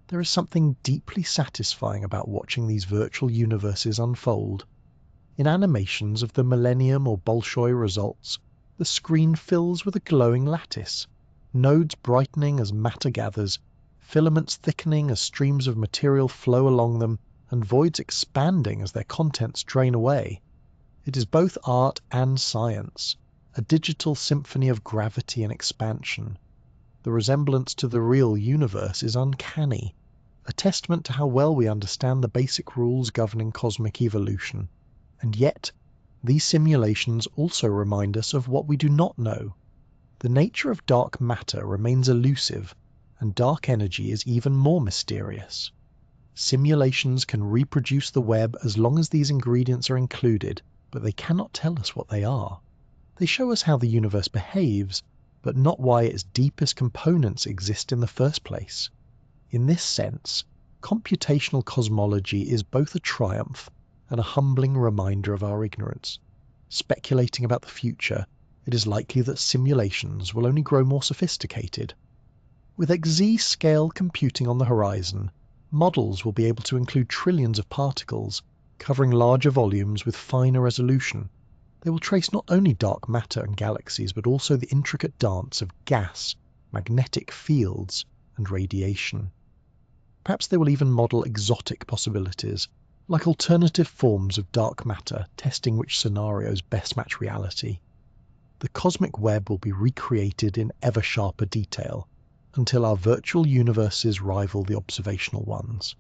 There is something deeply satisfying about watching these virtual universes unfold. In animations of the Millennium or Bolshoi results, the screen fills with a glowing lattice, nodes brightening as matter gathers, filaments thickening as streams of material flow along them, and voids expanding as their contents drain away. It is both art and science, a digital symphony of gravity and expansion. The resemblance to the real universe is uncanny, a testament to how well we understand the basic rules governing cosmic evolution. And yet, these simulations also remind us of what we do not know. The nature of dark matter remains elusive, and dark energy is even more mysterious. Simulations can reproduce the web as long as these ingredients are included, but they cannot tell us what they are. They show us how the universe behaves, but not why its deepest components exist in the first place. In this sense, computational cosmology is both a triumph and a humbling reminder of our ignorance. Speculating about the future, it is likely that simulations will only grow more sophisticated. With exascale computing on the horizon, models will be able to include trillions of particles, covering larger volumes with finer resolution. They will trace not only dark matter and galaxies, but also the intricate dance of gas, magnetic fields, and radiation. Perhaps they will even model exotic possibilities, like alternative forms of dark matter, testing which scenarios best match reality. The cosmic web will be recreated in ever sharper detail, until our virtual universes rival the observational ones.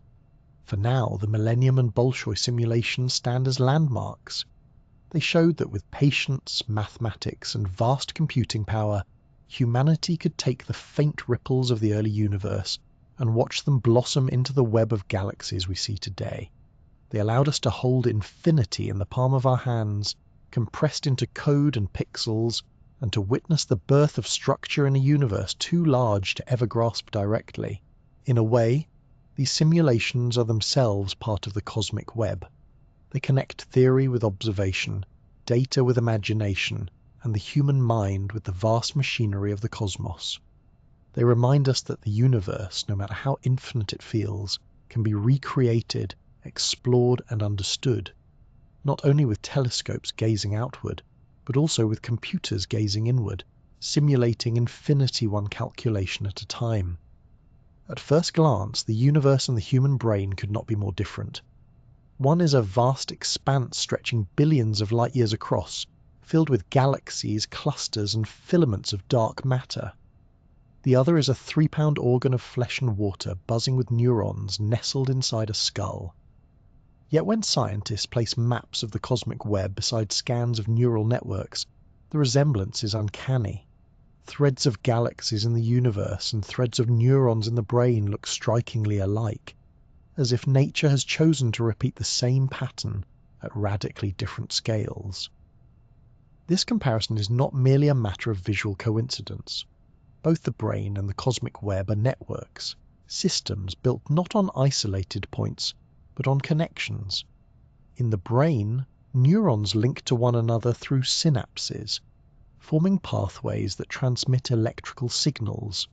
For now, the Millennium and Bolshoi simulations stand as landmarks. They showed that with patience, mathematics, and vast computing power, humanity could take the faint ripples of the early universe and watch them blossom into the web of galaxies we see today. They allowed us to hold infinity in the palm of our hands, compressed into code and pixels, and to witness the birth of structure in a universe too large to ever grasp directly. In a way, these simulations are themselves part of the cosmic web. They connect theory with observation, data with imagination, and the human mind with the vast machinery of the cosmos. They remind us that the universe, no matter how infinite it feels, can be recreated, explored, and understood, not only with telescopes gazing outward, but also with computers gazing inward, simulating infinity one calculation at a time. At first glance, the universe and the human brain could not be more different. One is a vast expanse stretching billions of light years across, filled with galaxies, clusters, and filaments of dark matter. The other is a 3-pound organ of flesh and water buzzing with neurons nestled inside a skull. Yet when scientists place maps of the cosmic web beside scans of neural networks, the resemblance is uncanny. Threads of galaxies in the universe and threads of neurons in the brain look strikingly alike, as if nature has chosen to repeat the same pattern at radically different scales. This comparison is not merely a matter of visual coincidence. Both the brain and the cosmic web are networks, systems built not on isolated points, but on connections. In the brain, neurons link to one another through synapses, forming pathways that transmit electrical signals.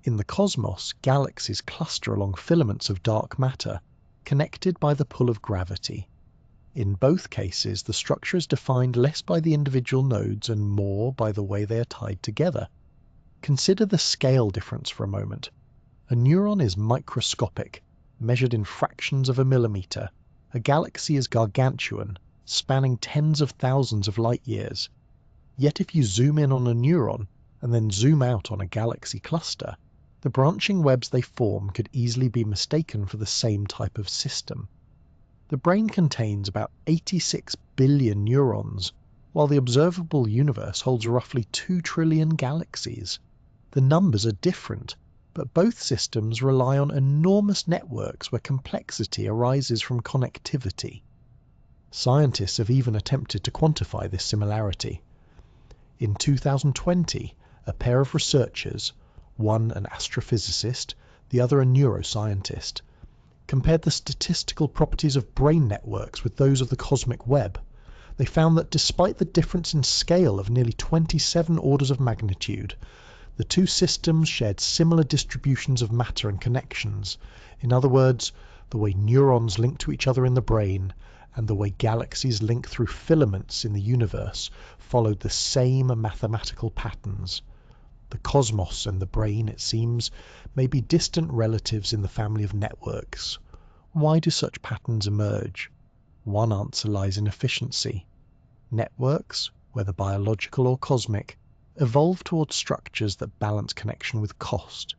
In the cosmos, galaxies cluster along filaments of dark matter, connected by the pull of gravity. In both cases, the structure is defined less by the individual nodes and more by the way they are tied together. Consider the scale difference for a moment. A neuron is microscopic, measured in fractions of a millimeter. A galaxy is gargantuan, spanning tens of thousands of light years. Yet if you zoom in on a neuron and then zoom out on a galaxy cluster, the branching webs they form could easily be mistaken for the same type of system. The brain contains about 86 billion neurons, while the observable universe holds roughly 2 trillion galaxies. The numbers are different, but both systems rely on enormous networks where complexity arises from connectivity. Scientists have even attempted to quantify this similarity. In 2020, a pair of researchers, one an astrophysicist, the other a neuroscientist, compared the statistical properties of brain networks with those of the cosmic web. They found that despite the difference in scale of nearly 27 orders of magnitude, the two systems shared similar distributions of matter and connections. In other words, the way neurons link to each other in the brain and the way galaxies link through filaments in the universe followed the same mathematical patterns. The cosmos and the brain, it seems, may be distant relatives in the family of networks. Why do such patterns emerge? One answer lies in efficiency. Networks, whether biological or cosmic, evolve towards structures that balance connection with cost.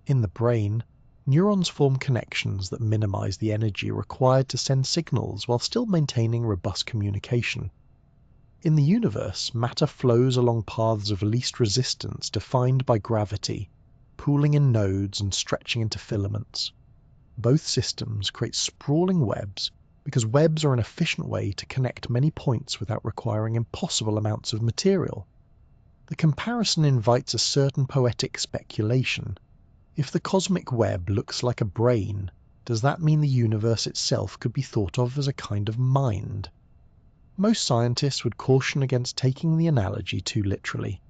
In the brain, neurons form connections that minimize the energy required to send signals while still maintaining robust communication. In the universe, matter flows along paths of least resistance defined by gravity, pooling in nodes and stretching into filaments. Both systems create sprawling webs because webs are an efficient way to connect many points without requiring impossible amounts of material. The comparison invites a certain poetic speculation. If the cosmic web looks like a brain, does that mean the universe itself could be thought of as a kind of mind? Most scientists would caution against taking the analogy too literally.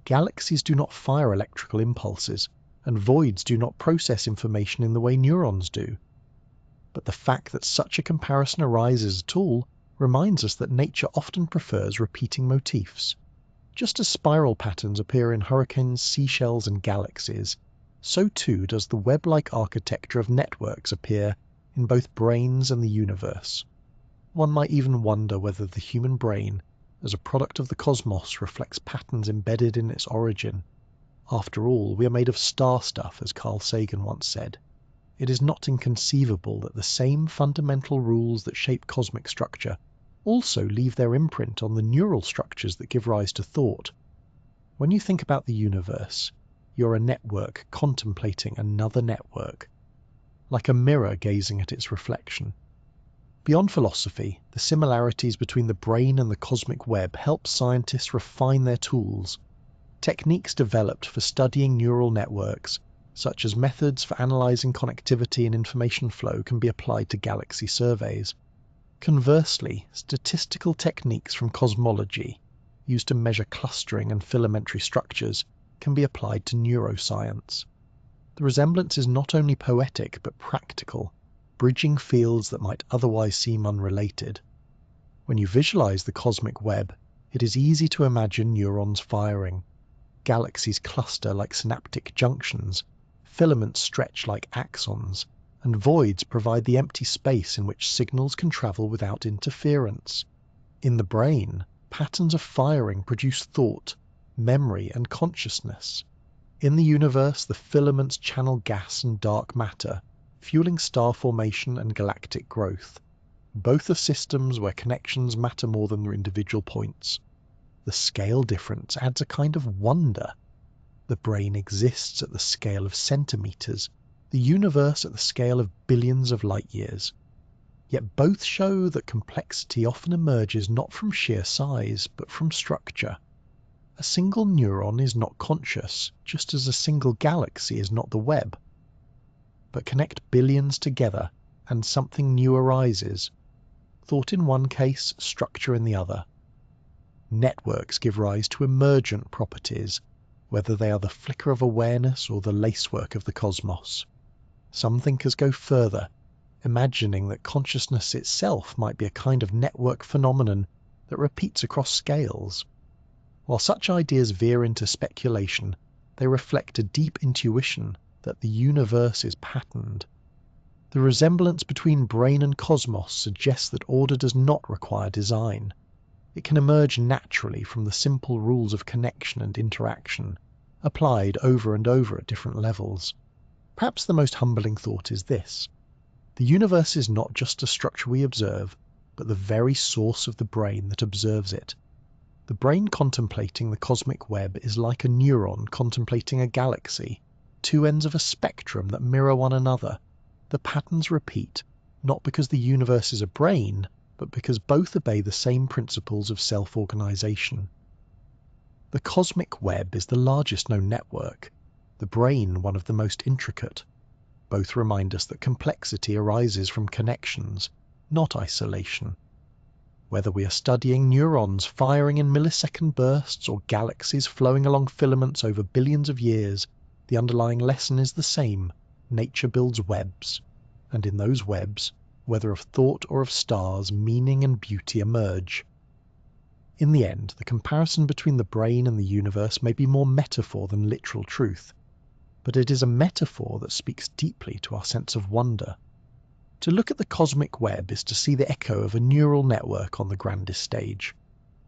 Galaxies do not fire electrical impulses, and voids do not process information in the way neurons do. But the fact that such a comparison arises at all reminds us that nature often prefers repeating motifs. Just as spiral patterns appear in hurricanes, seashells, and galaxies, so too does the web-like architecture of networks appear in both brains and the universe. One might even wonder whether the human brain, as a product of the cosmos, reflects patterns embedded in its origin. After all, we are made of star stuff, as Carl Sagan once said. It is not inconceivable that the same fundamental rules that shape cosmic structure also leave their imprint on the neural structures that give rise to thought. When you think about the universe, you're a network contemplating another network, like a mirror gazing at its reflection. Beyond philosophy, the similarities between the brain and the cosmic web help scientists refine their tools. Techniques developed for studying neural networks, such as methods for analyzing connectivity and information flow, can be applied to galaxy surveys. Conversely, statistical techniques from cosmology, used to measure clustering and filamentary structures, can be applied to neuroscience. The resemblance is not only poetic but practical, bridging fields that might otherwise seem unrelated. When you visualize the cosmic web, it is easy to imagine neurons firing. Galaxies cluster like synaptic junctions, filaments stretch like axons, and voids provide the empty space in which signals can travel without interference. In the brain, patterns of firing produce thought, memory, and consciousness. In the universe, the filaments channel gas and dark matter, fueling star formation and galactic growth. Both are systems where connections matter more than their individual points. The scale difference adds a kind of wonder. The brain exists at the scale of centimeters, the universe at the scale of billions of light years. Yet both show that complexity often emerges not from sheer size, but from structure. A single neuron is not conscious, just as a single galaxy is not the web. But connect billions together, and something new arises. Thought in one case, structure in the other. Networks give rise to emergent properties, whether they are the flicker of awareness or the lacework of the cosmos. Some thinkers go further. imagining that consciousness itself might be a kind of network phenomenon that repeats across scales. While such ideas veer into speculation, they reflect a deep intuition that the universe is patterned. The resemblance between brain and cosmos suggests that order does not require design. It can emerge naturally from the simple rules of connection and interaction, applied over and over at different levels. Perhaps the most humbling thought is this: the universe is not just a structure we observe, but the very source of the brain that observes it. The brain contemplating the cosmic web is like a neuron contemplating a galaxy, two ends of a spectrum that mirror one another. The patterns repeat, not because the universe is a brain, but because both obey the same principles of self-organization. The cosmic web is the largest known network, the brain one of the most intricate. Both remind us that complexity arises from connections, not isolation. Whether we are studying neurons firing in millisecond bursts or galaxies flowing along filaments over billions of years, the underlying lesson is the same: nature builds webs, and in those webs, whether of thought or of stars, meaning and beauty emerge. In the end, the comparison between the brain and the universe may be more metaphor than literal truth, but it is a metaphor that speaks deeply to our sense of wonder. To look at the cosmic web is to see the echo of a neural network on the grandest stage.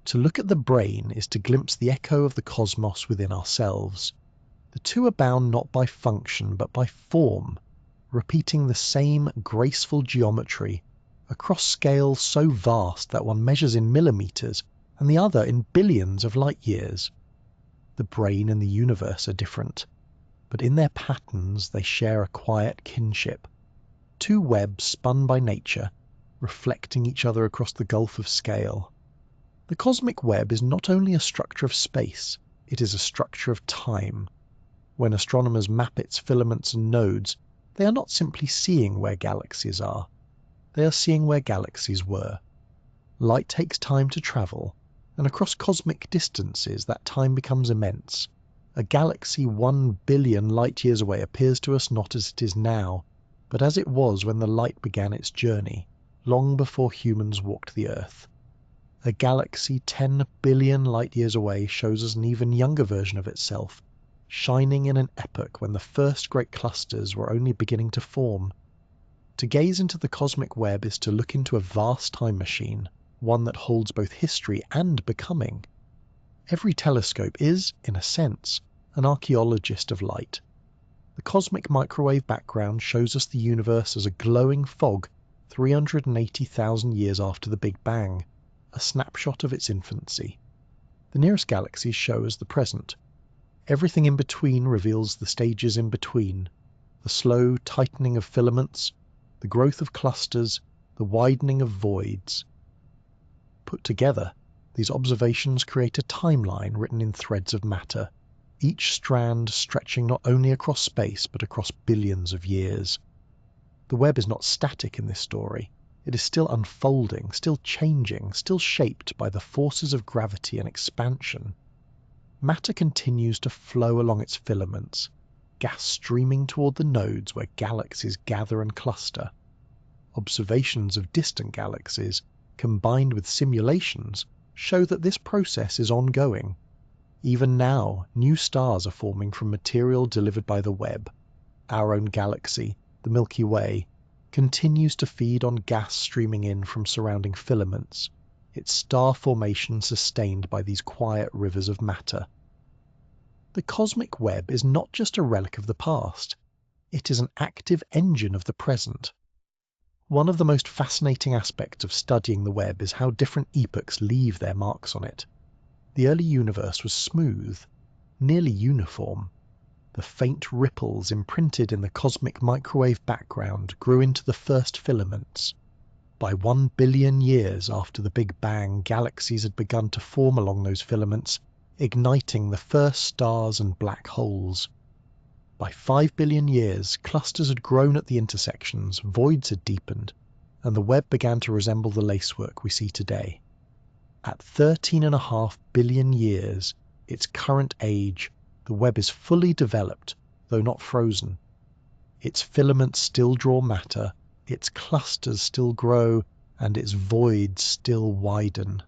To look at the brain is to glimpse the echo of the cosmos within ourselves. The two are bound not by function but by form, repeating the same graceful geometry across scales so vast that one measures in millimeters and the other in billions of light years. The brain and the universe are different, but in their patterns they share a quiet kinship. Two webs spun by nature, reflecting each other across the gulf of scale. The cosmic web is not only a structure of space, it is a structure of time. When astronomers map its filaments and nodes, they are not simply seeing where galaxies are. They are seeing where galaxies were. Light takes time to travel, and across cosmic distances that time becomes immense. A galaxy 1 billion light-years away appears to us not as it is now, but as it was when the light began its journey, long before humans walked the Earth. A galaxy 10 billion light-years away shows us an even younger version of itself, shining in an epoch when the first great clusters were only beginning to form. To gaze into the cosmic web is to look into a vast time machine, one that holds both history and becoming. Every telescope is, in a sense, an archaeologist of light. The cosmic microwave background shows us the universe as a glowing fog 380,000 years after the Big Bang, a snapshot of its infancy. The nearest galaxies show us the present. Everything in between reveals the stages in between, the slow tightening of filaments, the growth of clusters, the widening of voids. Put together, these observations create a timeline written in threads of matter, each strand stretching not only across space but across billions of years. The web is not static in this story. It is still unfolding, still changing, still shaped by the forces of gravity and expansion. Matter continues to flow along its filaments, gas streaming toward the nodes where galaxies gather and cluster. Observations of distant galaxies, combined with simulations, show that this process is ongoing. Even now, new stars are forming from material delivered by the web. Our own galaxy, the Milky Way, continues to feed on gas streaming in from surrounding filaments, its star formation sustained by these quiet rivers of matter. The cosmic web is not just a relic of the past, it is an active engine of the present. One of the most fascinating aspects of studying the web is how different epochs leave their marks on it. The early universe was smooth, nearly uniform. The faint ripples imprinted in the cosmic microwave background grew into the first filaments. By 1 billion years after the Big Bang, galaxies had begun to form along those filaments, igniting the first stars and black holes. By 5 billion years, clusters had grown at the intersections, voids had deepened, and the web began to resemble the lacework we see today. At 13.5 billion years, its current age, the web is fully developed, though not frozen. Its filaments still draw matter, its clusters still grow and its voids still widen.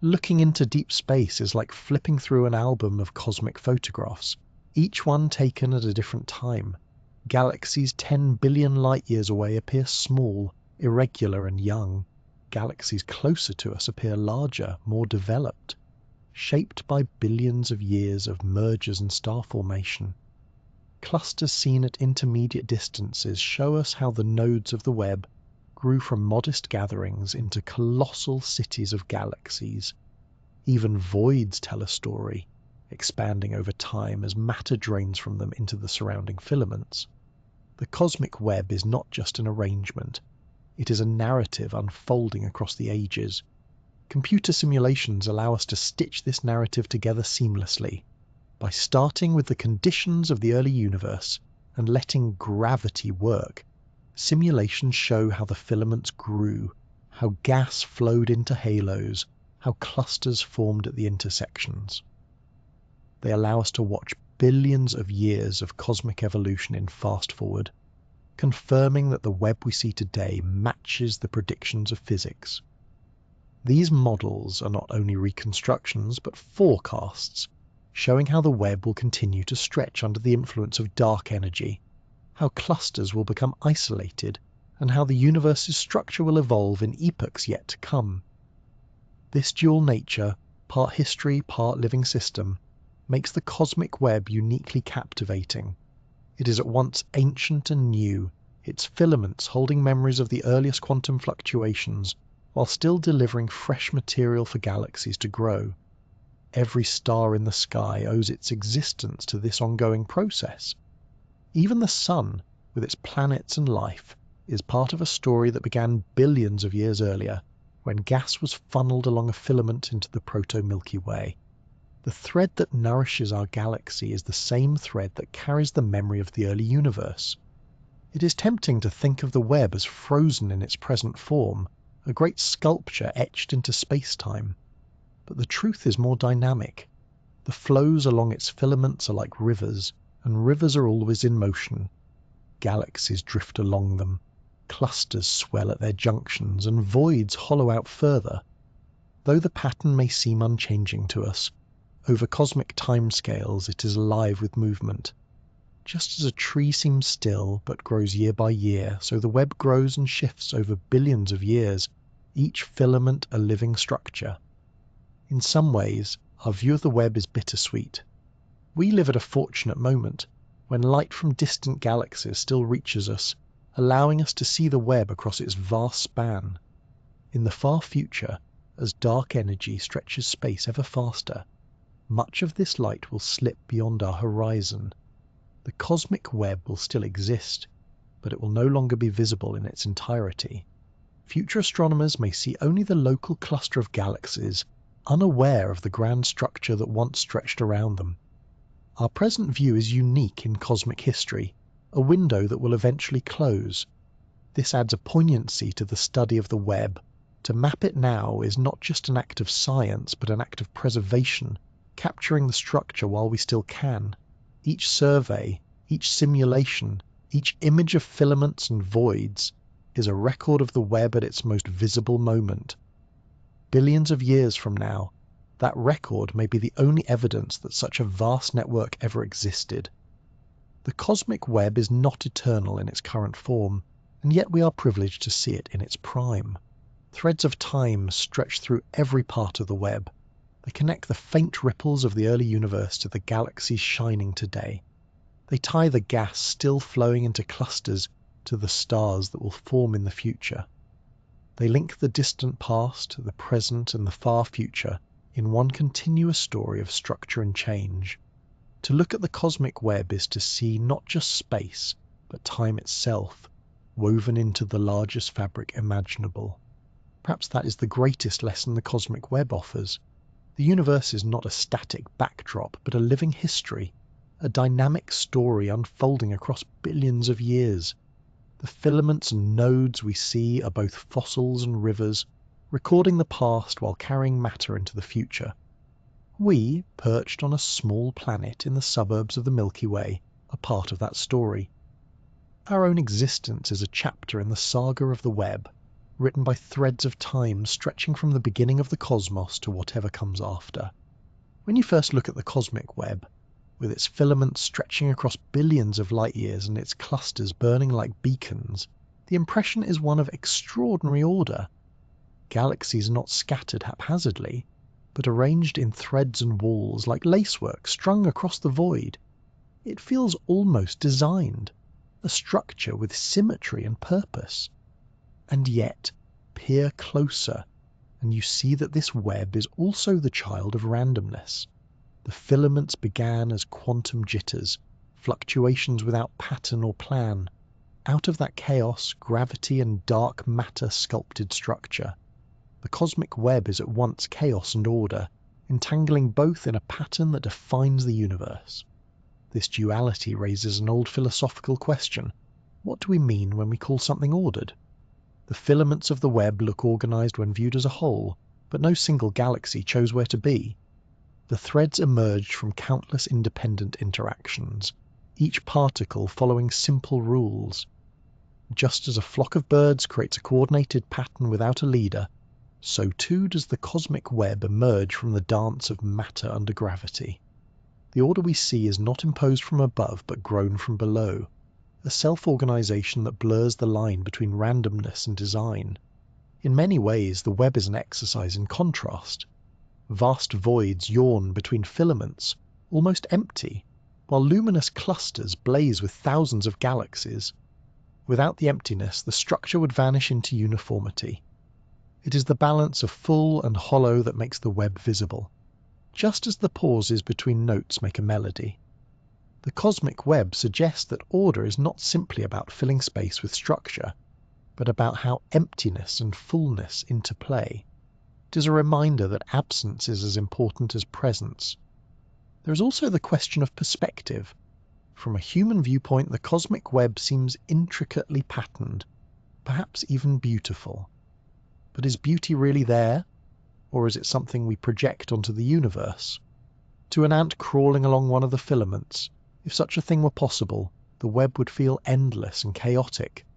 Looking into deep space is like flipping through an album of cosmic photographs, each one taken at a different time. Galaxies 10 billion light-years away appear small, irregular and young. Galaxies closer to us appear larger, more developed, shaped by billions of years of mergers and star formation. Clusters seen at intermediate distances show us how the nodes of the web grew from modest gatherings into colossal cities of galaxies. Even voids tell a story, expanding over time as matter drains from them into the surrounding filaments. The cosmic web is not just an arrangement, it is a narrative unfolding across the ages. Computer simulations allow us to stitch this narrative together seamlessly, by starting with the conditions of the early universe and letting gravity work. Simulations show how the filaments grew, how gas flowed into halos, how clusters formed at the intersections. They allow us to watch billions of years of cosmic evolution in fast forward, confirming that the web we see today matches the predictions of physics. These models are not only reconstructions but forecasts, showing how the web will continue to stretch under the influence of dark energy, how clusters will become isolated, and how the universe's structure will evolve in epochs yet to come. This dual nature, part history, part living system, makes the cosmic web uniquely captivating. It is at once ancient and new, its filaments holding memories of the earliest quantum fluctuations, while still delivering fresh material for galaxies to grow. Every star in the sky owes its existence to this ongoing process. Even the Sun, with its planets and life, is part of a story that began billions of years earlier, when gas was funneled along a filament into the proto-Milky Way. The thread that nourishes our galaxy is the same thread that carries the memory of the early universe. It is tempting to think of the web as frozen in its present form, a great sculpture etched into space-time. But the truth is more dynamic. The flows along its filaments are like rivers, and rivers are always in motion. Galaxies drift along them, clusters swell at their junctions, and voids hollow out further. Though the pattern may seem unchanging to us, over cosmic timescales it is alive with movement. Just as a tree seems still but grows year by year, so the web grows and shifts over billions of years, each filament a living structure. In some ways, our view of the web is bittersweet. We live at a fortunate moment, when light from distant galaxies still reaches us, allowing us to see the web across its vast span. In the far future, as dark energy stretches space ever faster, much of this light will slip beyond our horizon. The cosmic web will still exist, but it will no longer be visible in its entirety. Future astronomers may see only the local cluster of galaxies, unaware of the grand structure that once stretched around them. Our present view is unique in cosmic history, a window that will eventually close. This adds a poignancy to the study of the web. To map it now is not just an act of science, but an act of preservation, capturing the structure while we still can. Each survey, each simulation, each image of filaments and voids is a record of the web at its most visible moment. Billions of years from now, that record may be the only evidence that such a vast network ever existed. The cosmic web is not eternal in its current form, and yet we are privileged to see it in its prime. Threads of time stretch through every part of the web. They connect the faint ripples of the early universe to the galaxies shining today. They tie the gas still flowing into clusters to the stars that will form in the future. They link the distant past, the present, and the far future in one continuous story of structure and change. To look at the cosmic web is to see not just space, but time itself, woven into the largest fabric imaginable. Perhaps that is the greatest lesson the cosmic web offers. The universe is not a static backdrop, but a living history, a dynamic story unfolding across billions of years. The filaments and nodes we see are both fossils and rivers, recording the past while carrying matter into the future. We, perched on a small planet in the suburbs of the Milky Way, are part of that story. Our own existence is a chapter in the saga of the web, written by threads of time stretching from the beginning of the cosmos to whatever comes after. When you first look at the cosmic web, with its filaments stretching across billions of light years and its clusters burning like beacons, the impression is one of extraordinary order. Galaxies are not scattered haphazardly, but arranged in threads and walls like lacework strung across the void. It feels almost designed, a structure with symmetry and purpose. And yet, peer closer, and you see that this web is also the child of randomness. The filaments began as quantum jitters, fluctuations without pattern or plan. Out of that chaos, gravity and dark matter sculpted structure. The cosmic web is at once chaos and order, entangling both in a pattern that defines the universe. This duality raises an old philosophical question. What do we mean when we call something ordered? The filaments of the web look organized when viewed as a whole, but no single galaxy chose where to be. The threads emerged from countless independent interactions, each particle following simple rules. Just as a flock of birds creates a coordinated pattern without a leader, so too does the cosmic web emerge from the dance of matter under gravity. The order we see is not imposed from above but grown from below, a self-organization that blurs the line between randomness and design. In many ways, the web is an exercise in contrast. Vast voids yawn between filaments, almost empty, while luminous clusters blaze with thousands of galaxies. Without the emptiness, the structure would vanish into uniformity. It is the balance of full and hollow that makes the web visible, just as the pauses between notes make a melody. The cosmic web suggests that order is not simply about filling space with structure, but about how emptiness and fullness interplay. It is a reminder that absence is as important as presence. There is also the question of perspective. From a human viewpoint, the cosmic web seems intricately patterned, perhaps even beautiful. But is beauty really there? Or is it something we project onto the universe? To an ant crawling along one of the filaments, if such a thing were possible, the web would feel endless and chaotic.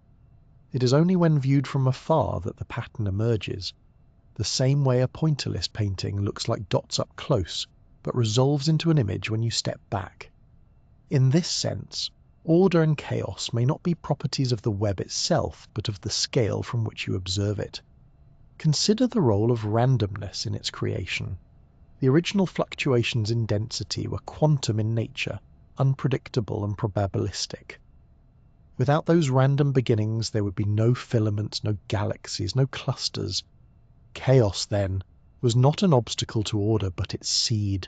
It is only when viewed from afar that the pattern emerges, the same way a pointillist painting looks like dots up close, but resolves into an image when you step back. In this sense, order and chaos may not be properties of the web itself, but of the scale from which you observe it. Consider the role of randomness in its creation. The original fluctuations in density were quantum in nature, unpredictable and probabilistic. Without those random beginnings, there would be no filaments, no galaxies, no clusters. Chaos, then, was not an obstacle to order, but its seed.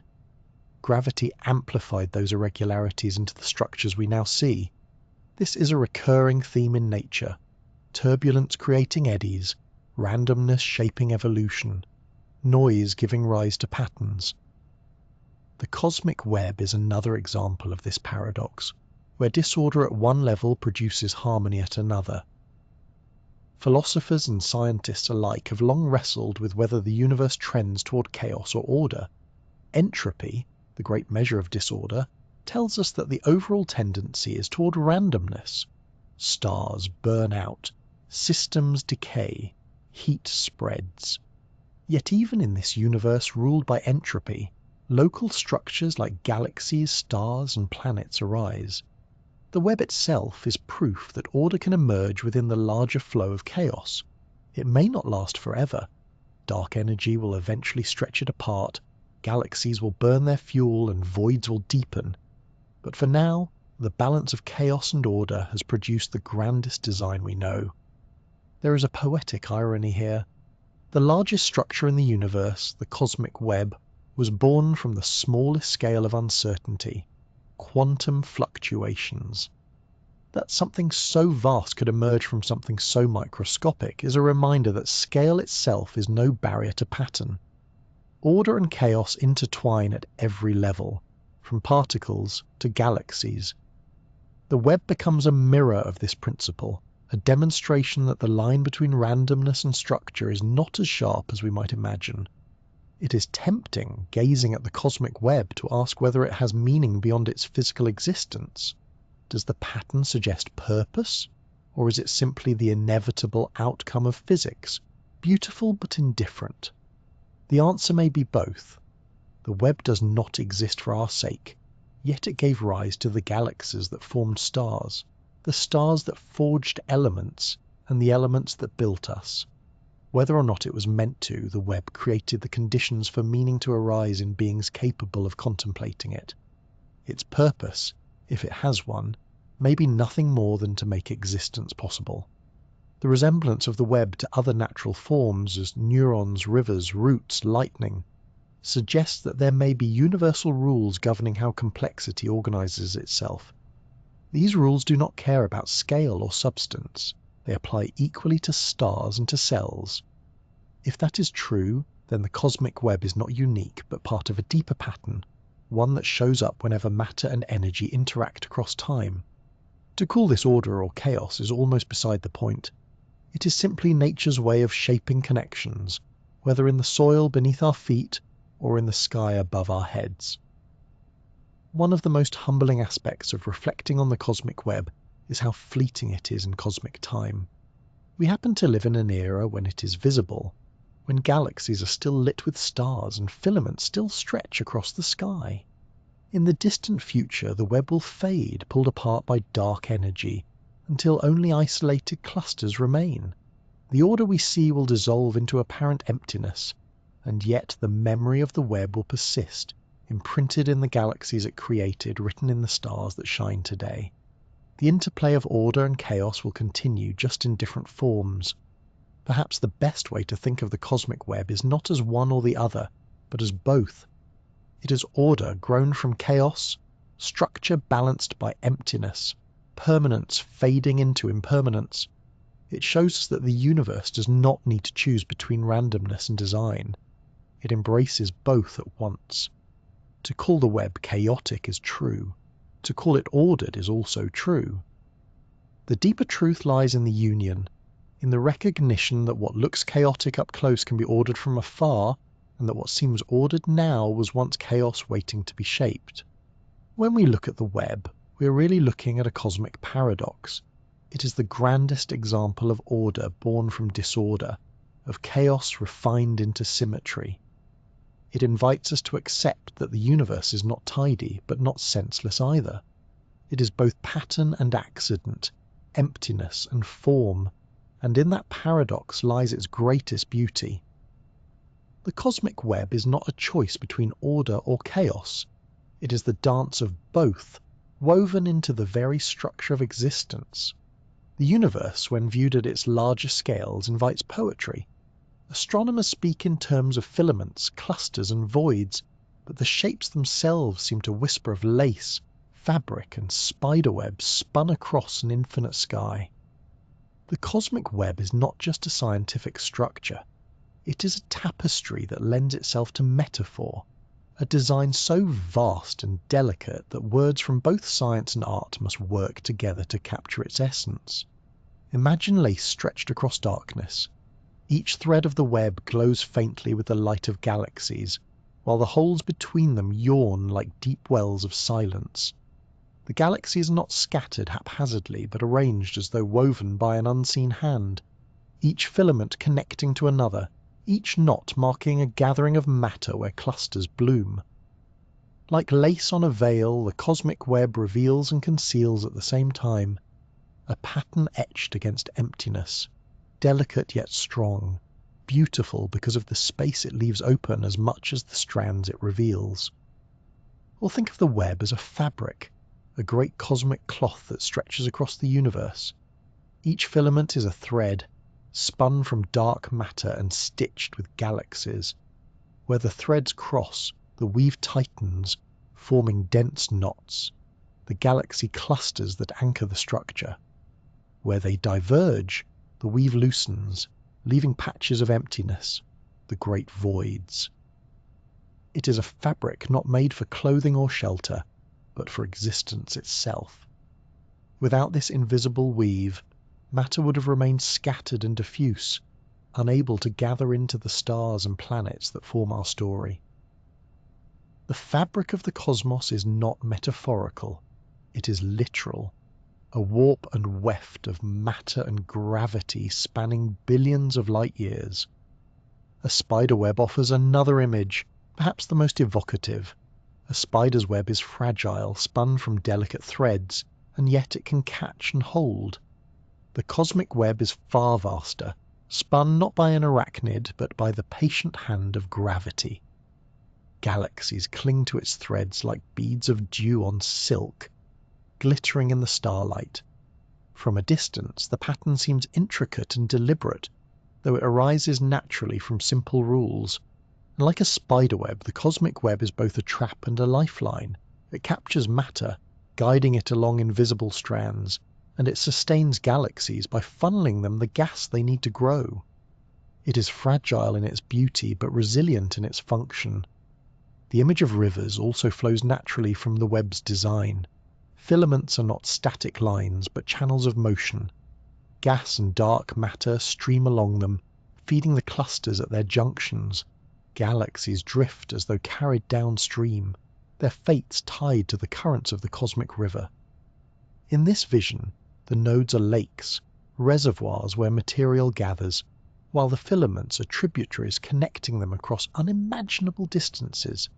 Gravity amplified those irregularities into the structures we now see. This is a recurring theme in nature: turbulence creating eddies, randomness shaping evolution, noise giving rise to patterns. The cosmic web is another example of this paradox, where disorder at one level produces harmony at another. Philosophers and scientists alike have long wrestled with whether the universe trends toward chaos or order. Entropy, the great measure of disorder, tells us that the overall tendency is toward randomness. Stars burn out, systems decay, heat spreads. Yet even in this universe ruled by entropy, local structures like galaxies, stars, and planets arise. The web itself is proof that order can emerge within the larger flow of chaos. It may not last forever. Dark energy will eventually stretch it apart, galaxies will burn their fuel, and voids will deepen. But for now, the balance of chaos and order has produced the grandest design we know. There is a poetic irony here. The largest structure in the universe, the cosmic web, was born from the smallest scale of uncertainty: quantum fluctuations. That something so vast could emerge from something so microscopic is a reminder that scale itself is no barrier to pattern. Order and chaos intertwine at every level, from particles to galaxies. The web becomes a mirror of this principle, a demonstration that the line between randomness and structure is not as sharp as we might imagine. It is tempting, gazing at the cosmic web, to ask whether it has meaning beyond its physical existence. Does the pattern suggest purpose, or is it simply the inevitable outcome of physics, beautiful but indifferent? The answer may be both. The web does not exist for our sake, yet it gave rise to the galaxies that formed stars, the stars that forged elements, and the elements that built us. Whether or not it was meant to, the web created the conditions for meaning to arise in beings capable of contemplating it. Its purpose, if it has one, may be nothing more than to make existence possible. The resemblance of the web to other natural forms, as neurons, rivers, roots, lightning, suggests that there may be universal rules governing how complexity organizes itself. These rules do not care about scale or substance. They apply equally to stars and to cells. If that is true, then the cosmic web is not unique, but part of a deeper pattern, one that shows up whenever matter and energy interact across time. To call this order or chaos is almost beside the point. It is simply nature's way of shaping connections, whether in the soil beneath our feet or in the sky above our heads. One of the most humbling aspects of reflecting on the cosmic web is how fleeting it is in cosmic time. We happen to live in an era when it is visible, when galaxies are still lit with stars and filaments still stretch across the sky. In the distant future, the web will fade, pulled apart by dark energy, until only isolated clusters remain. The order we see will dissolve into apparent emptiness, and yet the memory of the web will persist, imprinted in the galaxies it created, written in the stars that shine today. The interplay of order and chaos will continue, just in different forms. Perhaps the best way to think of the cosmic web is not as one or the other, but as both. It is order grown from chaos, structure balanced by emptiness, permanence fading into impermanence. It shows us that the universe does not need to choose between randomness and design. It embraces both at once. To call the web chaotic is true. To call it ordered is also true. The deeper truth lies in the union, in the recognition that what looks chaotic up close can be ordered from afar, and that what seems ordered now was once chaos waiting to be shaped. When we look at the web, we are really looking at a cosmic paradox. It is the grandest example of order born from disorder, of chaos refined into symmetry. It invites us to accept that the universe is not tidy, but not senseless either. It is both pattern and accident, emptiness and form, and in that paradox lies its greatest beauty. The cosmic web is not a choice between order or chaos. It is the dance of both, woven into the very structure of existence. The universe, when viewed at its larger scales, invites poetry. Astronomers speak in terms of filaments, clusters, and voids, but the shapes themselves seem to whisper of lace, fabric, and spiderweb spun across an infinite sky. The cosmic web is not just a scientific structure. It is a tapestry that lends itself to metaphor, a design so vast and delicate that words from both science and art must work together to capture its essence. Imagine lace stretched across darkness. Each thread of the web glows faintly with the light of galaxies, while the holes between them yawn like deep wells of silence. The galaxies are not scattered haphazardly, but arranged as though woven by an unseen hand, each filament connecting to another, each knot marking a gathering of matter where clusters bloom. Like lace on a veil, the cosmic web reveals and conceals at the same time, a pattern etched against emptiness, delicate yet strong, beautiful because of the space it leaves open as much as the strands it reveals. Or think of the web as a fabric, a great cosmic cloth that stretches across the universe. Each filament is a thread, spun from dark matter and stitched with galaxies. Where the threads cross, the weave tightens, forming dense knots, the galaxy clusters that anchor the structure. Where they diverge, the weave loosens, leaving patches of emptiness, the great voids. It is a fabric not made for clothing or shelter, but for existence itself. Without this invisible weave, matter would have remained scattered and diffuse, unable to gather into the stars and planets that form our story. The fabric of the cosmos is not metaphorical. It is literal, a warp and weft of matter and gravity spanning billions of light years. A spider web offers another image, perhaps the most evocative. A spider's web is fragile, spun from delicate threads, and yet it can catch and hold. The cosmic web is far vaster, spun not by an arachnid, but by the patient hand of gravity. Galaxies cling to its threads like beads of dew on silk, glittering in the starlight. From a distance, the pattern seems intricate and deliberate, though it arises naturally from simple rules. And like a spiderweb, the cosmic web is both a trap and a lifeline. It captures matter, guiding it along invisible strands, and it sustains galaxies by funneling them the gas they need to grow. It is fragile in its beauty, but resilient in its function. The image of rivers also flows naturally from the web's design. Filaments are not static lines, but channels of motion. Gas and dark matter stream along them, feeding the clusters at their junctions. Galaxies drift as though carried downstream, their fates tied to the currents of the cosmic river. In this vision, the nodes are lakes, reservoirs where material gathers, while the filaments are tributaries connecting them across unimaginable distances.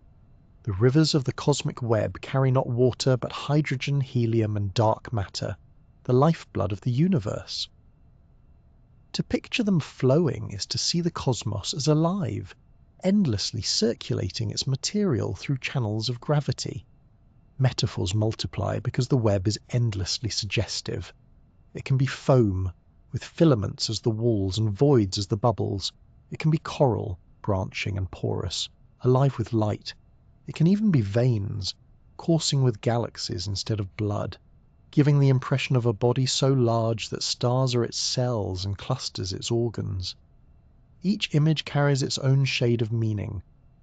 The rivers of the cosmic web carry not water but hydrogen, helium, and dark matter, the lifeblood of the universe. To picture them flowing is to see the cosmos as alive, endlessly circulating its material through channels of gravity. Metaphors multiply because the web is endlessly suggestive. It can be foam, with filaments as the walls and voids as the bubbles. It can be coral, branching and porous, alive with light. It can even be veins, coursing with galaxies instead of blood, giving the impression of a body so large that stars are its cells and clusters its organs. Each image carries its own shade of meaning,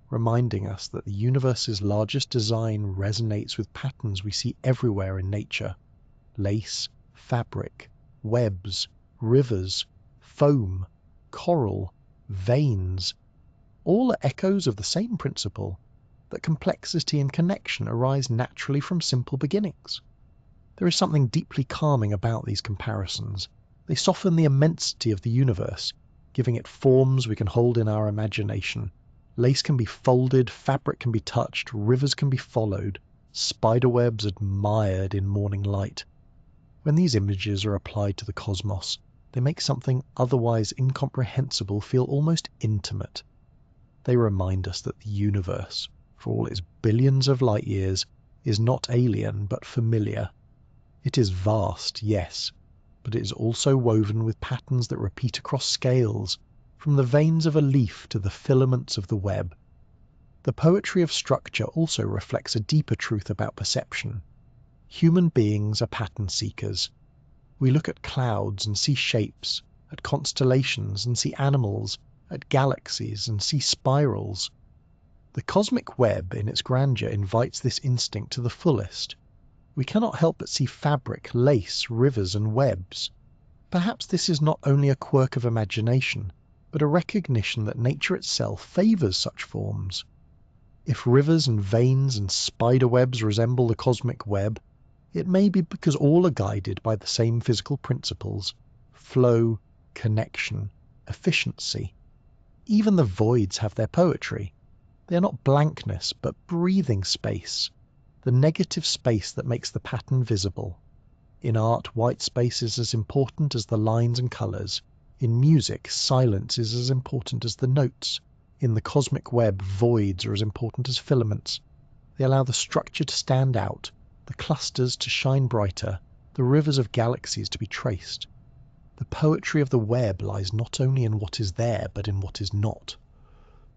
reminding us that the universe's largest design resonates with patterns we see everywhere in nature. Lace, fabric, webs, rivers, foam, coral, veins. All are echoes of the same principle, that complexity and connection arise naturally from simple beginnings. There is something deeply calming about these comparisons. They soften the immensity of the universe, giving it forms we can hold in our imagination. Lace can be folded, fabric can be touched, rivers can be followed, spiderwebs admired in morning light. When these images are applied to the cosmos, they make something otherwise incomprehensible feel almost intimate. They remind us that the universe, for all its billions of light years, is not alien but familiar. It is vast, yes, but it is also woven with patterns that repeat across scales, from the veins of a leaf to the filaments of the web. The poetry of structure also reflects a deeper truth about perception. Human beings are pattern seekers. We look at clouds and see shapes, at constellations and see animals, at galaxies and see spirals. The cosmic web in its grandeur invites this instinct to the fullest. We cannot help but see fabric, lace, rivers, and webs. Perhaps this is not only a quirk of imagination, but a recognition that nature itself favours such forms. If rivers and veins and spider webs resemble the cosmic web, it may be because all are guided by the same physical principles: flow, connection, efficiency. Even the voids have their poetry. They are not blankness, but breathing space, the negative space that makes the pattern visible. In art, white space is as important as the lines and colours. In music, silence is as important as the notes. In the cosmic web, voids are as important as filaments. They allow the structure to stand out, the clusters to shine brighter, the rivers of galaxies to be traced. The poetry of the web lies not only in what is there, but in what is not.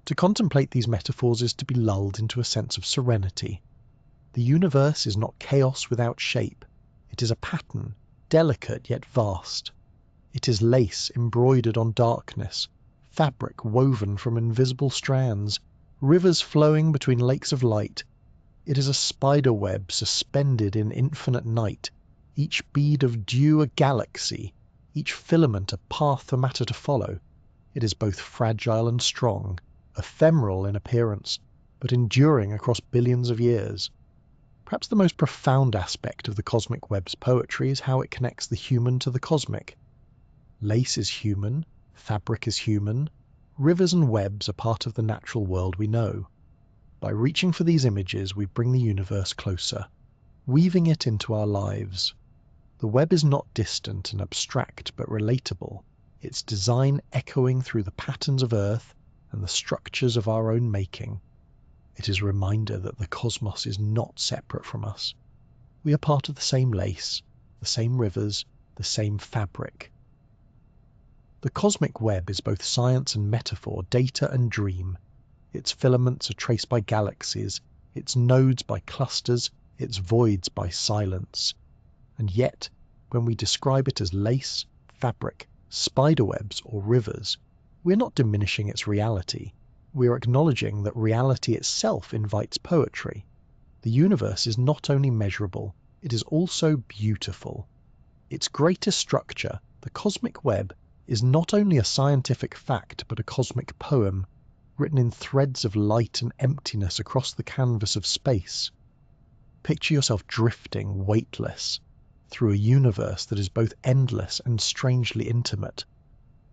To contemplate these metaphors is to be lulled into a sense of serenity. The universe is not chaos without shape. It is a pattern, delicate yet vast. It is lace embroidered on darkness, fabric woven from invisible strands, rivers flowing between lakes of light. It is a spider web suspended in infinite night, each bead of dew a galaxy, each filament a path for matter to follow. It is both fragile and strong, ephemeral in appearance, but enduring across billions of years. Perhaps the most profound aspect of the cosmic web's poetry is how it connects the human to the cosmic. Lace is human, fabric is human, rivers and webs are part of the natural world we know. By reaching for these images, we bring the universe closer, weaving it into our lives. The web is not distant and abstract, but relatable, its design echoing through the patterns of Earth and the structures of our own making. It is a reminder that the cosmos is not separate from us. We are part of the same lace, the same rivers, the same fabric. The cosmic web is both science and metaphor, data and dream. Its filaments are traced by galaxies, its nodes by clusters, its voids by silence. And yet, when we describe it as lace, fabric, spiderwebs, or rivers, we're not diminishing its reality. We are acknowledging that reality itself invites poetry. The universe is not only measurable, it is also beautiful. Its greatest structure, the cosmic web, is not only a scientific fact but a cosmic poem, written in threads of light and emptiness across the canvas of space. Picture yourself drifting, weightless, through a universe that is both endless and strangely intimate.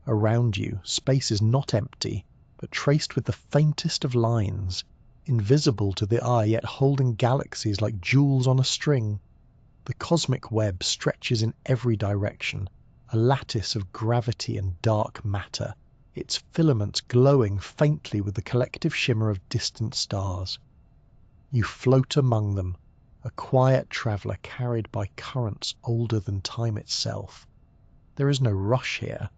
Around you, space is not empty, but traced with the faintest of lines, invisible to the eye yet holding galaxies like jewels on a string. The cosmic web stretches in every direction, a lattice of gravity and dark matter, its filaments glowing faintly with the collective shimmer of distant stars. You float among them, a quiet traveller carried by currents older than time itself. There is no rush here.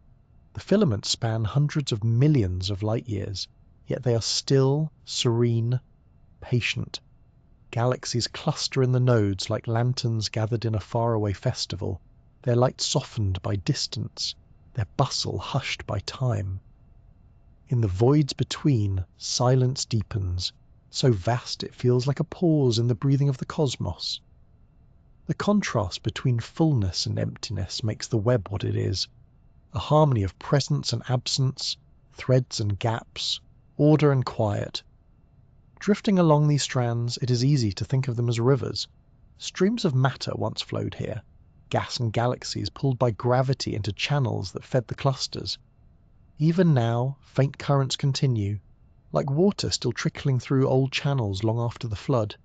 The filaments span hundreds of millions of light years, yet they are still, serene, patient. Galaxies cluster in the nodes like lanterns gathered in a faraway festival, their light softened by distance, their bustle hushed by time. In the voids between, silence deepens, so vast it feels like a pause in the breathing of the cosmos. The contrast between fullness and emptiness makes the web what it is, a harmony of presence and absence, threads and gaps, order and quiet. Drifting along these strands, it is easy to think of them as rivers. Streams of matter once flowed here, gas and galaxies pulled by gravity into channels that fed the clusters. Even now, faint currents continue, like water still trickling through old channels long after the flood.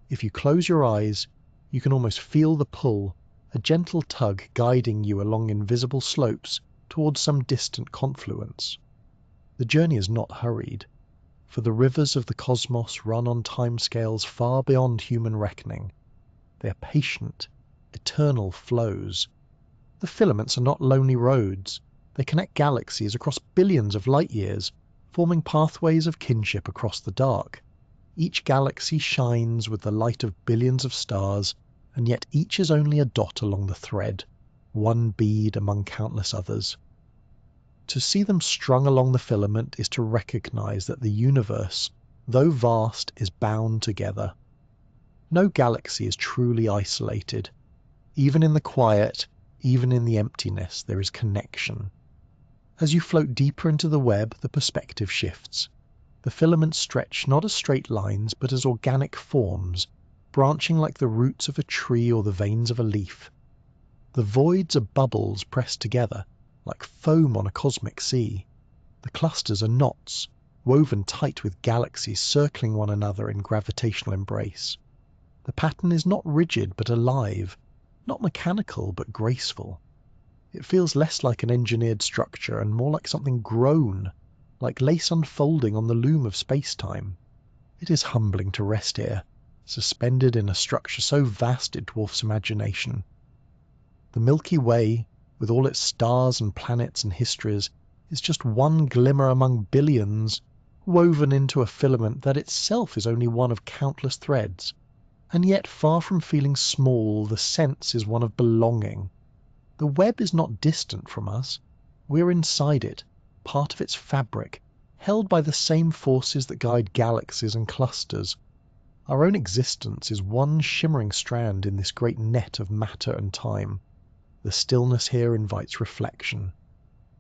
If you close your eyes, you can almost feel the pull, a gentle tug guiding you along invisible slopes towards some distant confluence. The journey is not hurried, for the rivers of the cosmos run on timescales far beyond human reckoning. They are patient, eternal flows. The filaments are not lonely roads. They connect galaxies across billions of light years, forming pathways of kinship across the dark. Each galaxy shines with the light of billions of stars, and yet each is only a dot along the thread, one bead among countless others. To see them strung along the filament is to recognize that the universe, though vast, is bound together. No galaxy is truly isolated. Even in the quiet, even in the emptiness, there is connection. As you float deeper into the web, the perspective shifts. The filaments stretch not as straight lines, but as organic forms, branching like the roots of a tree or the veins of a leaf. The voids are bubbles pressed together, like foam on a cosmic sea. The clusters are knots, woven tight with galaxies circling one another in gravitational embrace. The pattern is not rigid but alive, not mechanical but graceful. It feels less like an engineered structure and more like something grown, like lace unfolding on the loom of space-time. It is humbling to rest here, suspended in a structure so vast it dwarfs imagination. The Milky Way, with all its stars and planets and histories, is just one glimmer among billions, woven into a filament that itself is only one of countless threads. And yet, far from feeling small, the sense is one of belonging. The web is not distant from us. We're inside it, part of its fabric, held by the same forces that guide galaxies and clusters. Our own existence is one shimmering strand in this great net of matter and time. The stillness here invites reflection.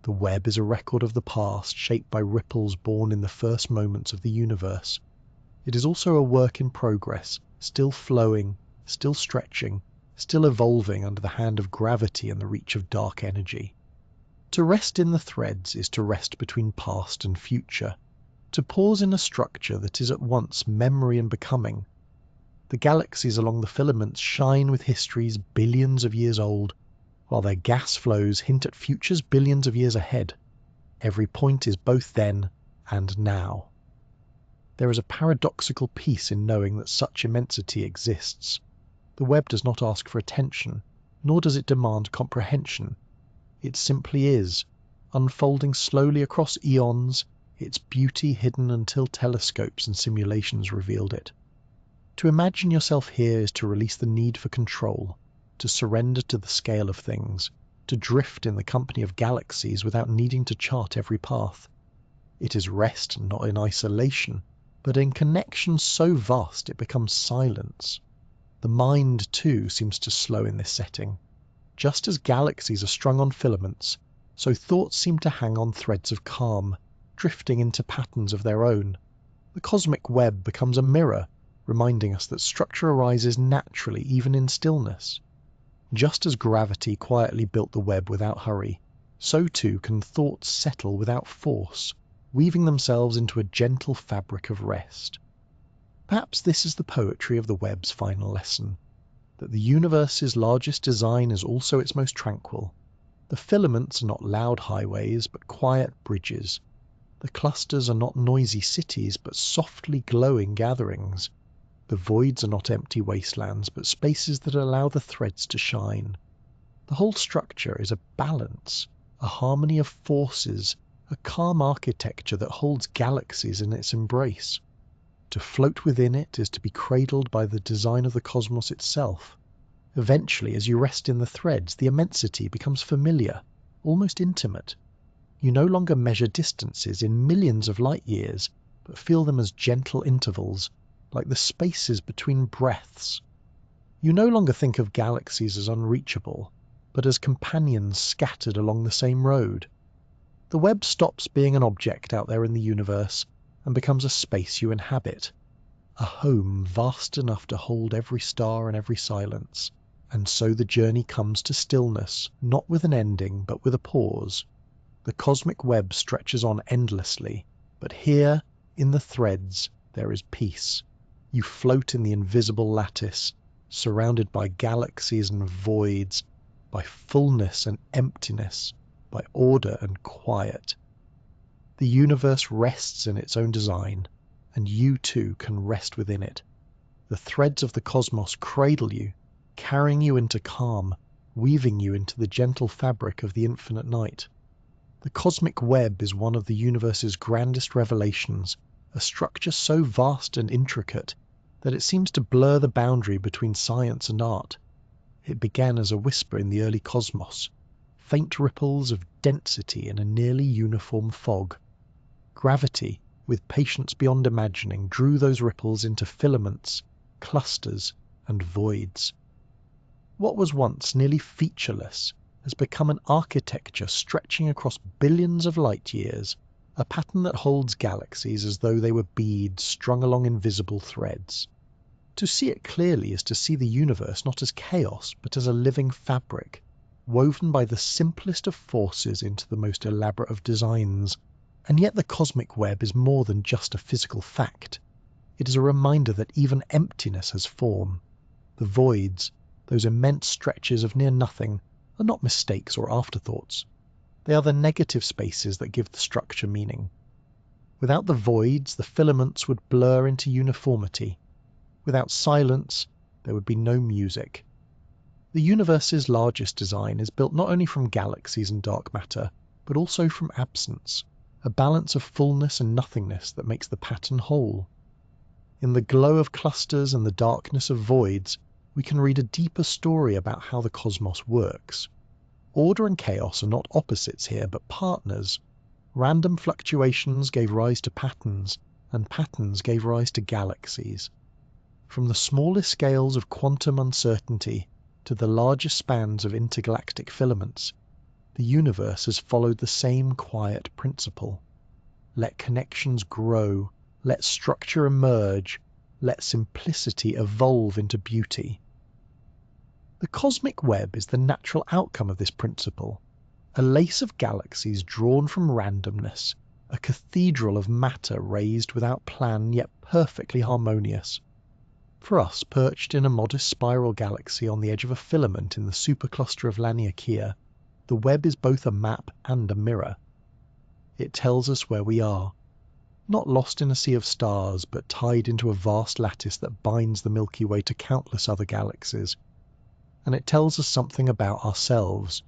The web is a record of the past, shaped by ripples born in the first moments of the universe. It is also a work in progress, still flowing, still stretching, still evolving under the hand of gravity and the reach of dark energy. To rest in the threads is to rest between past and future, to pause in a structure that is at once memory and becoming. The galaxies along the filaments shine with histories billions of years old, while their gas flows hint at futures billions of years ahead. Every point is both then and now. There is a paradoxical peace in knowing that such immensity exists. The web does not ask for attention, nor does it demand comprehension. It simply is, unfolding slowly across eons, its beauty hidden until telescopes and simulations revealed it. To imagine yourself here is to release the need for control, to surrender to the scale of things, to drift in the company of galaxies without needing to chart every path. It is rest not in isolation, but in connection so vast it becomes silence. The mind, too, seems to slow in this setting. Just as galaxies are strung on filaments, so thoughts seem to hang on threads of calm, drifting into patterns of their own. The cosmic web becomes a mirror, reminding us that structure arises naturally even in stillness. Just as gravity quietly built the web without hurry, so too can thoughts settle without force, weaving themselves into a gentle fabric of rest. Perhaps this is the poetry of the web's final lesson, that the universe's largest design is also its most tranquil. The filaments are not loud highways, but quiet bridges. The clusters are not noisy cities, but softly glowing gatherings. The voids are not empty wastelands, but spaces that allow the threads to shine. The whole structure is a balance, a harmony of forces, a calm architecture that holds galaxies in its embrace. To float within it is to be cradled by the design of the cosmos itself. Eventually, as you rest in the threads, the immensity becomes familiar, almost intimate. You no longer measure distances in millions of light years, but feel them as gentle intervals, like the spaces between breaths. You no longer think of galaxies as unreachable, but as companions scattered along the same road. The web stops being an object out there in the universe and becomes a space you inhabit, a home vast enough to hold every star and every silence. And so the journey comes to stillness, not with an ending, but with a pause. The cosmic web stretches on endlessly, but here, in the threads, there is peace. You float in the invisible lattice, surrounded by galaxies and voids, by fullness and emptiness, by order and quiet. The universe rests in its own design, and you too can rest within it. The threads of the cosmos cradle you, carrying you into calm, weaving you into the gentle fabric of the infinite night. The cosmic web is one of the universe's grandest revelations, a structure so vast and intricate that it seems to blur the boundary between science and art. It began as a whisper in the early cosmos, faint ripples of density in a nearly uniform fog. Gravity, with patience beyond imagining, drew those ripples into filaments, clusters, and voids. What was once nearly featureless has become an architecture stretching across billions of light years, a pattern that holds galaxies as though they were beads strung along invisible threads. To see it clearly is to see the universe not as chaos, but as a living fabric, woven by the simplest of forces into the most elaborate of designs. And yet the cosmic web is more than just a physical fact. It is a reminder that even emptiness has form. The voids, those immense stretches of near nothing, are not mistakes or afterthoughts. They are the negative spaces that give the structure meaning. Without the voids, the filaments would blur into uniformity. Without silence, there would be no music. The universe's largest design is built not only from galaxies and dark matter, but also from absence, a balance of fullness and nothingness that makes the pattern whole. In the glow of clusters and the darkness of voids, we can read a deeper story about how the cosmos works. Order and chaos are not opposites here, but partners. Random fluctuations gave rise to patterns, and patterns gave rise to galaxies. From the smallest scales of quantum uncertainty to the largest spans of intergalactic filaments, the universe has followed the same quiet principle. Let connections grow, let structure emerge, let simplicity evolve into beauty. The cosmic web is the natural outcome of this principle, a lace of galaxies drawn from randomness, a cathedral of matter raised without plan yet perfectly harmonious. For us, perched in a modest spiral galaxy on the edge of a filament in the supercluster of Laniakea, the web is both a map and a mirror. It tells us where we are, not lost in a sea of stars, but tied into a vast lattice that binds the Milky Way to countless other galaxies. And it tells us something about ourselves,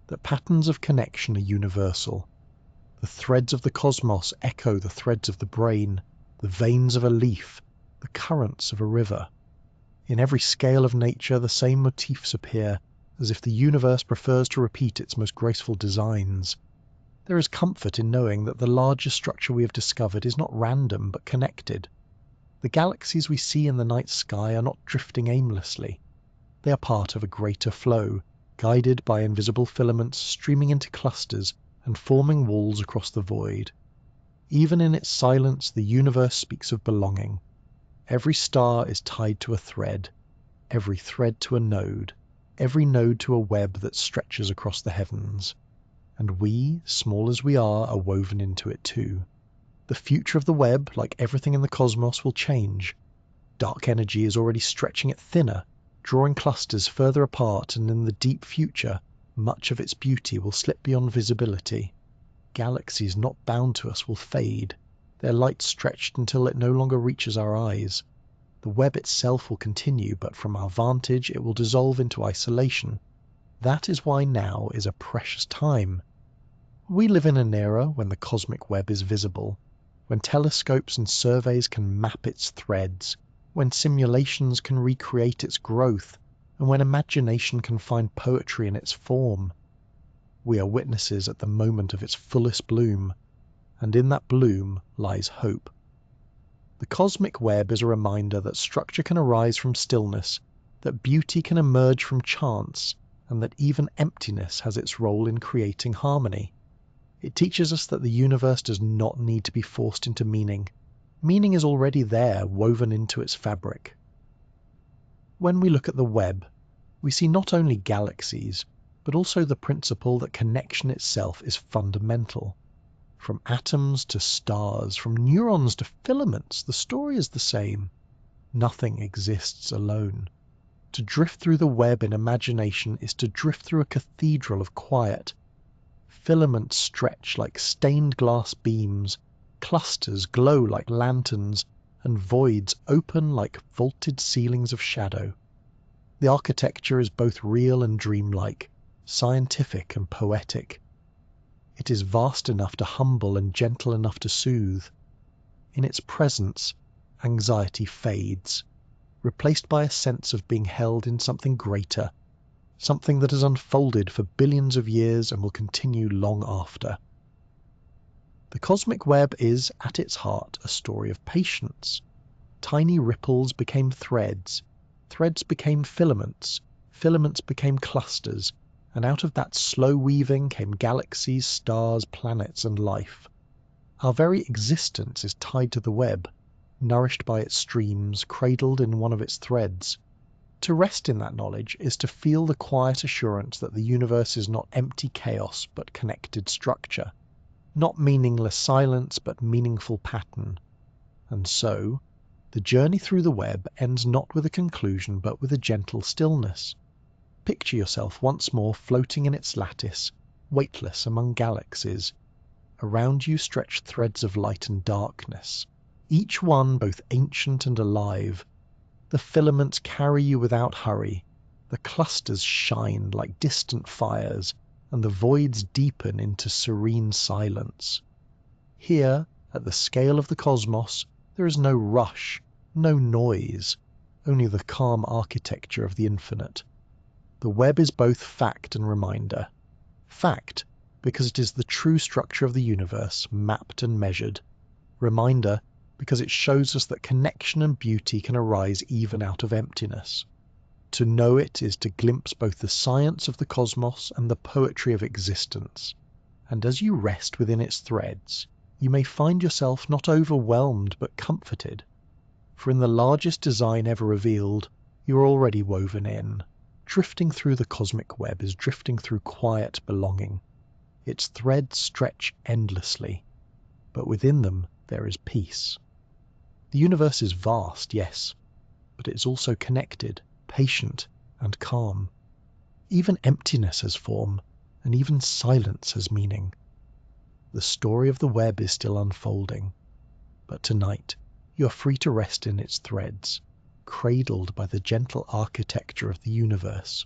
that patterns of connection are universal. The threads of the cosmos echo the threads of the brain, the veins of a leaf, the currents of a river. In every scale of nature the same motifs appear, as if the universe prefers to repeat its most graceful designs. There is comfort in knowing that the largest structure we have discovered is not random but connected. The galaxies we see in the night sky are not drifting aimlessly. They are part of a greater flow, guided by invisible filaments streaming into clusters and forming walls across the void. Even in its silence, the universe speaks of belonging. Every star is tied to a thread, every thread to a node, every node to a web that stretches across the heavens. And we, small as we are woven into it too. The future of the web, like everything in the cosmos, will change. Dark energy is already stretching it thinner, drawing clusters further apart, and in the deep future, much of its beauty will slip beyond visibility. Galaxies not bound to us will fade, their light stretched until it no longer reaches our eyes. The web itself will continue, but from our vantage it will dissolve into isolation. That is why now is a precious time. We live in an era when the cosmic web is visible, when telescopes and surveys can map its threads, when simulations can recreate its growth, and when imagination can find poetry in its form. We are witnesses at the moment of its fullest bloom, and in that bloom lies hope. The cosmic web is a reminder that structure can arise from stillness, that beauty can emerge from chance, and that even emptiness has its role in creating harmony. It teaches us that the universe does not need to be forced into meaning. Meaning is already there, woven into its fabric. When we look at the web, we see not only galaxies, but also the principle that connection itself is fundamental. From atoms to stars, from neurons to filaments, the story is the same. Nothing exists alone. To drift through the web in imagination is to drift through a cathedral of quiet. Filaments stretch like stained glass beams, clusters glow like lanterns, and voids open like vaulted ceilings of shadow. The architecture is both real and dreamlike, scientific and poetic. It is vast enough to humble and gentle enough to soothe. In its presence, anxiety fades, replaced by a sense of being held in something greater, something that has unfolded for billions of years and will continue long after. The cosmic web is, at its heart, a story of patience. Tiny ripples became threads, threads became filaments, filaments became clusters, and out of that slow weaving came galaxies, stars, planets, and life. Our very existence is tied to the web, nourished by its streams, cradled in one of its threads. To rest in that knowledge is to feel the quiet assurance that the universe is not empty chaos but connected structure, not meaningless silence but meaningful pattern. And so, the journey through the web ends not with a conclusion but with a gentle stillness. Picture yourself once more floating in its lattice, weightless among galaxies. Around you stretch threads of light and darkness, each one both ancient and alive. The filaments carry you without hurry, the clusters shine like distant fires, and the voids deepen into serene silence. Here, at the scale of the cosmos, there is no rush, no noise, only the calm architecture of the infinite. The web is both fact and reminder. Fact, because it is the true structure of the universe, mapped and measured. Reminder, because it shows us that connection and beauty can arise even out of emptiness. To know it is to glimpse both the science of the cosmos and the poetry of existence. And as you rest within its threads, you may find yourself not overwhelmed but comforted. For in the largest design ever revealed, you are already woven in. Drifting through the cosmic web is drifting through quiet belonging. Its threads stretch endlessly, but within them there is peace. The universe is vast, yes, but it is also connected, patient, and calm. Even emptiness has form, and even silence has meaning. The story of the web is still unfolding, but tonight you are free to rest in its threads, cradled by the gentle architecture of the universe.